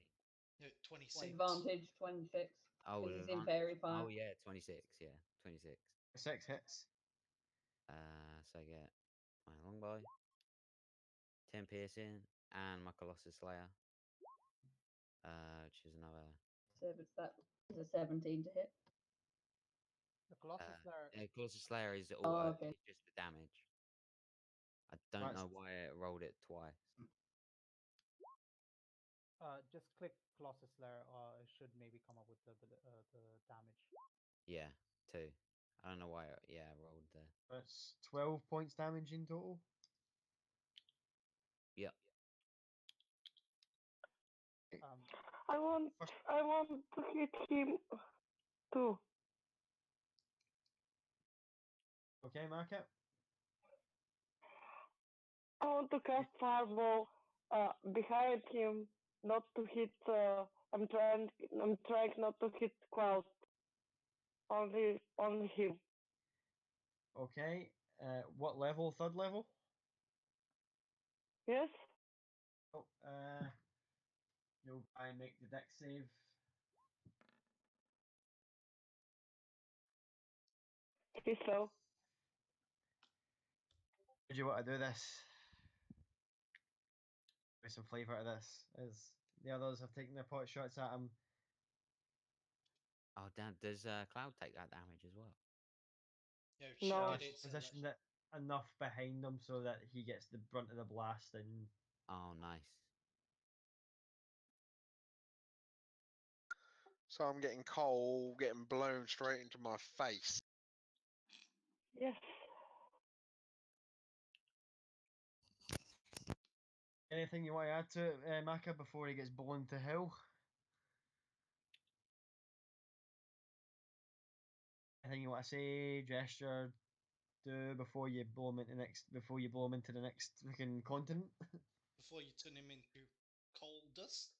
No, 26. Advantage 26. Oh, Because he's in advantage. fairy fire. Oh yeah, 26. Yeah, 26. 6 hits. So I get my longbow, 10 piercing, and my Colossus Slayer, which is another. So that is a 17 to hit. The Colossus Slayer. Colossus Slayer is all Oh, okay. it's just the damage. I don't know why it rolled it twice. Just click Colossus Slayer, it should maybe come up with the damage. Yeah, 2. I don't know why. I rolled the. That's 12 points damage in total. Yep. I want to hit him too. Okay, Market. I want to cast Fireball behind him, not to hit. I'm trying not to hit Cloud. Only him. Okay. What level? Third level? Yes. Oh, you'll try and make the dex save. He fell. Would you want to do this? With some flavour to this, as the others have taken their pot shots at him. Oh damn! Does Cloud take that damage as well? No, she No. did it. Positioned it enough behind him so that he gets the brunt of the blast and. Oh, nice. So I'm getting coal getting blown straight into my face. Yes. Anything you want to add to it, Maka, before he gets blown to hell? Anything you want to say, gesture, do before you blow him into the next freaking continent? Before you turn him into coal dust.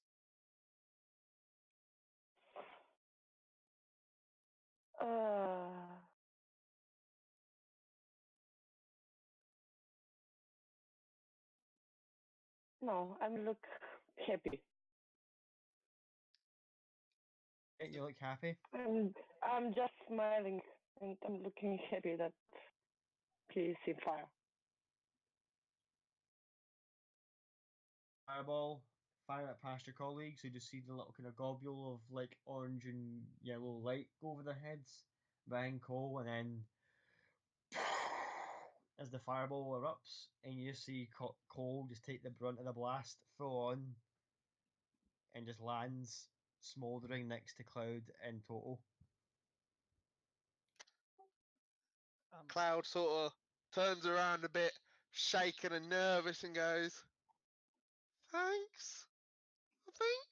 No, I'm look happy. You look happy. I'm just smiling and I'm looking happy that he is in fire. Fireball, fire it past your colleagues who just see the little kind of globule of like orange and yellow light go over their heads behind Cole, and then as the fireball erupts, and you see Cole just take the brunt of the blast full on and just lands smouldering next to Cloud in total. Cloud sort of turns around a bit, shaken and nervous, and goes, "Thanks, I think."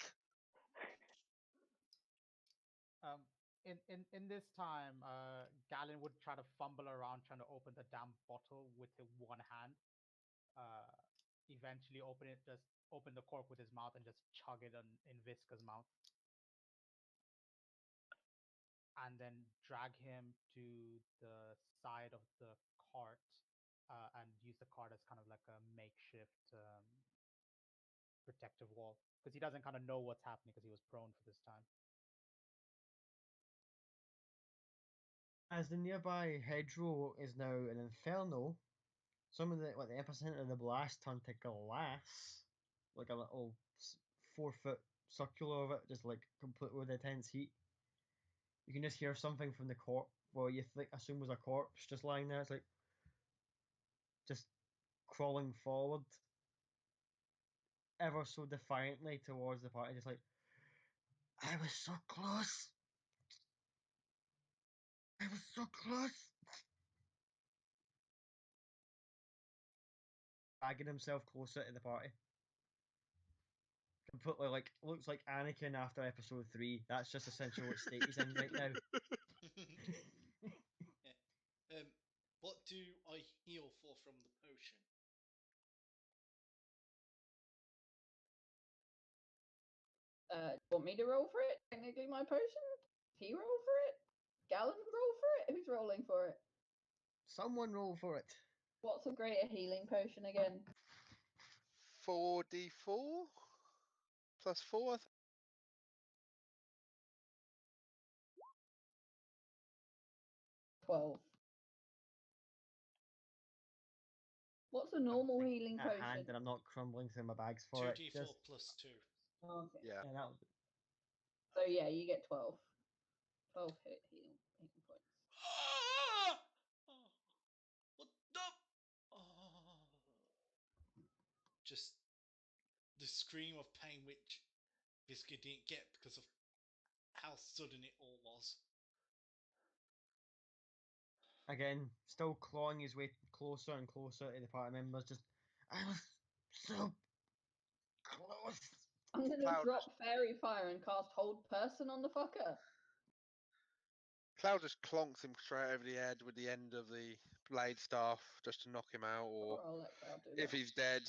In this time, Galen would try to fumble around trying to open the damn bottle with one hand. Eventually open the cork with his mouth and just chug it in Visca's mouth. And then drag him to the side of the cart and use the cart as kind of like a makeshift protective wall. Because he doesn't kind of know what's happening because he was prone for this time. As the nearby hedgerow is now an inferno, some of the epicenter of the blast turned to glass, like a little 4 foot circular of it, just like completely with intense heat. You can just hear something from the corpse. Well, you assume was a corpse just lying there. It's like just crawling forward, ever so defiantly towards the party, just like, I was so close. I was so close. Dragging himself closer to the party. Completely like looks like Anakin after episode 3. That's just essentially what state he's in right now. Yeah. What do I heal for from the potion? Do you want me to roll for it? Technically my potion? He roll for it? Galen roll for it? Who's rolling for it? Someone roll for it. What's a greater healing potion again? 4d4 plus 4. 12. What's a normal healing At potion? hand, and I'm not crumbling through my bags for it. 2d4 plus 2. Oh, okay. Yeah. Yeah, So yeah, you get 12. 12 healing points. What the? Oh. Just the scream of pain which Visca didn't get because of how sudden it all was. Again, still clawing his way closer and closer to the party members. Just, I was so close. I'm gonna Cloud drop fairy fire and cast hold person on the fucker. Cloud just clonks him straight over the head with the end of the blade staff just to knock him out, or I'll let Cloud do if that. he's dead,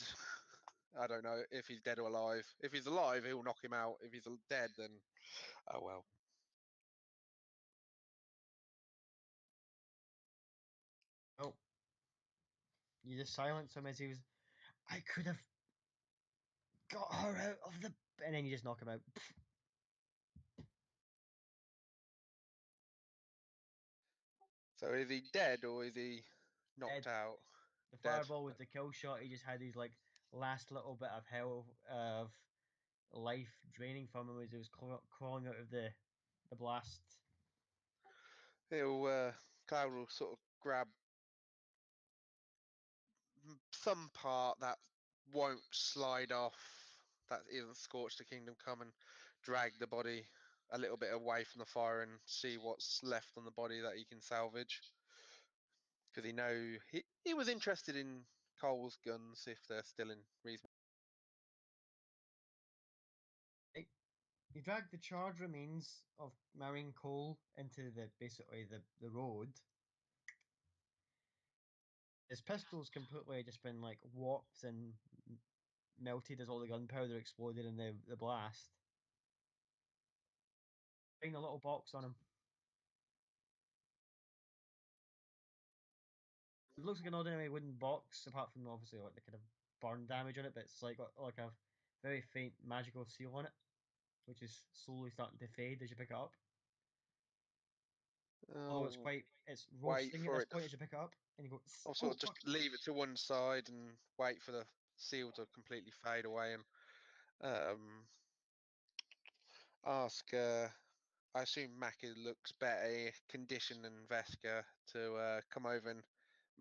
I don't know if he's dead or alive. If he's alive, he'll knock him out. If he's dead, then oh well. Oh, you just silence him as he was. I could have got her out of the. And then you just knock him out. So is he dead or is he knocked Dead. out? The Dead. fireball with the kill shot, he just had his like last little bit of hell of life draining from him as he was crawling out of the blast. He'll Cloud will sort of grab some part that won't slide off, that isn't scorched the kingdom, come and drag the body a little bit away from the fire and see what's left on the body that he can salvage. Because he was interested in Cole's guns if they're still in reason. You drag the charred remains of Marion Cole into basically the road. His pistol's completely just been like warped and melted as all the gunpowder exploded in the blast. Find a little box on him. It looks like an ordinary wooden box, apart from obviously like the kind of burn damage on it, but it's like got like a very faint magical seal on it, which is slowly starting to fade as you pick it up. Although it's wait roasting at for this it. point as you pick it up, and you go. I'll sort of just leave it to one side and wait for the seal to completely fade away and ask. I assume Maki looks better condition than Veska to come over and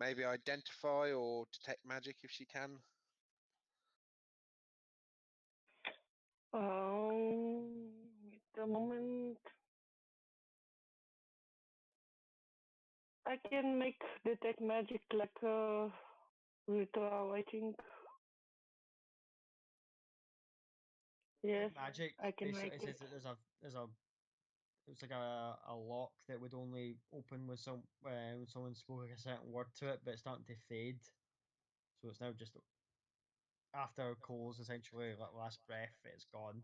maybe identify or detect magic if she can. Wait a moment. I can make detect magic like a ritual, I think. Yes, Magic. I can Basically, make it says it. that it's like a lock that would only open with when someone spoke like a certain word to it, but it's starting to fade. So it's now just after Cole's essentially like last breath, it's gone.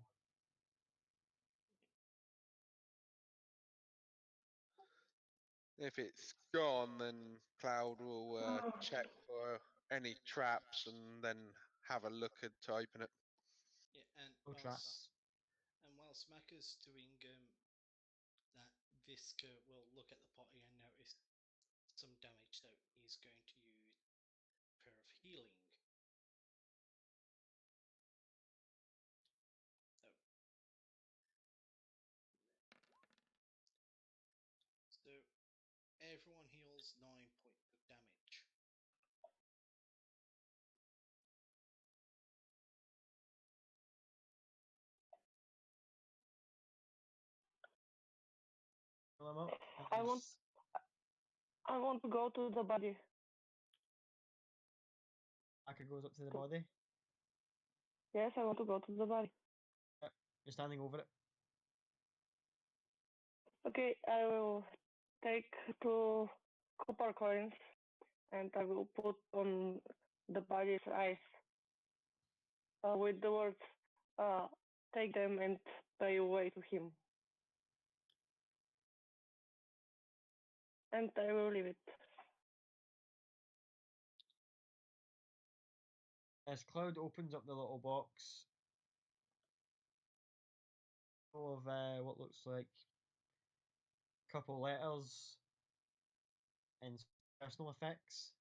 If it's gone, then Cloud will check for any traps and then have a look to open it. Yeah, and No traps. whilst Macca's doing that, Fisker will look at the party and notice some damage, so he's going to use a pair of healing. Oh. So everyone heals 9 points of damage. Fill him up. I want to go to the body. Aka goes up to the body. Yes, I want to go to the body. Yep. You're standing over it. Okay, I will take 2 copper coins and I will put on the body's eyes with the words, take them and pay away to him. And I will leave it. As Cloud opens up the little box, full of what looks like a couple letters and personal effects.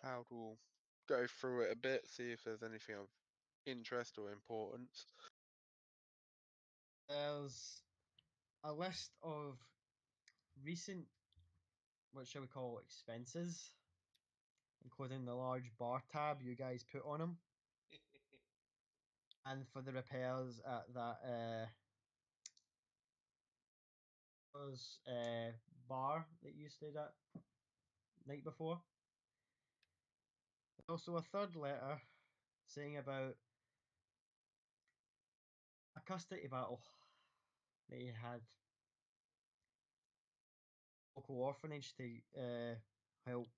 Cloud will go through it a bit, see if there's anything of interest or importance. There's a list of recent, what shall we call, expenses, including the large bar tab you guys put on them, and for the repairs at that bar that you stayed at night before. Also, a third letter saying about a custody battle they had local orphanage to help.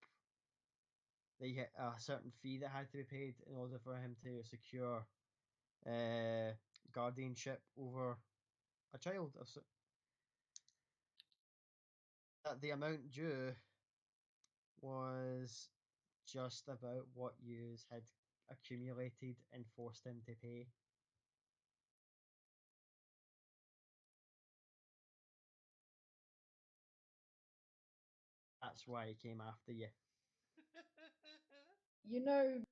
They hit a certain fee that had to be paid in order for him to secure guardianship over a child. That the amount due was just about what you had accumulated and forced him to pay. That's why he came after you. You know,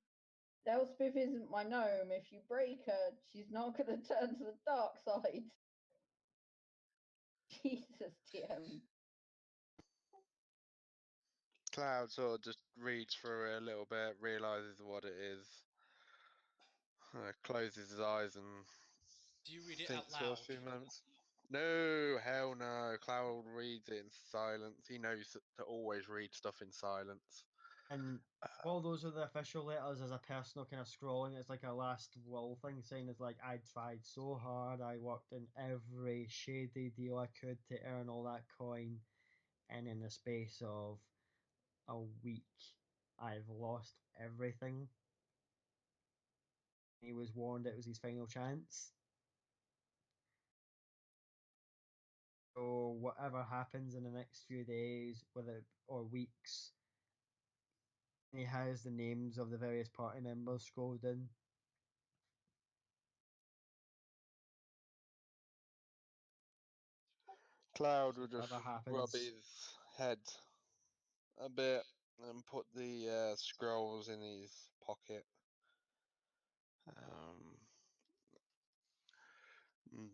Elspeth isn't my gnome. If you break her, she's not going to turn to the dark side. Jesus, TM. Cloud sort of just reads through it a little bit, realizes what it is, closes his eyes and Do you read it out thinks for a loud? few moments. No, hell no. Cloud reads it in silence. He knows to always read stuff in silence. And while those are the official letters, as a personal kind of scrolling, it's like a last will thing saying it's like, I tried so hard, I worked in every shady deal I could to earn all that coin, and in the space of a week, I've lost everything. He was warned it was his final chance. So whatever happens in the next few days, whether or weeks, he has the names of the various party members scrolled in. Cloud will just Whatever rub happens, his head a bit and put the scrolls in his pocket.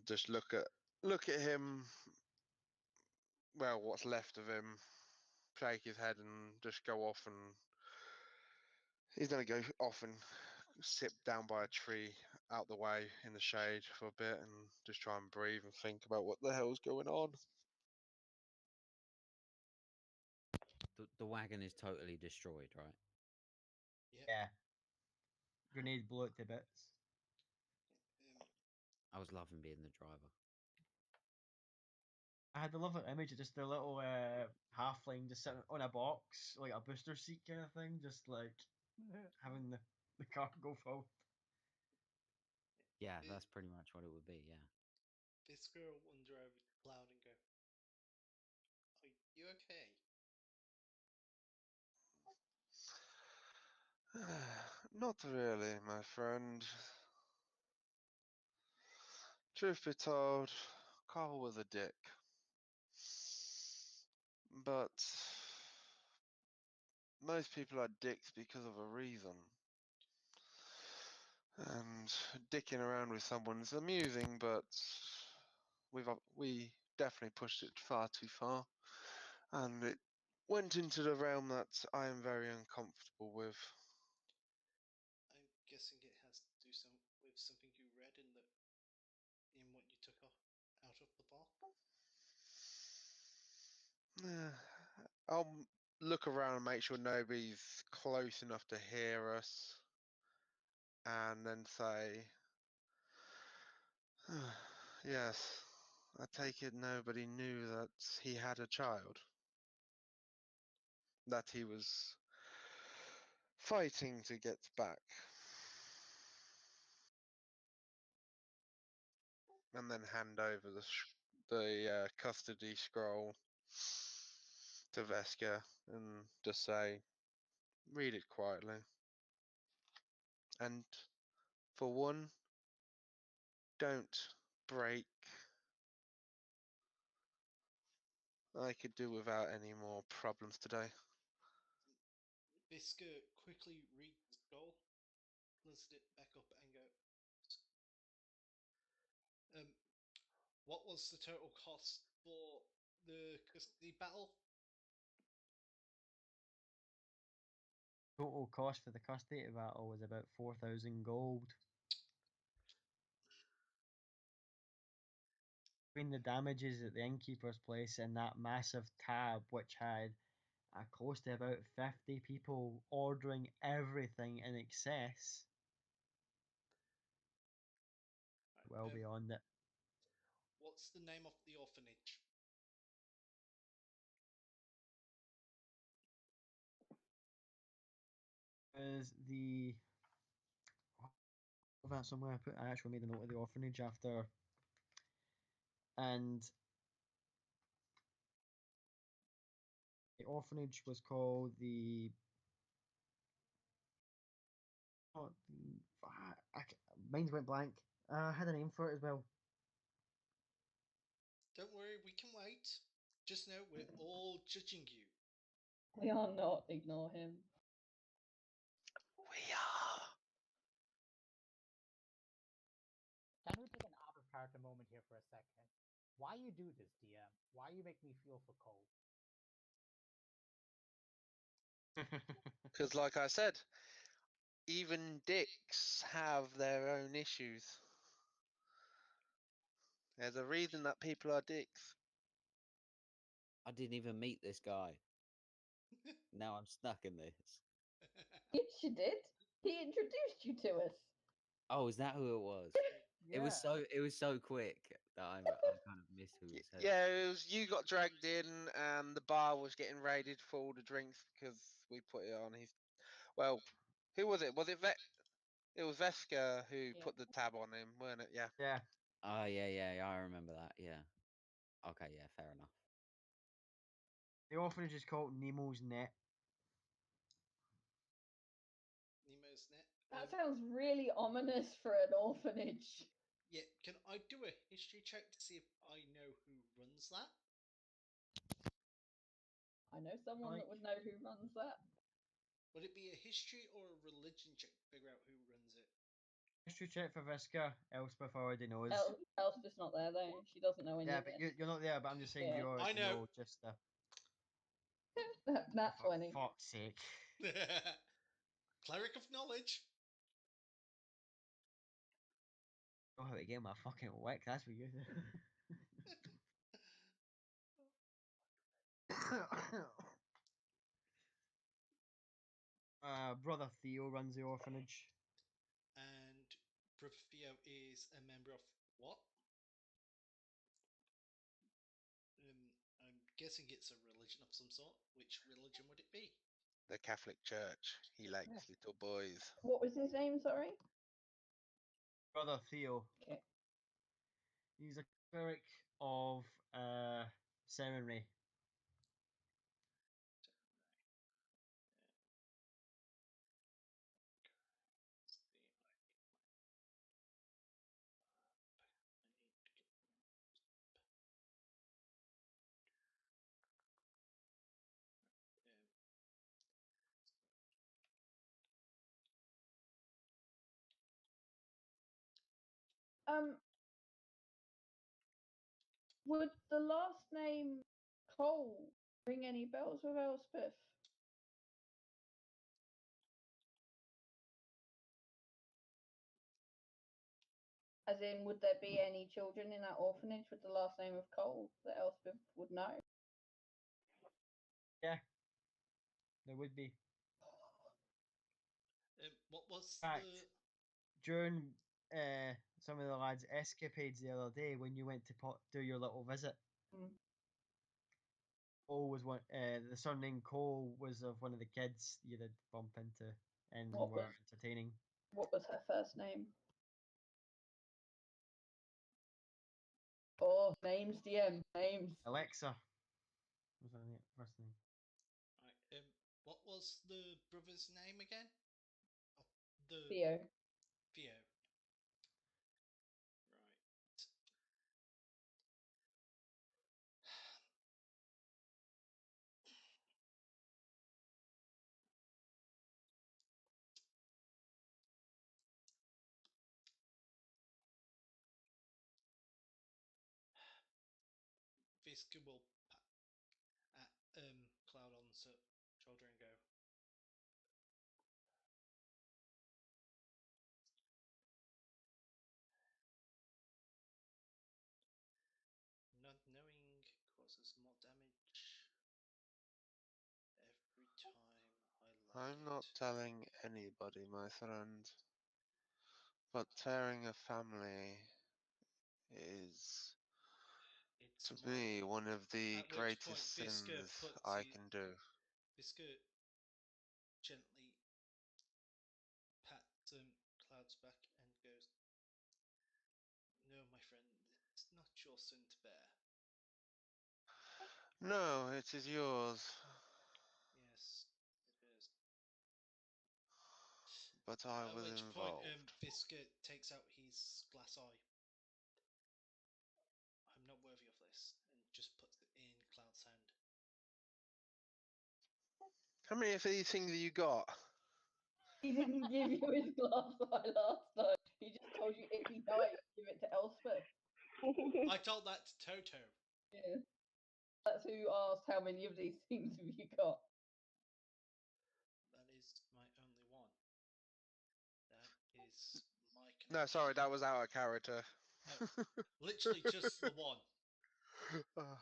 Just look at him. Well, what's left of him. Shake his head and just go off, and he's gonna go off and sit down by a tree out the way in the shade for a bit and just try and breathe and think about what the hell's going on. The wagon is totally destroyed, right? Yep. yeah. Grenade blew it to bits. I was loving being the driver. I had the lovely image of just a little halfling just sitting on a box, like a booster seat kind of thing, just like having the car go forward. Yeah, that's pretty much what it would be, yeah. This girl will wander over to Cloud and go, are you okay? Not really, my friend. Truth be told, Carl was a dick. But most people are dicks because of a reason. And dicking around with someone is amusing, but we definitely pushed it far too far, and it went into the realm that I am very uncomfortable with. I'm guessing it has to do with something you read in what you took out of the box. I'll look around and make sure nobody's close enough to hear us, and then say, yes, I take it nobody knew that he had a child, that he was fighting to get back. And then hand over the custody scroll to Veska and just say, read it quietly. And for one, don't break. I could do without any more problems today. Bisker quickly reads the scroll, closes it back up, and goes, what was the total cost for the custody battle? Total cost for the custody battle was about 4,000 gold. Between the damages at the innkeeper's place and that massive tab, which had close to about 50 people ordering everything in excess, well beyond it. What's the name of the orphanage? Is the that somewhere I actually made a note of the orphanage after, and the orphanage was called the. Oh, mine went blank. I had a name for it as well. Don't worry, we can wait. Just know we're all judging you. We are not. Ignore him. We are. Can we take an out of character moment here for a second? Why you do this, DM? Why you make me feel for Cole? Because, like I said, even dicks have their own issues. There's a reason that people are dicks. I didn't even meet this guy. Now I'm stuck in this. Yes, you did. He introduced you to us. Oh, is that who it was? Yeah. It was so quick that I kind of missed who was who. Yeah, it was you got dragged in, and the bar was getting raided for all the drinks because we put it on his. Well, who was it? Was it It was Veska who put the tab on him, weren't it? Yeah. Yeah. Oh yeah, I remember that. Yeah. Okay, yeah, fair enough. The orphanage is called Nemo's Net. Nemo's Net. That sounds really ominous for an orphanage. Yeah, can I do a history check to see if I know who runs that? I know someone that would know who runs that. Would it be a history or a religion check to figure out who runs it? History check for Viska. Elspeth already knows. Elspeth's not there though. She doesn't know any Yeah, of but this. you're not there. But I'm just saying you already I know. just the. Nat 20. For fuck's sake. Cleric of knowledge. I know how to get my fucking wick. That's what you. Brother Theo runs the orphanage. And Brother Theo is a member of what? I'm guessing it's a religion of some sort. Which religion would it be? The Catholic Church. He likes little boys. What was his name, sorry? Brother Theo. Okay. He's a cleric of seminary. Would the last name Cole ring any bells with Elspeth? As in, would there be any children in that orphanage with the last name of Cole that Elspeth would know? Yeah, there would be. What was Fact. the? During some of the lads' escapades the other day, when you went to do your little visit, Cole was one. The surname Cole was of one of the kids you did bump into and were entertaining. What was her first name? Oh, names, DM, names. Alexa was her first name. Right, what was the brother's name again? Oh, the Theo. Theo. Right. Fisker will pat Cloud on the shoulder and go, not knowing causes more damage every time I like I'm not telling anybody, my friend. But tearing a family is, It's to me, one of the At which point greatest Fisker sins puts I his- can do. Fisker gently pats Cloud's back and goes, no, my friend, it's not your sin to bear. No, it is yours. Yes, it is. But I At was which involved. point Fisker takes out his glass eye. I'm not worthy of this, and just puts it in Cloud's hand. How many of these things have you got? He didn't give you his glass eye last time. He just told you if he died, give it to Elspeth. I told that to Toto. Yeah. That's who asked how many of these things have you got. That is my only one. That is my connection. No, sorry, that was out of character. Oh, literally just the one. Oh,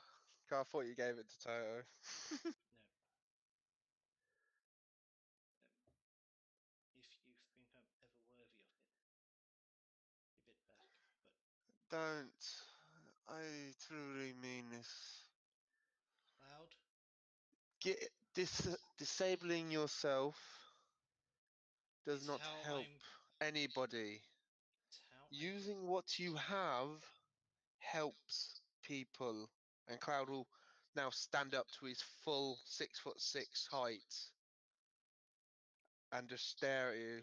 I thought you gave it to Toto. No. If you think I'm ever worthy of it, give it back. But Don't. I truly mean this. Cloud, Disabling yourself does is not how help anybody. it's how Using what you have helps people. And Cloud will now stand up to his full 6'6" height and just stare at you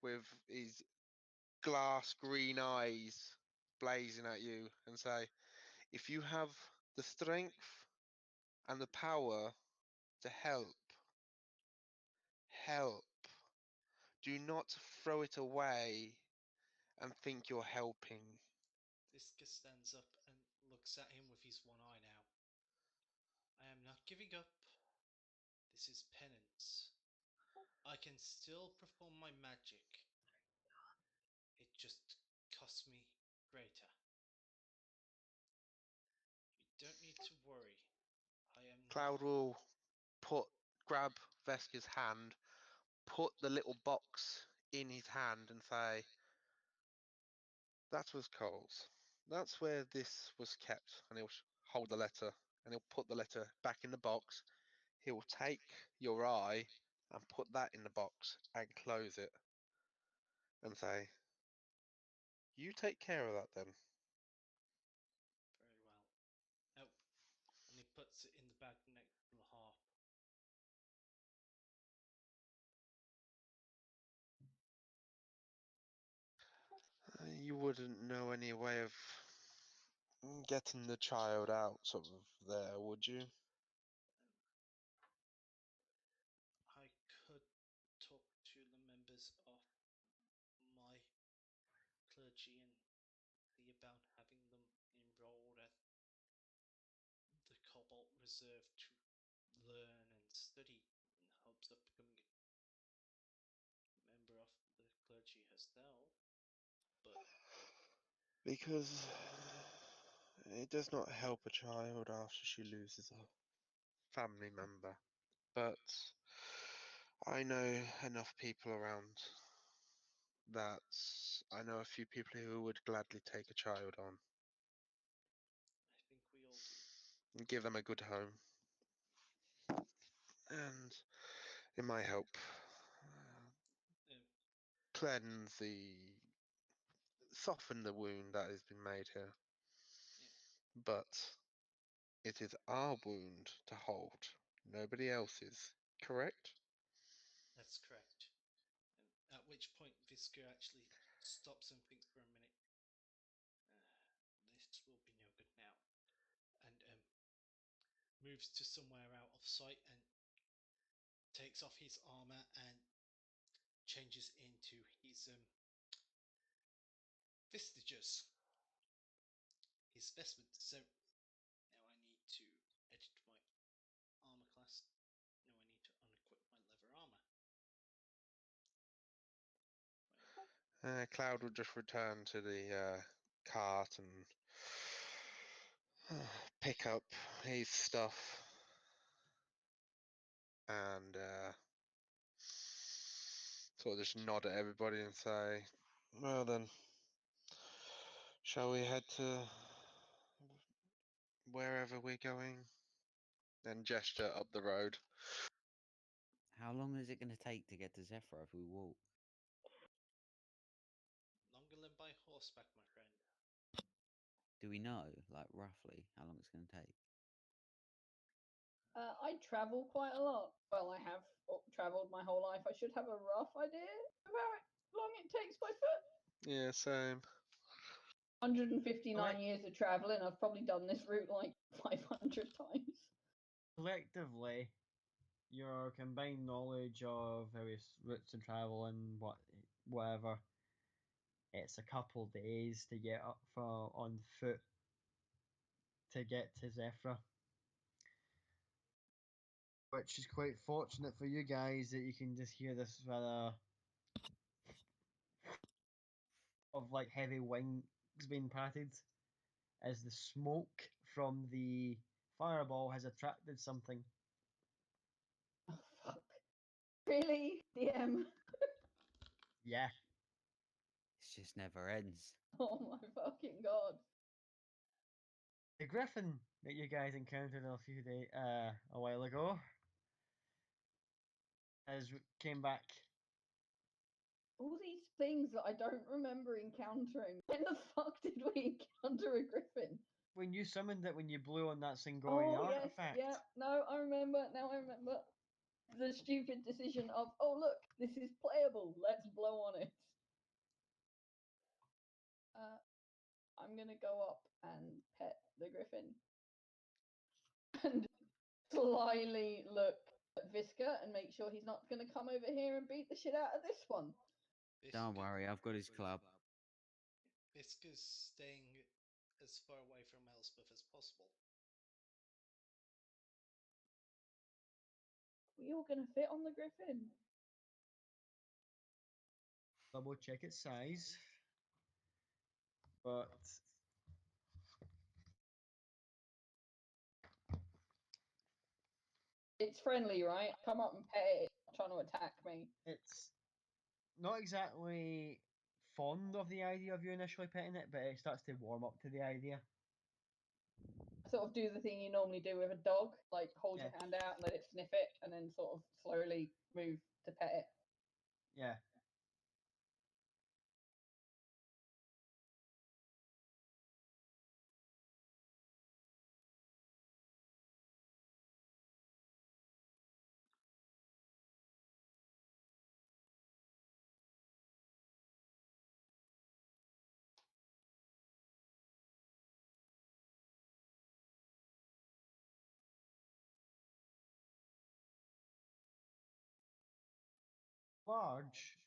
with his glass green eyes blazing at you and say, if you have the strength and the power to help, help. Do not throw it away and think you're helping. Fisker stands up and looks at him with his one eye now. I am not giving up. This is penance. I can still perform my magic. It just costs me greater. You don't need to worry. I am Cloud will grab Vesca's hand, put the little box in his hand and say, that was Cole's. That's where this was kept. And he'll hold the letter and he'll put the letter back in the box. He will take your eye and put that in the box and close it and say, you take care of that then. very well. Oh, and he puts it in the bag next to the harp. You wouldn't know any way of getting the child out of there, would you? I could talk to the members of my clergy and about having them enrolled at the Cobalt Reserve to learn and study in hopes of becoming a member of the clergy herself, but Because it does not help a child after she loses a family member. But I know enough people around that I know a few people who would gladly take a child on I think we all do. and give them a good home. And it might help Um, cleanse soften the wound that has been made here. Yeah. But it is our wound to hold, nobody else's. Correct? That's correct. At which point Visca actually stops and thinks for a minute. This will be no good now, and moves to somewhere out of sight and takes off his armor and changes into his vestiges, his vestments. So now I need to edit my armor class. Now I need to unequip my leather armor. Cloud will just return to the cart and pick up his stuff and sort of just nod at everybody and say, well then, shall we head to wherever we're going? Then gesture up the road. How long is it going to take to get to Zephyr if we walk? Longer than by horseback, my friend. Do we know, like, roughly how long it's going to take? I travel quite a lot. Well, I have travelled my whole life. I should have a rough idea of how long it takes by foot. Yeah, same. 159 years of travelling. I've probably done this route like 500 times. Collectively, your combined knowledge of various routes of travel and whatever, it's a couple days to get up on foot to get to Zephyr. Which is quite fortunate for you guys that you can just hear this rather of like heavy wings being patted as the smoke from the fireball has attracted something. Oh, fuck. Really? DM? It Yeah. just never ends. Oh my fucking god. The griffin that you guys encountered a while ago has came back. All these things that I don't remember encountering. When the fuck did we encounter a griffin? When you summoned it, when you blew on that Singorian Oh, yes, artifact. yeah. No, I remember. Now I remember the stupid decision of, oh, look, this is playable. Let's blow on it. I'm going to go up and pet the griffin. And slyly look at Visca and make sure he's not going to come over here and beat the shit out of this one. Don't worry, I've got his club. Visca's staying as far away from Elspeth as possible. We all going to fit on the griffin? Double check its size. But it's friendly, right? Come up and pet it. It's not trying to attack me. it's not exactly fond of the idea of you initially petting it, but it starts to warm up to the idea. I sort of do the thing you normally do with a dog, like hold your hand out and let it sniff it, and then sort of slowly move to pet it. Yeah. Large.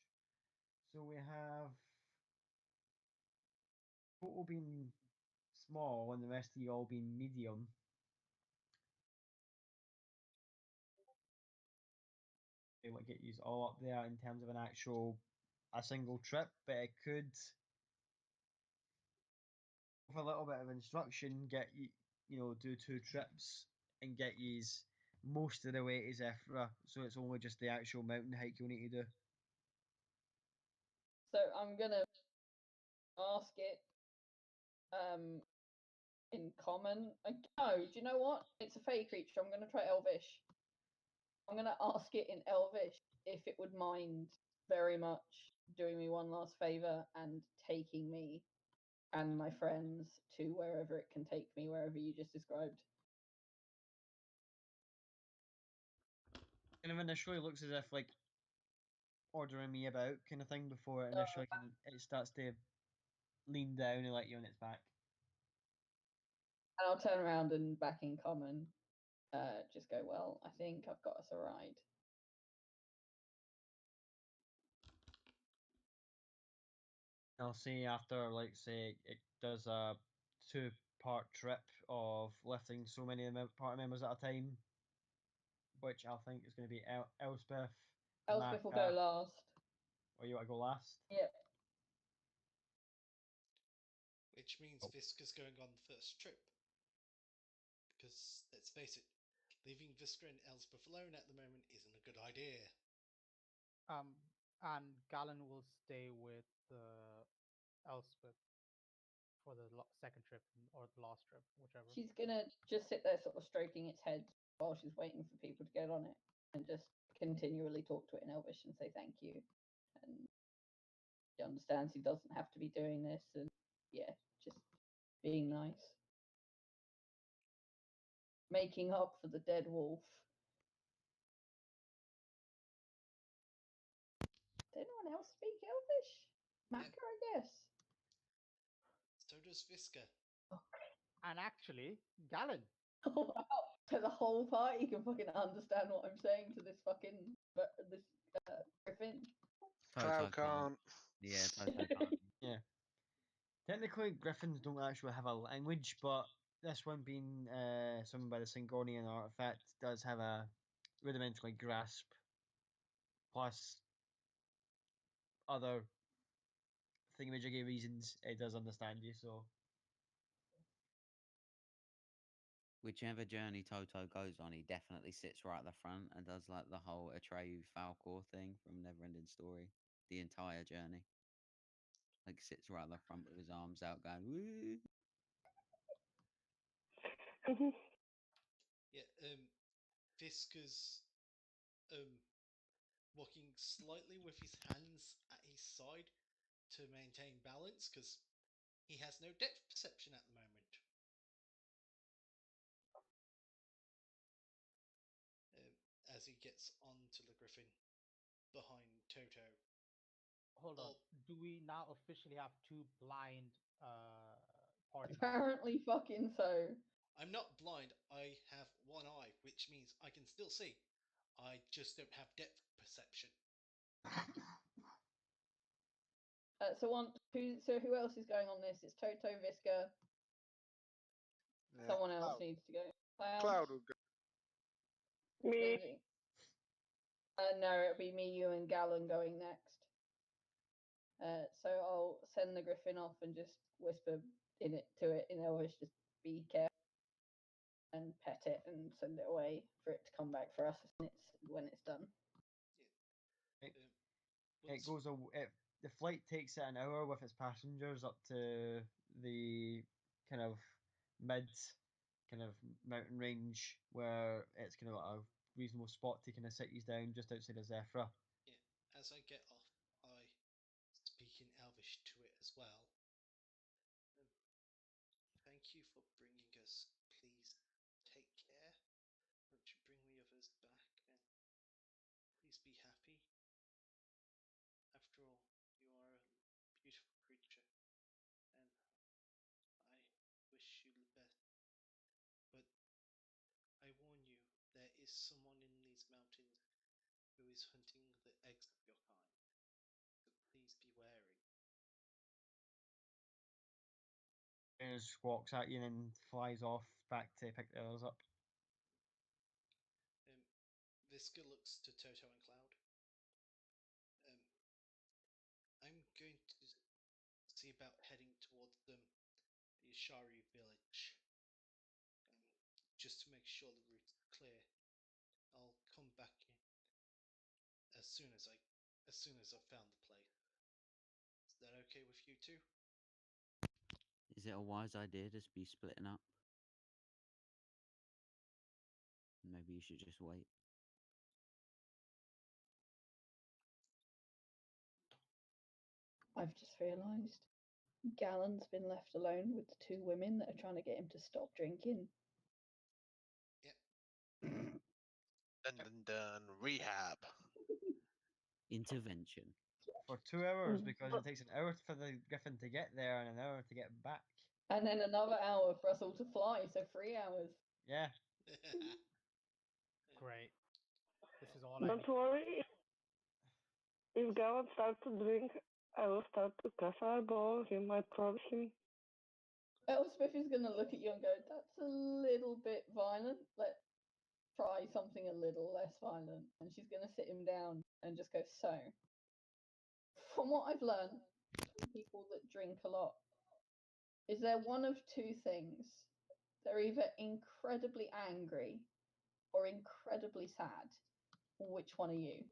So we have total being small and the rest of you all being medium. It would get you all up there in terms of a single trip, but it could, with a little bit of instruction, get you, do 2 trips and get you most of the way to Zephyra. So it's only just the actual mountain hike you'll need to do. So I'm gonna ask it in common. No, do you know what? It's a fey creature. I'm gonna try Elvish. I'm gonna ask it in Elvish if it would mind very much doing me one last favor and taking me and my friends to wherever it can take me, wherever you just described. Kind of initially looks as if like ordering me about kind of thing before it initially it starts to lean down and let you on its back. And I'll turn around and back in common, just go, well, I think I've got us a ride. I'll say after, like, say, it does a 2-part trip of lifting so many party members at a time, which I think is going to be Elspeth, Elspeth will go Tamaka, last. or you want to go last? Yep. Which means Visca's going on the first trip. Because, let's face it, leaving Visca and Elspeth alone at the moment isn't a good idea. And Galen will stay with Elspeth for the second trip or the last trip, whichever. She's gonna just sit there sort of stroking its head while she's waiting for people to get on it and just continually talk to it in Elvish and say thank you. And she understands he doesn't have to be doing this, and yeah, just being nice. Making up for the dead wolf. Does anyone else speak Elvish? Maka, I guess. So does Visca. And actually, Galen. Oh wow! So the whole party can fucking understand what I'm saying to this fucking griffin. Cloud can't. Yeah, Toto can't. Yeah. Technically, griffins don't actually have a language, but this one being summoned by the Singonian artifact does have a rudimentary grasp, plus other thingamajiggy reasons it does understand you, so. Whichever journey Toto goes on, he definitely sits right at the front and does like the whole Atreyu Falcor thing from Neverending Story. The entire journey. Like sits right at the front with his arms out going, woo. Yeah, Visca's walking slightly with his hands at his side to maintain balance because he has no depth perception at the moment. As he gets onto the griffin behind Toto. Hold on. Do we now officially have 2 blind party members? Apparently fucking so. I'm not blind, I have one eye, which means I can still see. I just don't have depth perception. So who else is going on this? It's Toto, Visca. Yeah. Someone else needs to go. Cloud will go. Me. No, it'll be me, you, and Galen going next. So I'll send the griffin off and just whisper to it in Elvish, just be careful, and pet it and send it away for it to come back for us when it's done. It goes the flight takes it an hour with its passengers up to the kind of mid kind of mountain range where it's kind of a reasonable spot to kind of sit you down just outside of Zephyra. Yeah, as I get off, I speak in Elvish to it as well. Thank you for bringing us. Please take care. Won't you bring the others back and please be happy? After all, you are a beautiful creature and I wish you the best. But I warn you, there is someone in these mountains who is hunting the eggs of your kind. So please be wary. and squawks at you and then flies off back to pick the others up. Visca looks to Toto and Cloud. I'm going to see about heading towards the Ashari village, just to make sure the route's clear. I'll come back in as soon as I've found the place. Is that okay with you two? Is it a wise idea to be splitting up? Maybe you should just wait. I've just realised Gallon's been left alone with the two women that are trying to get him to stop drinking. Yep. Dun dun dun. Rehab. Intervention. For 2 hours, because it takes an hour for the Griffin to get there and an hour to get back. And then another hour for us all to fly, so 3 hours. Yeah. Great. This is all I Don't need. worry. If Gavin starts to drink, I will start to cuss eyeball him, I promise him. Elspeth is going to look at you and go, that's a little bit violent. Let's try something a little less violent. And she's going to sit him down and just go, so, from what I've learned from people that drink a lot, is there one of two things? They're either incredibly angry or incredibly sad. Which one are you?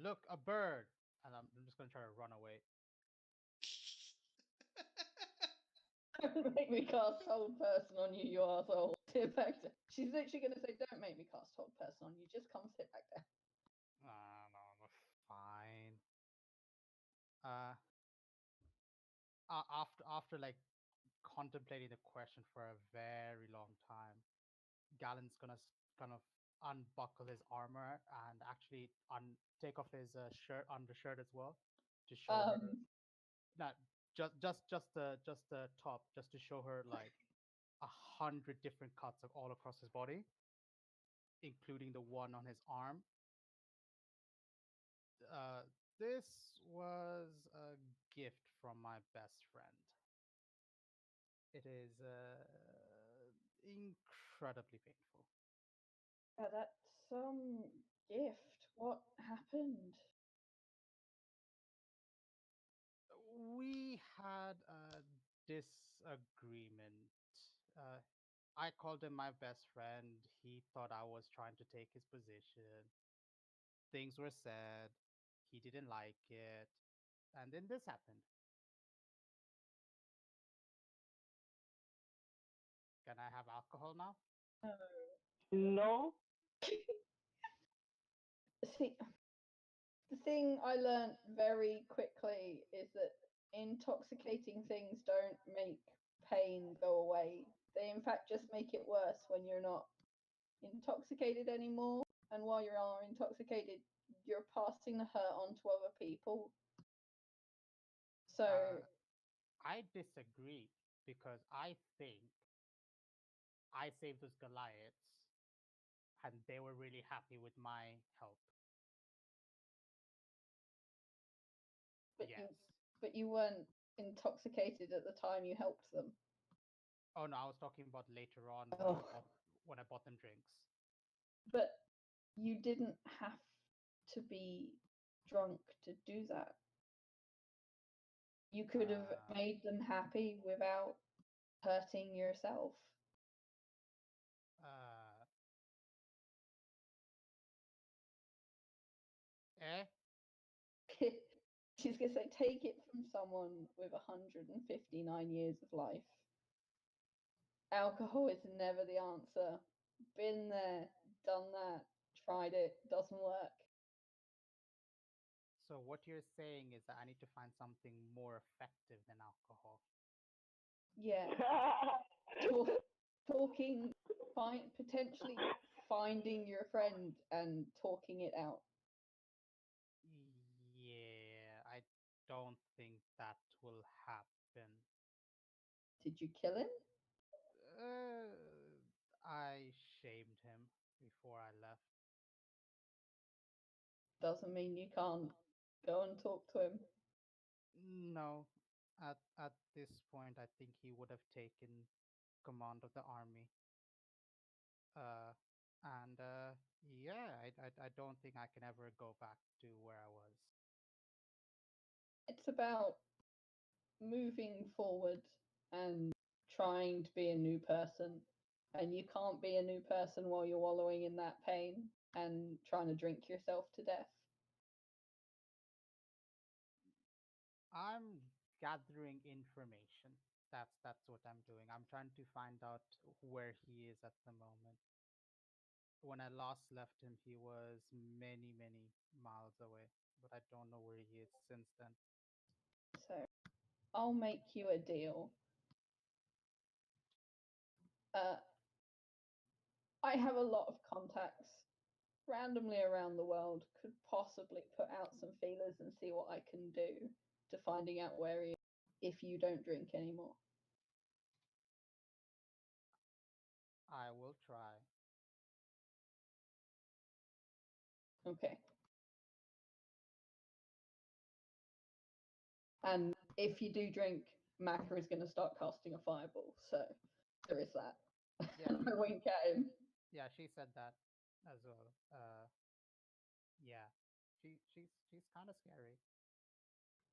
Look, a bird. And I'm just going to try to run away. Don't make me cast hold person on you, you arsehole. Sit back down. She's literally going to say, don't make me cast hold person on you. Just come sit back down. No, fine. After like contemplating the question for a very long time, Gallon's gonna kind of unbuckle his armor and actually take off his undershirt as well to show her. Not just the top, just to show her like 100 different cuts of all across his body, including the one on his arm. This was a gift from my best friend. It is incredibly painful. That's some gift. What happened? We had a disagreement. I called him my best friend. He thought I was trying to take his position. Things were said. He didn't like it. And then this happened. Can I have alcohol now? No. See, the thing I learned very quickly is that intoxicating things don't make pain go away. They, in fact, just make it worse when you're not intoxicated anymore. And while you are intoxicated, you're passing the hurt on to other people. So I disagree because I think I saved those Goliaths and they were really happy with my help. But yes. But you weren't intoxicated at the time you helped them. Oh no, I was talking about later on when I bought them drinks. But you didn't have to be drunk to do that. You could have made them happy without hurting yourself. She's going to say, take it from someone with 159 years of life. Alcohol is never the answer. Been there, done that, tried it, doesn't work. So what you're saying is that I need to find something more effective than alcohol. Yeah. Talking, potentially finding your friend and talking it out. Yeah, I don't think that will happen. Did you kill him? I shamed him before I left. Doesn't mean you can't go and talk to him. No, at this point, I think he would have taken command of the army. Uh, and yeah, I don't think I can ever go back to where I was. It's about moving forward and trying to be a new person. And you can't be a new person while you're wallowing in that pain and trying to drink yourself to death. I'm gathering information. That's what I'm doing. I'm trying to find out where he is at the moment. When I last left him, he was many, many miles away, but I don't know where he is since then. So I'll make you a deal. Uh, I have a lot of contacts randomly around the world. Could possibly put out some feelers and see what I can do to finding out where he is if you don't drink anymore. I will try. Okay. And if you do drink, Maka is going to start casting a fireball. So there is that. Yeah, I wink at him. yeah, she said that as well. Yeah, she's kind of scary.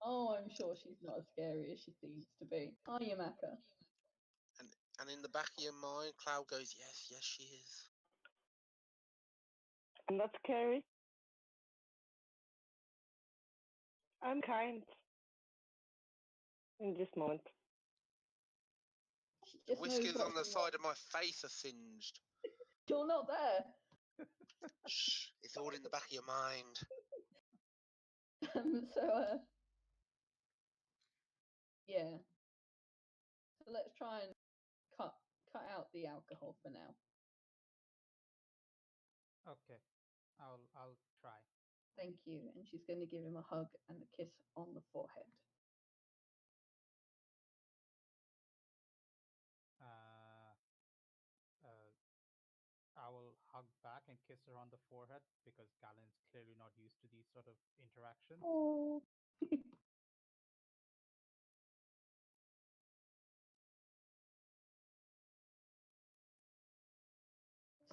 Oh, I'm sure she's not as scary as she seems to be. Are you, Maka? And in the back of your mind, Cloud goes, yes, yes, she is. I'm not scary. I'm kind in this moment. She The just knows whiskers what on the she side wants. of my face are singed. You're not there. Shh, it's all in the back of your mind. So, yeah. So let's try and cut out the alcohol for now. Okay, I'll try. Thank you. And she's going to give him a hug and a kiss on the forehead. Uh, uh, I will hug back and kiss her on the forehead because Galen's clearly not used to these sort of interactions. Oh.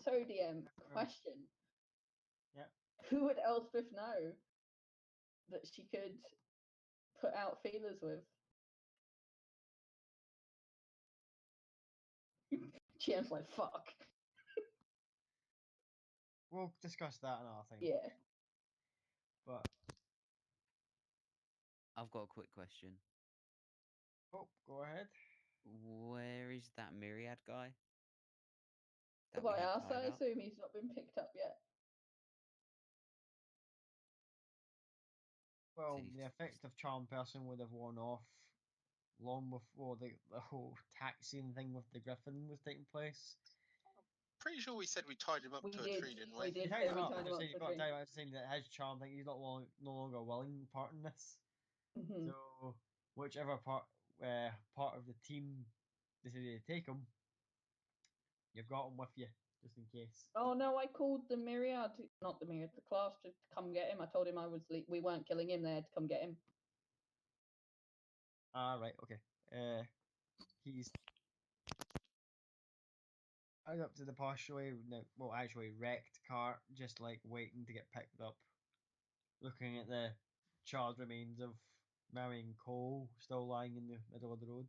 So, DM, question. Yeah. Who would Elspeth know that she could put out feelers with? GM's like, fuck. We'll discuss that another thing. Yeah. But I've got a quick question. oh, go ahead. Where is that Myriad guy? If we I had ask, tied I up? assume he's not been picked up yet. Well, Jeez. the effect of charm person would have worn off long before the whole taxiing thing with the griffin was taking place. Pretty sure we said we tied him up We to a did. tree, didn't We we? did Tied say him we up, tied him just up saying to you've a got to tree. tie him up, saying that his charm thing, he's no longer willing part in this. Mhm. So whichever part of the team decided to take him, you've got him with you just in case. Oh no, I called the Myriad, not the Myriad, the class to come get him. I told him we weren't killing him. They had to come get him. Ah, right, okay. He's out up to the partially, well, actually wrecked car, just like waiting to get picked up. Looking at the charred remains of Marion Cole still lying in the middle of the road.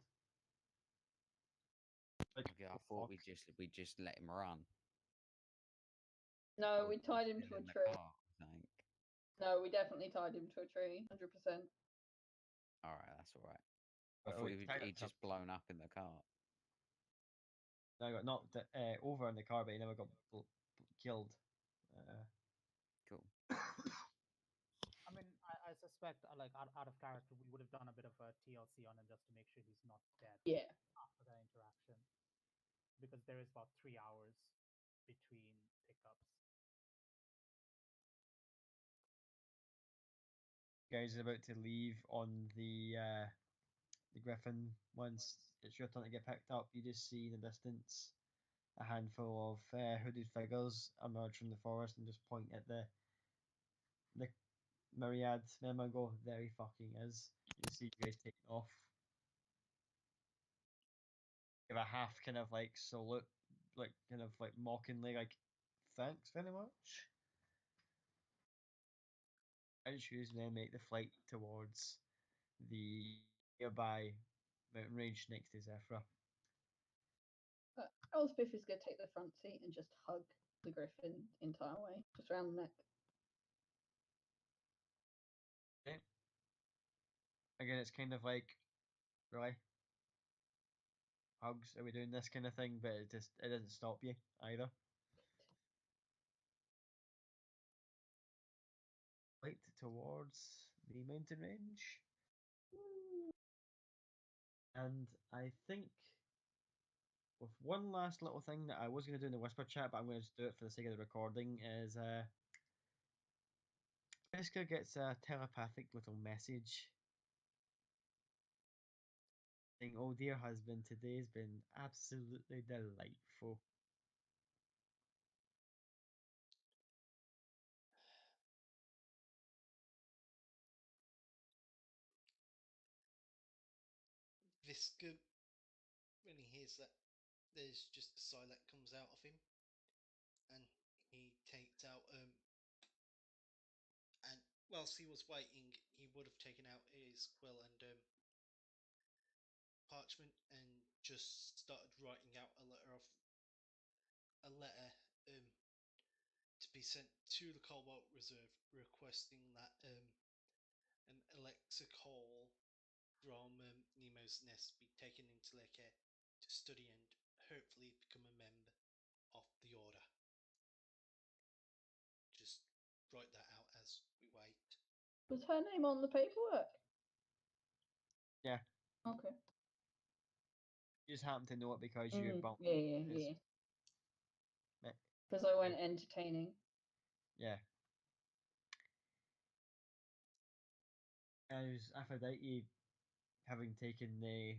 Like, Okay, I oh, thought fuck. we just let him run. No, Or we was he tied him still to a in the tree. car, I think. No, we definitely tied him to a tree, 100%. All right, that's all right. I Oh, thought wait, tied up he'd to- just blown up in the car. I got knocked over in the car, but he never got killed. Cool. I mean, I suspect, like, out of character, we would have done a bit of a TLC on him just to make sure he's not dead Yeah. after that interaction, because there is about 3 hours between pickups. Guys are about to leave on the Griffin. Once it's your turn to get picked up, you just see in the distance a handful of hooded figures emerge from the forest and just point at the Myriad, then I go, there he fucking is. You see you guys taking off. Give a half kind of like salute, like kind of like mockingly, like, thanks very much. I choose and then make the flight towards the nearby mountain range next to Zephyr. Elspeth is going to take the front seat and just hug the griffin the entire way, just around the neck. Okay. Again, it's kind of like, really? Hugs, are we doing this kind of thing? But it doesn't stop you either. Flight towards the mountain range. And I think with one last little thing that I was going to do in the whisper chat, but I'm going to just do it for the sake of the recording, is Jessica gets a telepathic little message saying, "Oh dear husband, today's been absolutely delightful." Visca, when he hears that, there's just a sigh that comes out of him, and he takes out and whilst he was waiting, he would have taken out his quill and parchment and just started writing out a letter to be sent to the Cobalt Reserve requesting that an Alexa Cole from Nemo's Nest be taken into their care to study and hopefully become a member of the Order. Just write that out as we wait. Was her name on the paperwork? Yeah. Okay. You just happen to know it because you bumped. Yeah. Because I went entertaining. Yeah. As Aphrodite, having taken the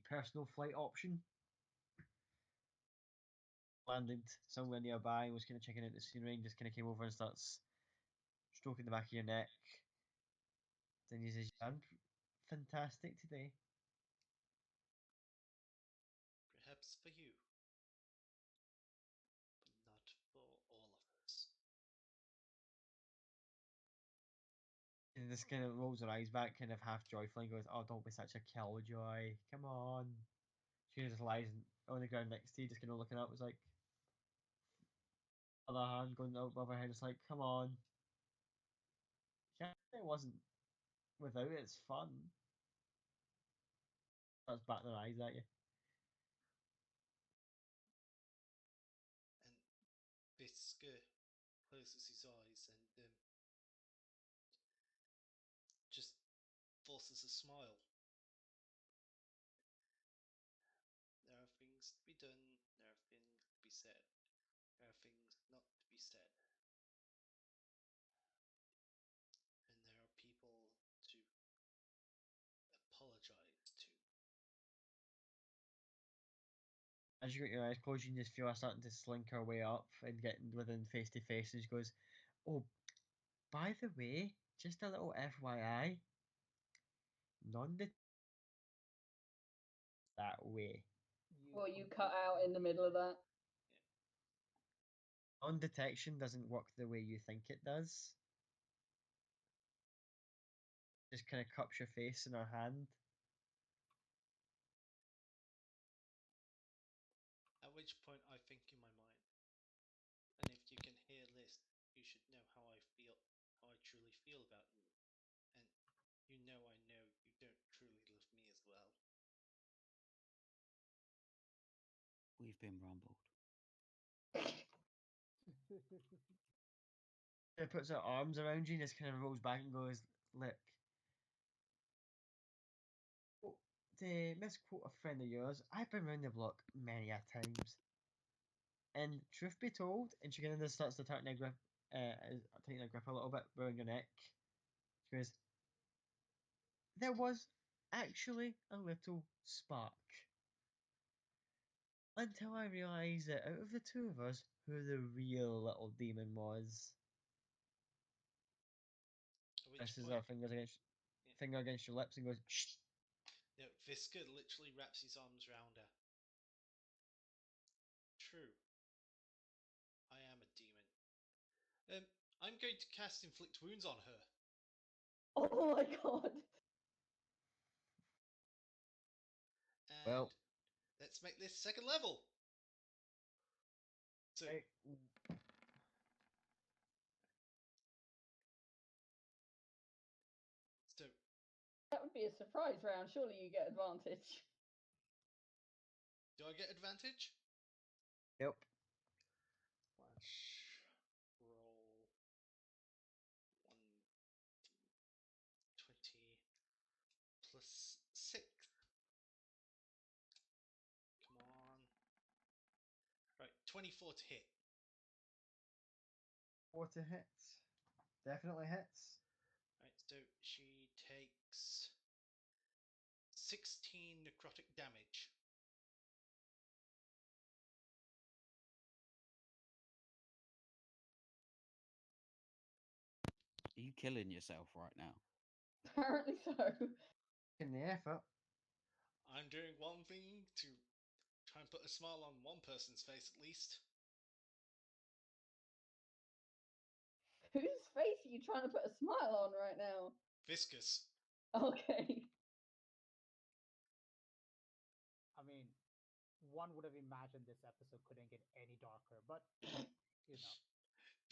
personal flight option, landed somewhere nearby and was kind of checking out the scenery and just kind of came over and starts stroking the back of your neck. Then he says, "I'm fantastic today." Perhaps for you, but not for all of us. And just kind of rolls her eyes back, kind of half joyfully, and goes, "Oh, don't be such a killjoy. Come on." She just lies on the ground next to you, just kind of looking up. It's like, other hand going above her head. It's like, come on. Yeah, it wasn't without it. It's fun. Starts batting her eyes at you. And Visca closes his eyes and just forces a smile. There are things to be done, there are things to be said, there are things not to be said. And there are people to apologize to. As you got your eyes closed, you can just feel her starting to slink her way up and getting within face to face. And she goes, "Oh, by the way, just a little FYI, non that way. Well, you cut out in the middle of that. Yeah. Non-detection doesn't work the way you think it does." Just kind of cups your face in her hand. At which point I think in my mind, and if you can hear this, you should know how I truly feel about you. And you know you don't truly love me as well. We've been rumbled. She puts her arms around you and just kind of rolls back and goes, "Look, to misquote a friend of yours, I've been round the block many a times. And truth be told," and she kind of just starts to tighten her grip a little bit around your neck. She goes, "There was actually a little spark. Until I realised that out of the two of us, who the real little demon was." which Presses point, her finger against your lips and goes, shh. no, Visca literally wraps his arms around her. True. I am a demon. I'm going to cast Inflict Wounds on her. Oh my god. And Well, let's make this second level. So, right. so That would be a surprise round. Surely you get advantage. do I get advantage? Yep. Flash roll 1d20 plus 6. Come on. Right, 24 to hit. 40 hits. Definitely hits. Right, so she takes 16 necrotic damage. Are you killing yourself right now? Apparently so. In the effort. I'm doing one thing to try and put a smile on one person's face at least. Whose face are you trying to put a smile on right now? Viscous. Okay. I mean, one would have imagined this episode couldn't get any darker, but you know.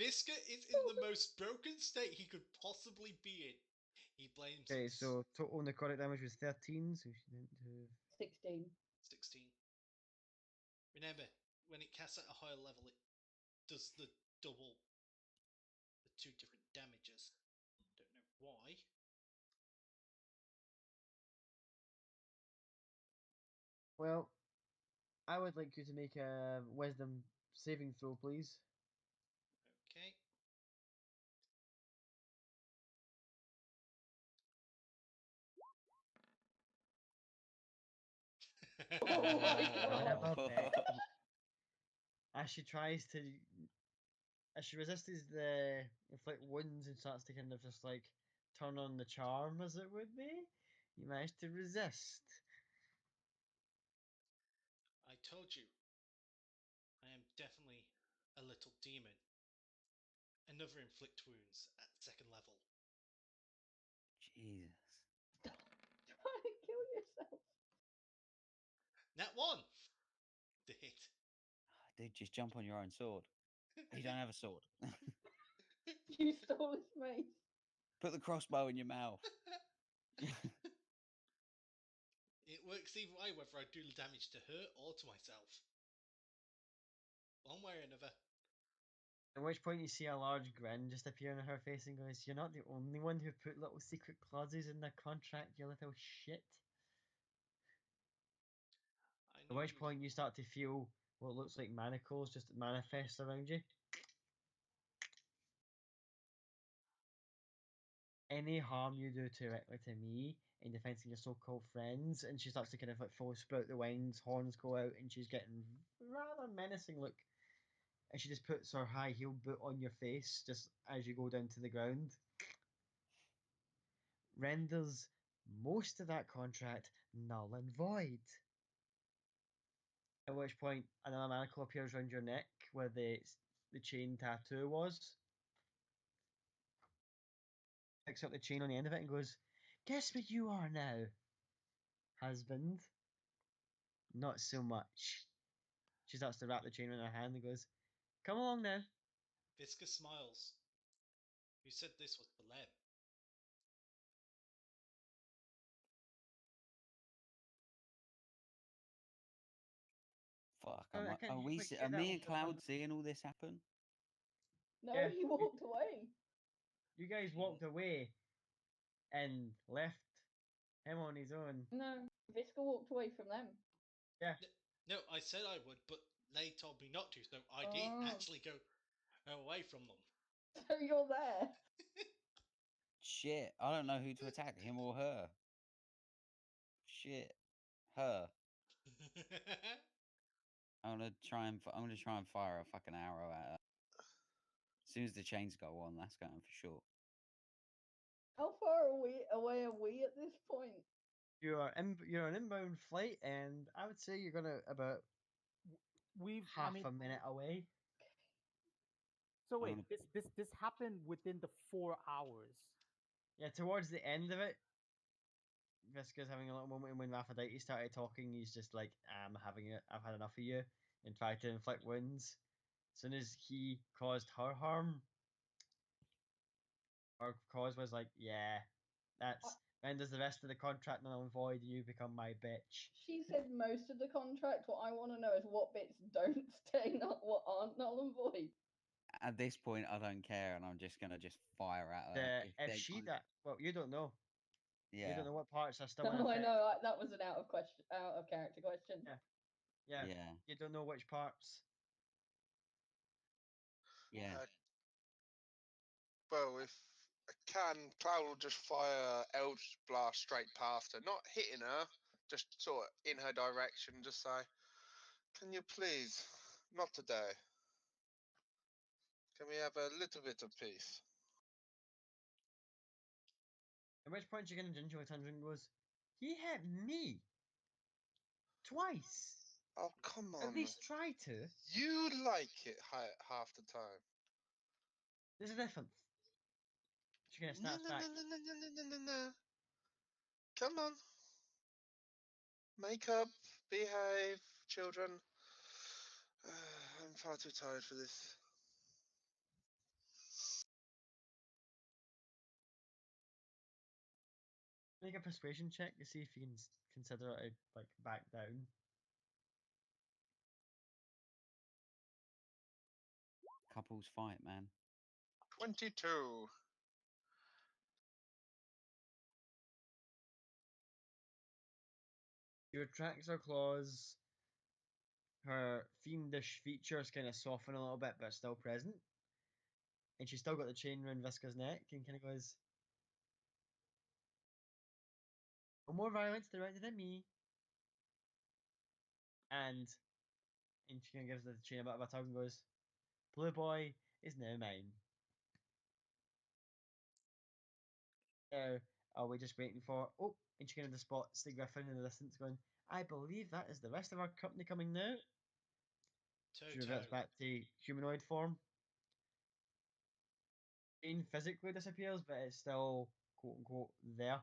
Visca is in the most broken state he could possibly be in. He blames Okay, us. so total necrotic damage was 13, so she didn't have 16. 16. Remember, when it casts at a higher level, it does the double, the two different damages. Don't know why. Well, I would like you to make a wisdom saving throw, please. Okay. Oh my God God. above it. As she tries to, as she resists the inflict wounds and starts to kind of just like turn on the charm, as it would be, you manage to resist. I told you. I am definitely a little demon. Another inflict wounds at second level. Jesus. Trying to kill yourself. Nat 1! The hit. Dude, just jump on your own sword. You don't have a sword. You stole his mace. Put the crossbow in your mouth. It works either way, whether I do the damage to her or to myself. One way or another. At which point you see a large grin just appear on her face and goes, "You're not the only one who put little secret clauses in their contract, you little shit." I At knew which you. point you start to feel what looks like manacles just manifest around you. Any harm you do directly to me in defending your so-called friends, and she starts to kind of like full sprout the wings, horns go out, and she's getting rather menacing look. And she just puts her high heel boot on your face just as you go down to the ground. Renders most of that contract null and void. At which point another manacle appears around your neck where the chain tattoo was. Picks up the chain on the end of it and goes, "Guess what you are now, husband?" "Not so much." She starts to wrap the chain around her hand and goes, "Come along now." Visca smiles. Who said this was the Lem? Fuck, I can't are we? quite Are get that me off and the front. Cloud seeing all this happen? No, Yeah. he walked away. You guys walked away and left him on his own. No, Visca walked away from them. Yeah. No, I said I would, but they told me not to, so I did Oh. actually go away from them. So you're there. Shit, I don't know who to attack, him or her. Shit, her. I'm gonna try and fire a fucking arrow at her. As soon as the chains go on, that's going for sure. How far away are we at this point? You're an inbound flight, and I would say you're gonna about half a minute away. So I'm wait, gonna- this happened within the 4 hours. Yeah, towards the end of it, Visca's having a little moment, and when Aphrodite started talking, he's just like, "I'm having it. I've had enough of you," and tried to inflict wounds. As soon as he caused her harm, her cause was like, "Yeah, that's then does the rest of the contract null and void, and you become my bitch." She said most of the contract. What I want to know is what bits don't stay, not what aren't null and void. At this point, I don't care, and I'm just gonna fire at her. If they she kind- that well, you don't know. You yeah, don't know what parts are still in No, I effect. know that was an out of character question. Yeah. Yeah. yeah, You don't know which parts. yeah. Well, if I can, Cloud will just fire Eldritch Blast straight past her, not hitting her, just sort of in her direction, just say, "Can you please, not today? Can we have a little bit of peace?" At which point you're gonna Ginger turns and goes, "He hit me twice. Oh, come At on. least try to. You like it half the time. There's a difference." She's gonna No, snap no, back. no, no, no, no, no, no, no. Come on. Make up, behave, children. I'm far too tired for this. Make a persuasion check to see if you can consider it like back down. Couples fight, man. 22. She retracts her claws. Her fiendish features kind of soften a little bit, but still present. And she's still got the chain around Visca's neck and kind of goes, "No more violence directed at me." And she kind of gives the chain a bit of a tug and goes, "Blue boy is now mine." Now, are we just waiting for? Oh, and she kind of spots the griffin in the distance, going, "I believe that is the rest of our company coming now." She reverts Toto. back to humanoid form. Jane physically disappears, but it's still quote unquote there.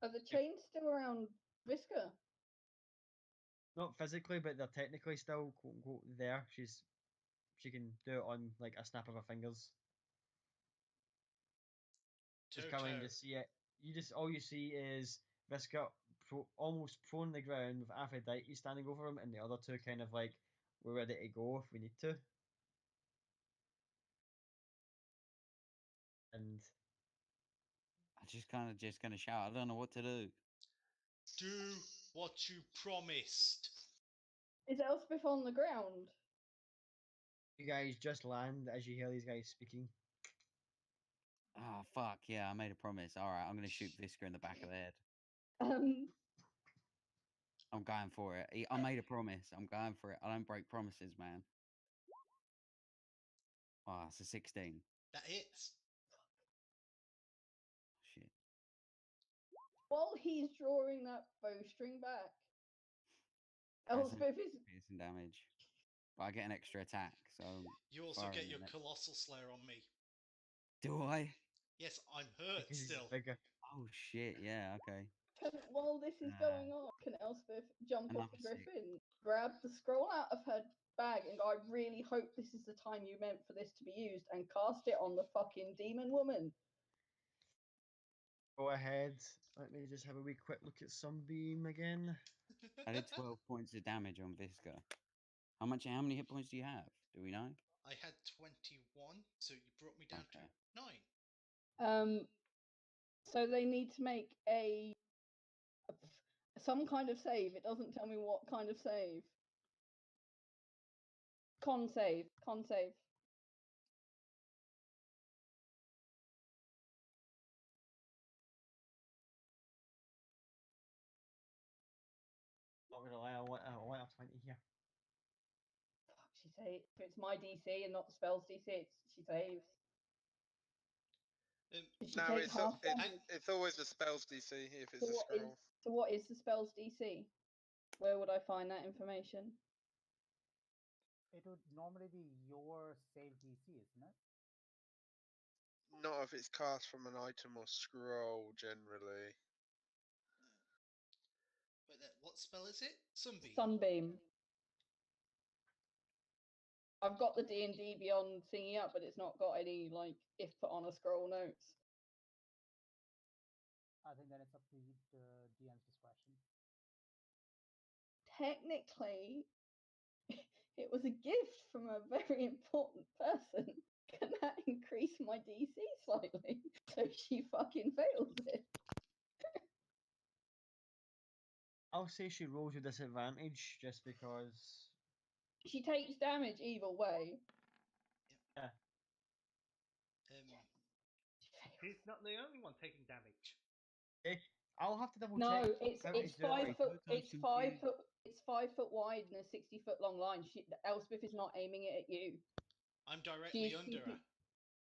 Are the chains still around Visca? Not physically, but they're technically still quote unquote there. She can do it on like a snap of her fingers. Just coming Toto. to see it. You just all you see is Visca almost prone on the ground with Aphrodite standing over him, and the other two kind of like, "We're ready to go if we need to." And I just gonna shout. I don't know what to do. Do what you promised. Is Elspeth on the ground? you guys just land as you hear these guys speaking. Oh fuck yeah! I made a promise. All right, I'm gonna shoot Visca in the back of the head. Um, I'm going for it. I made a promise. I'm going for it. I don't break promises, man. Oh, it's a 16. That hits. Shit. while he's drawing that bowstring back, That's an Elspeth is piercing damage. But I get an extra attack, so You also firing get your the next- Colossal Slayer on me. Do I? Yes, I'm hurt Because he's still. bigger. Oh shit! Yeah. Okay. while this is going on, can Elspeth jump off Another the 6. griffin, grab the scroll out of her bag, and go, "I really hope this is the time you meant for this to be used," and cast it on the fucking demon woman. Go ahead. Let me just have a wee quick look at Sunbeam again. I did 12 points of damage on Visca. How many hit points do you have? Do we know? I had 21, so you brought me down Okay. to 9. So they need to make some kind of save. It doesn't tell me what kind of save. Con save. Not gonna lie, I want a 20 here. Fuck, she's If it's my DC and not the spell's DC, she saves. Did she No, take half damage? it's always the spell's DC if it's So a scroll. So what is the spell's DC? Where would I find that information? It would normally be your save DC, isn't it? Not if it's cast from an item or scroll, generally. But what spell is it? Sunbeam. Sunbeam. I've got the D&D Beyond thingy up, but it's not got any, like, if put on a scroll notes. I think then it's up to the DM's discretion. Technically, it was a gift from a very important person. Can that increase my DC slightly? So she fucking fails it. I'll say she rolls with disadvantage just because. She takes damage either way. Yeah. She's not the only one taking damage. I'll have to double No, check. it's 5 foot. It's 5 foot. It's 5 foot wide and a 60-foot long line. Elspeth is not aiming it at you. I'm directly under her.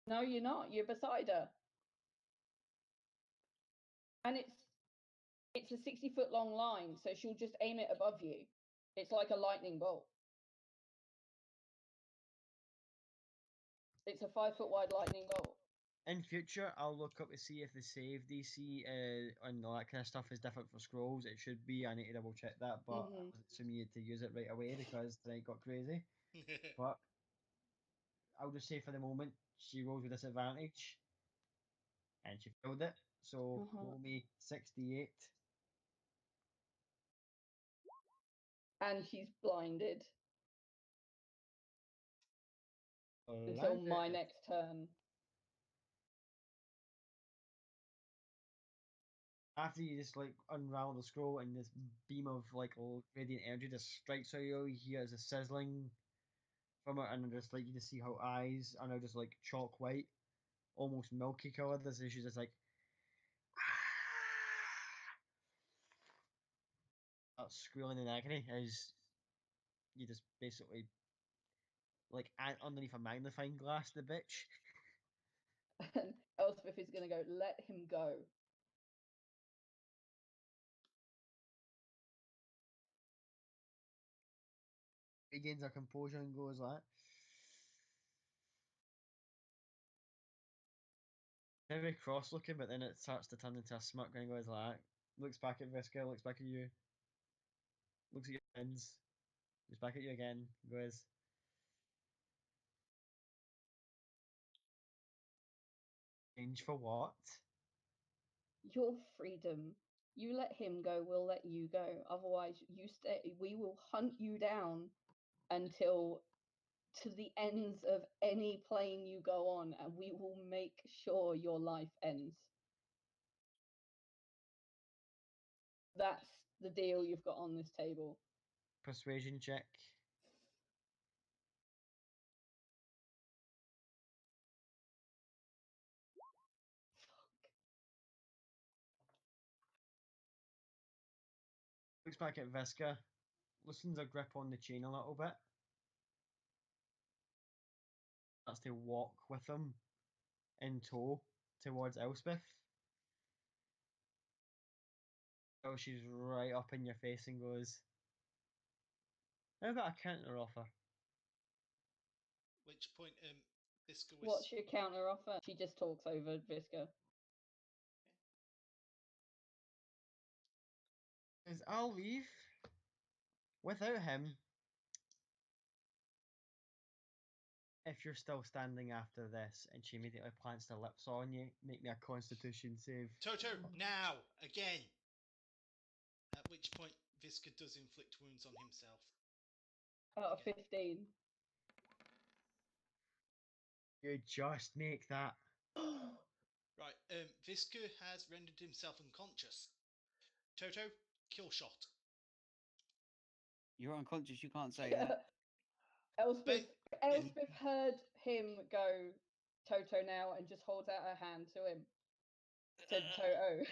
No, you're not. You're beside her. And it's a 60-foot long line, so she'll just aim it above you. It's like a lightning bolt. It's a 5 foot wide lightning bolt. In future, I'll look up to see if the save DC and all that kind of stuff is different for scrolls. It should be. I need to double check that, but I wasn't assuming you had to use it right away because tonight got crazy. But I'll just say for the moment, she rolls with disadvantage, and she failed it. So roll me 68. And she's blinded. Until my next turn. After you just like unravel the scroll and this beam of like radiant energy just strikes at you, you hear a sizzling from it, and just like you just see how eyes are now just like chalk white, almost milky colored. This is she's just like squealing in agony as you just basically like underneath a magnifying glass the bitch. And Elspeth is gonna go, let him go. Regains her composure and goes like, very cross looking, but then it starts to turn into a smirk and goes like, looks back at Visca, looks back at you, looks at your friends, looks back at you again, goes, change for what? Your freedom. You let him go, we'll let you go. Otherwise, you stay. We will hunt you down until to the ends of any plane you go on, and we will make sure your life ends. That's the deal you've got on this table. Persuasion check. Looks back at Visca, loosens her grip on the chain a little bit. Starts to walk with him in tow towards Elspeth. So she's right up in your face and goes, how about a counter offer? Which point, Visca was. What's your counter offer? She just talks over Visca. Says, I'll leave without him if you're still standing after this. And she immediately plants her lips on you. Make me a constitution save. Toto, now! Again! At which point, Visca does inflict wounds on himself. Out of 15. You just make that. Right, Visca has rendered himself unconscious. Toto, kill shot. You're unconscious, you can't say that. Elspeth heard him go, Toto now, and just holds out her hand to him. To Toto.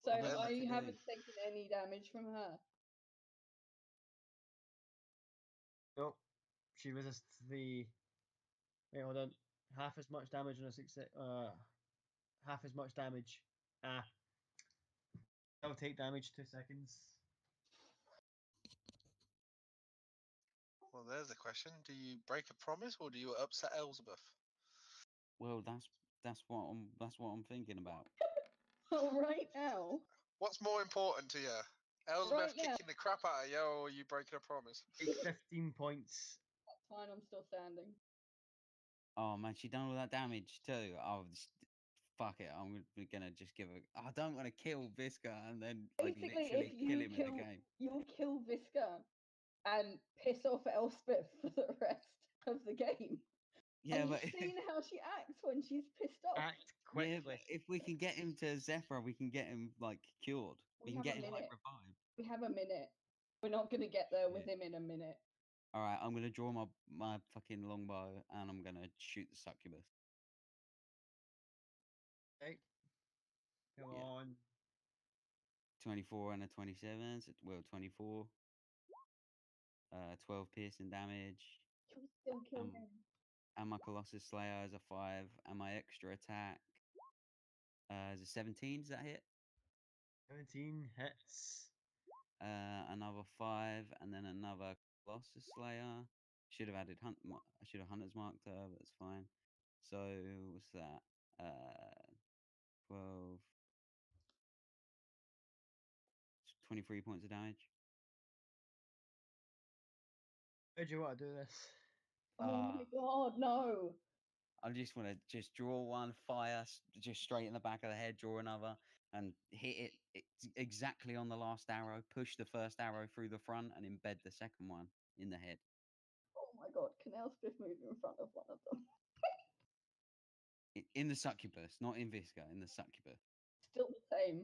So don't know what to I do. haven't taken any damage from her. Nope. She resists the. Wait, hold on. Half as much damage on a success. Half as much damage. I'll take damage 2 seconds. Well, there's a question. Do you break a promise or do you upset Elizabeth? Well, that's what I'm thinking about. Oh, right now. What's more important to you? Elizabeth Right now. kicking the crap out of you or you breaking a promise? Take 15 points. That's fine, I'm still standing. Oh man, she done all that damage too. Fuck it. I'm gonna just give her. I don't want to kill Visca and then like Basically, literally if kill you him in the game. you'll kill Visca and piss off Elspeth for the rest of the game. Yeah, and but you've seen how she acts when she's pissed off. Act yeah, quickly. but if we can get him to Zephyr, we can get him like cured. We We can have get a him like minute. revived. We have a minute. We're not going to get there with Yeah. him in a minute. All right, I'm gonna draw my fucking longbow and I'm gonna shoot the succubus. Right. Come Yeah. on. 24 and a 27. So, well, 24. 12 piercing damage. You'll still kill Um, him. And my Colossus Slayer is a 5. And my extra attack is a 17. Does that hit? 17 hits. Another 5, and then another Colossus Slayer. Should have added I should have Hunter's Mark to her, but it's fine. So what's that? 12, 23 points of damage. How do you want to do this? Oh my god, no. I just want to just draw one, fire just straight in the back of the head, draw another, and hit it exactly on the last arrow. Push the first arrow through the front and embed the second one in the head. Oh my god, can Elspeth move in front of one of them? In the succubus, not in Visca, in the succubus. Still the same.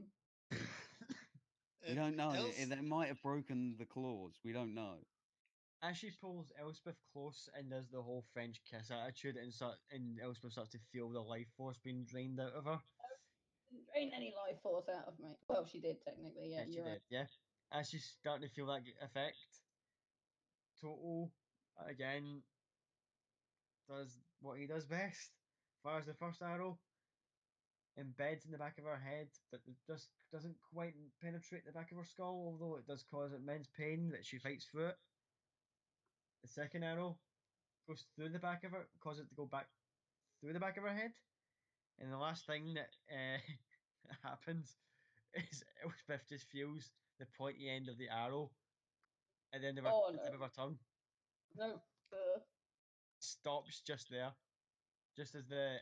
We don't know. Els- They might have broken the claws. We don't know. As she pulls Elspeth close and does the whole French kiss attitude, and Elspeth starts to feel the life force being drained out of her. Didn't drain any life force out of me. Well, she did technically, yeah. Yes, she You're did, yeah. As she's starting to feel that effect, Total again does what he does best. Fires the first arrow, embeds in the back of her head, but it just doesn't quite penetrate the back of her skull, although it does cause immense pain that she fights through it. The second arrow goes through the back of her, causes it to go back through the back of her head. And the last thing that happens is Elspeth just feels the pointy end of the arrow at the end of her, Oh, the tip of no. her tongue. No. Stops just there, just as the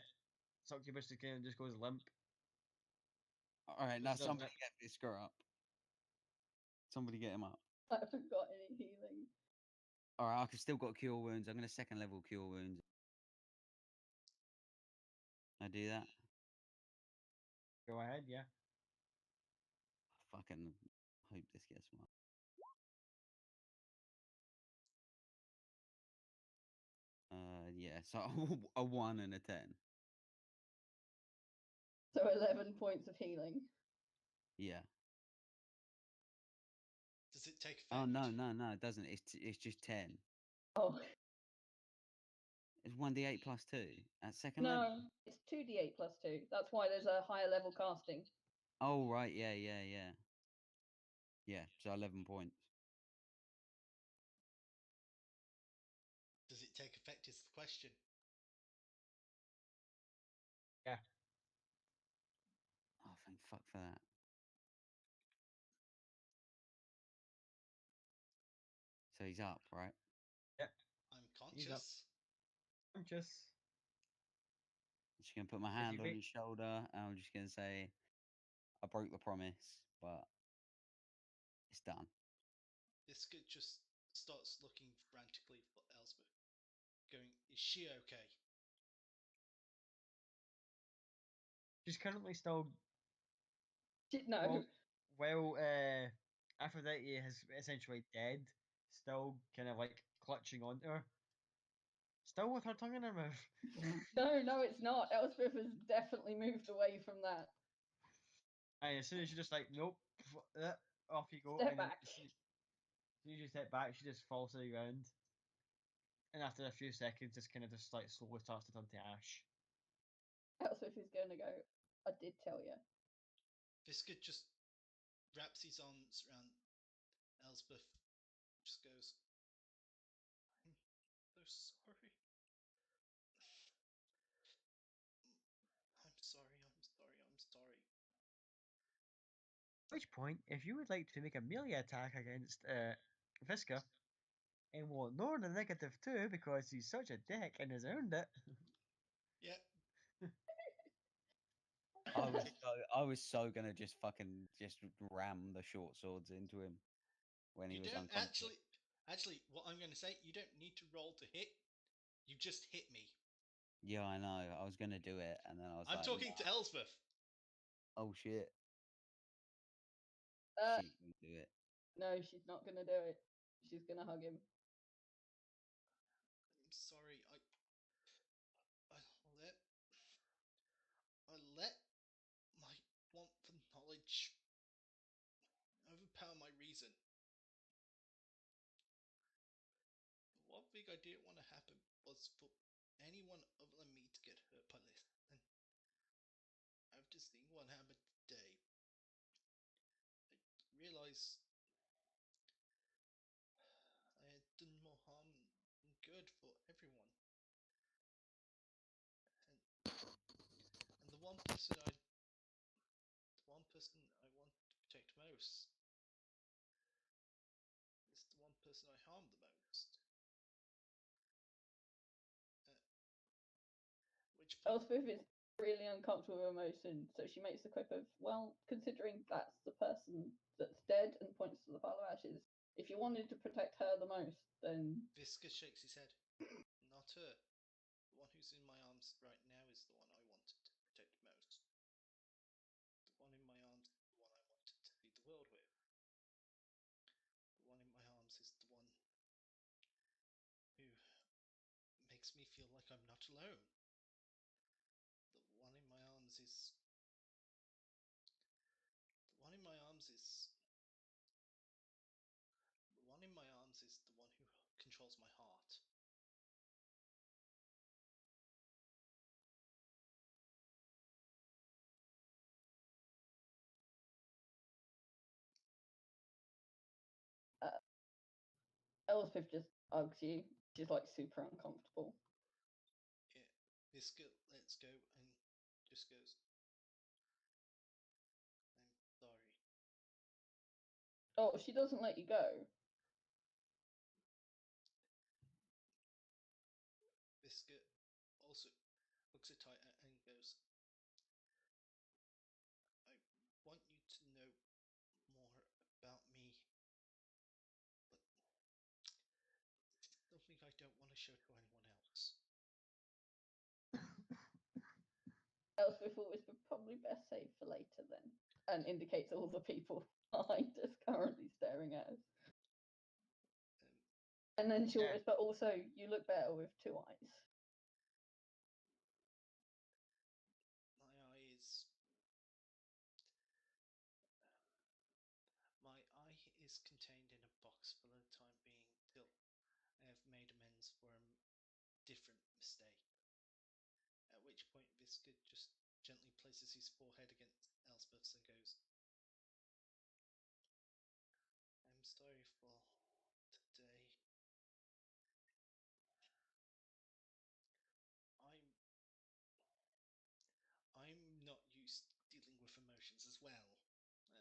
succubus kind of just goes limp. All right, now Just does somebody it. get Visca up. Somebody get him up. I haven't got any healing. All right, I've still got cure wounds. I'm gonna second level cure wounds. I do that. Go ahead, yeah. Fucking hope this gets one. Yeah. So a 1 and a 10. So 11 points of healing. Yeah. Does it take effect? Oh no, it doesn't. It's just 10. Oh. It's 1d8 plus 2 at second No, level. it's 2d8 plus 2. That's why there's a higher level casting. Oh right, yeah. Yeah, so 11 points. Does it take effect is the question. Yeah. Oh, thank fuck for that. So he's up, right? Yep. I'm He's up. conscious. I'm just. Just gonna put my If hand you on wait- his shoulder and I'm just gonna say, I broke the promise, but it's done. This kid just starts looking frantically for Elspeth, going, "Is she okay?" She's currently still. No. Well, Aphrodite is essentially dead, still kind of like clutching onto her. Still with her tongue in her mouth. No, it's not. Elspeth has definitely moved away from that. And as soon as you're just like, nope, off you go. Step And then back. as soon as you step back, she just falls to the ground. And after a few seconds, just kind of just like slowly starts to turn to ash. Elspeth is going to go, I did tell you. Viscid just wraps his arms around Elspeth, just goes, I'm so sorry. I'm sorry, I'm sorry, I'm sorry. At which point, if you would like to make a melee attack against Visca, and will ignore the -2 because he's such a dick and has earned it. Yeah. I was so gonna just fucking just ram the short swords into him when he You was don't unconscious. actually, what I'm going to say, you don't need to roll to hit. You just hit me. Yeah, I know. I was gonna do it, and then I was I'm like, talking nah. to Elspeth. Oh shit. Uh, She's gonna do it. no, she's not going to do it. She's going to hug him. I'm sorry. I let my want for knowledge overpower my reason. The one thing I didn't want to happen was for anyone other than me to get hurt by this. And after seeing what happened today, I realized I had done more harm than good for everyone. And the one person I want to protect most is the one person I harmed the most. Which point, Elspeth is really uncomfortable with emotion, so she makes the quip of, well, considering that's the person that's dead, and points to the pile of ashes, if you wanted to protect her the most, then Viscous shakes his head. Not her. The one who's in my arms right now is the one I wanted to protect most. The one in my arms is the one I wanted to lead the world with. The one in my arms is the one who makes me feel like I'm not alone. The one in my arms is the one in my arms is the one in my arms is the one who controls my heart. Elspeth just hugs you. She's like super uncomfortable. Yeah, Biscuit lets go and just goes, I'm sorry. Oh, she doesn't let you go. Biscuit also looks at Titan and goes, I want you to know more about me, but it's something I don't want to show to anyone else. Elspeth will whisper, probably best save for later then, and indicates all the people behind us currently staring at us. Um, And then she'll Yeah. whisper, also, you look better with 2 eyes. My eye is contained in a box for the time being till I have made amends for a different mistake. At which point Viscid just gently places his forehead against Elspeth's and goes, I'm sorry for today. I'm not used to dealing with emotions as well. And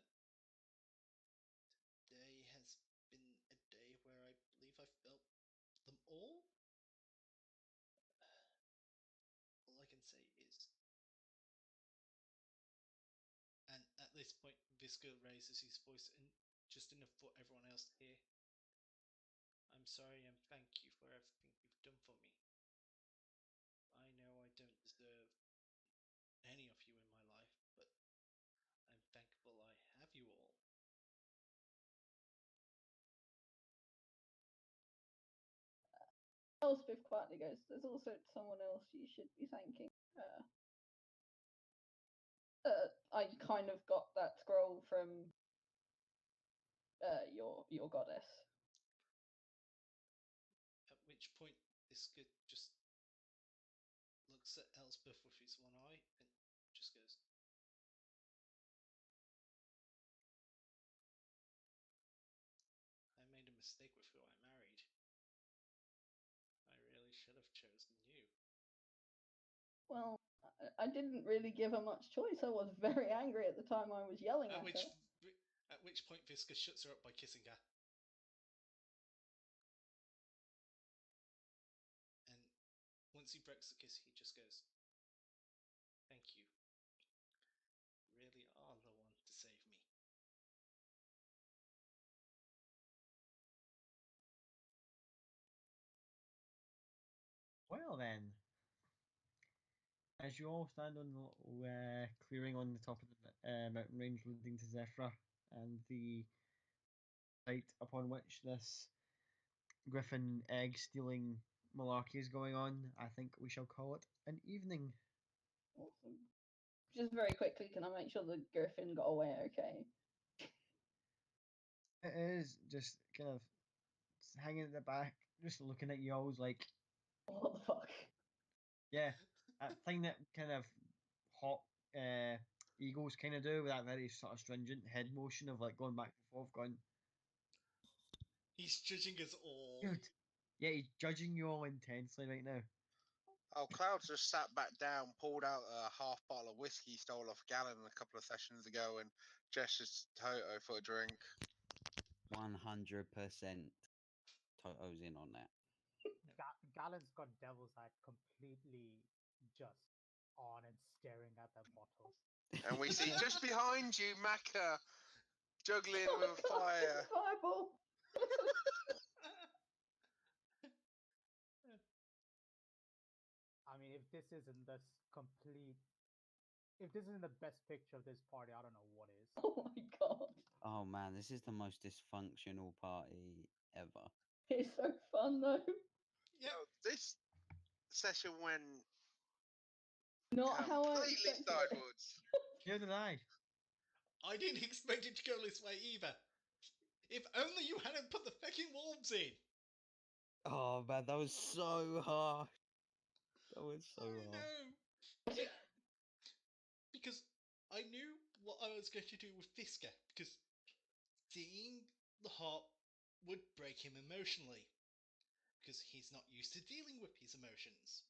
today has been a day where I believe I felt them all. All I can say is, and at this point Visca raises his voice and just enough for everyone else to hear, I'm sorry and thank you for everything you've done for me. I know I don't deserve any of you in my life, but I'm thankful I have you all. Elspeth quietly goes, there's also someone else you should be thanking. I kind of got that scroll from your goddess. At which point, Iska just looks at Elspeth with his one eye and just goes, I made a mistake with who I married. I really should have chosen you. Well, I didn't really give her much choice. I was very angry at the time I was yelling at her. At which point Visca shuts her up by kissing her. And once he breaks the kiss, he just goes, thank you. You really are the one to save me. Well then, as you all stand on the little clearing on the top of the mountain range leading to Zephyr, and the site upon which this griffin egg stealing malarkey is going on, I think we shall call it an evening. Awesome. Just very quickly, can I make sure the griffin got away okay? It is just kind of hanging at the back, just looking at you all like, What the fuck? yeah, that thing that kind of hot eagles kind of do with that very sort of stringent head motion of like going back and forth, going, He's judging us all. dude. Yeah, he's judging you all intensely right now. Oh, Cloud's just sat back down, pulled out a half bottle of whiskey he stole off Gallon a couple of sessions ago, and gestures to Toto for a drink. 100% Toto's in on that. Galen's got Devil's Eye completely just on and staring at that bottle. And we see just behind you, Maka, juggling Oh with a God, fire. it's a fireball. I mean, if this isn't the best picture of this party, I don't know what is. Oh my God. Oh man, this is the most dysfunctional party ever. It's so fun though. Yep. Oh, this session went Not how I completely expected it. sideways. Neither did I. I didn't expect it to go this way either. If only you hadn't put the fucking wolves in. Oh man, that was so harsh. That was so I harsh. know. Because I knew what I was going to do with Fisker, because seeing the harp would break him emotionally, because he's not used to dealing with his emotions.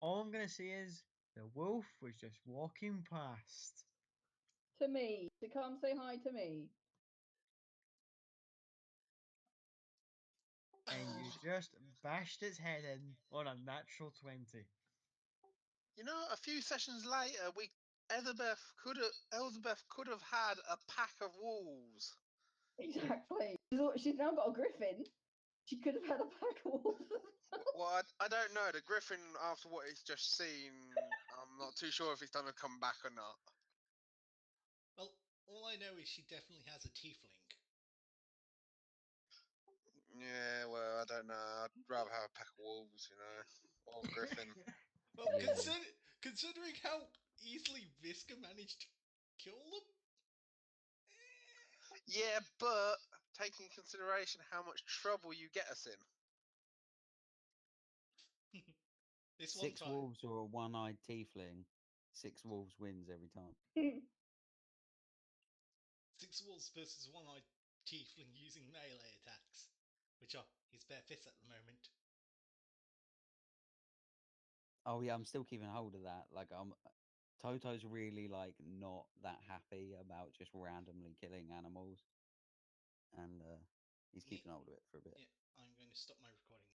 All I'm gonna say is the wolf was just walking past, To me, to come say hi to me. and you just bashed its head in on a natural 20. You know, a few sessions later, Elizabeth could have had a pack of wolves. Exactly. She's now got a griffin. She could have had a pack of wolves. Well, I don't know. The Griffin, after what he's just seen, I'm not too sure if he's done a comeback or not. Well, all I know is she definitely has a tiefling. Yeah, well, I don't know. I'd rather have a pack of wolves, you know, or a Griffin. Well, Yeah. considering how easily Visca managed to kill them. Yeah, but taking into consideration how much trouble you get us in. This 6 one time. wolves or a one-eyed tiefling. 6 wolves wins every time. 6 wolves versus one-eyed tiefling using melee attacks, which are his bare fists at the moment. Oh yeah, I'm still keeping hold of that. Like Toto's really like not that happy about just randomly killing animals, and he's keeping hold of it for a bit. Yeah, I'm going to stop my recording.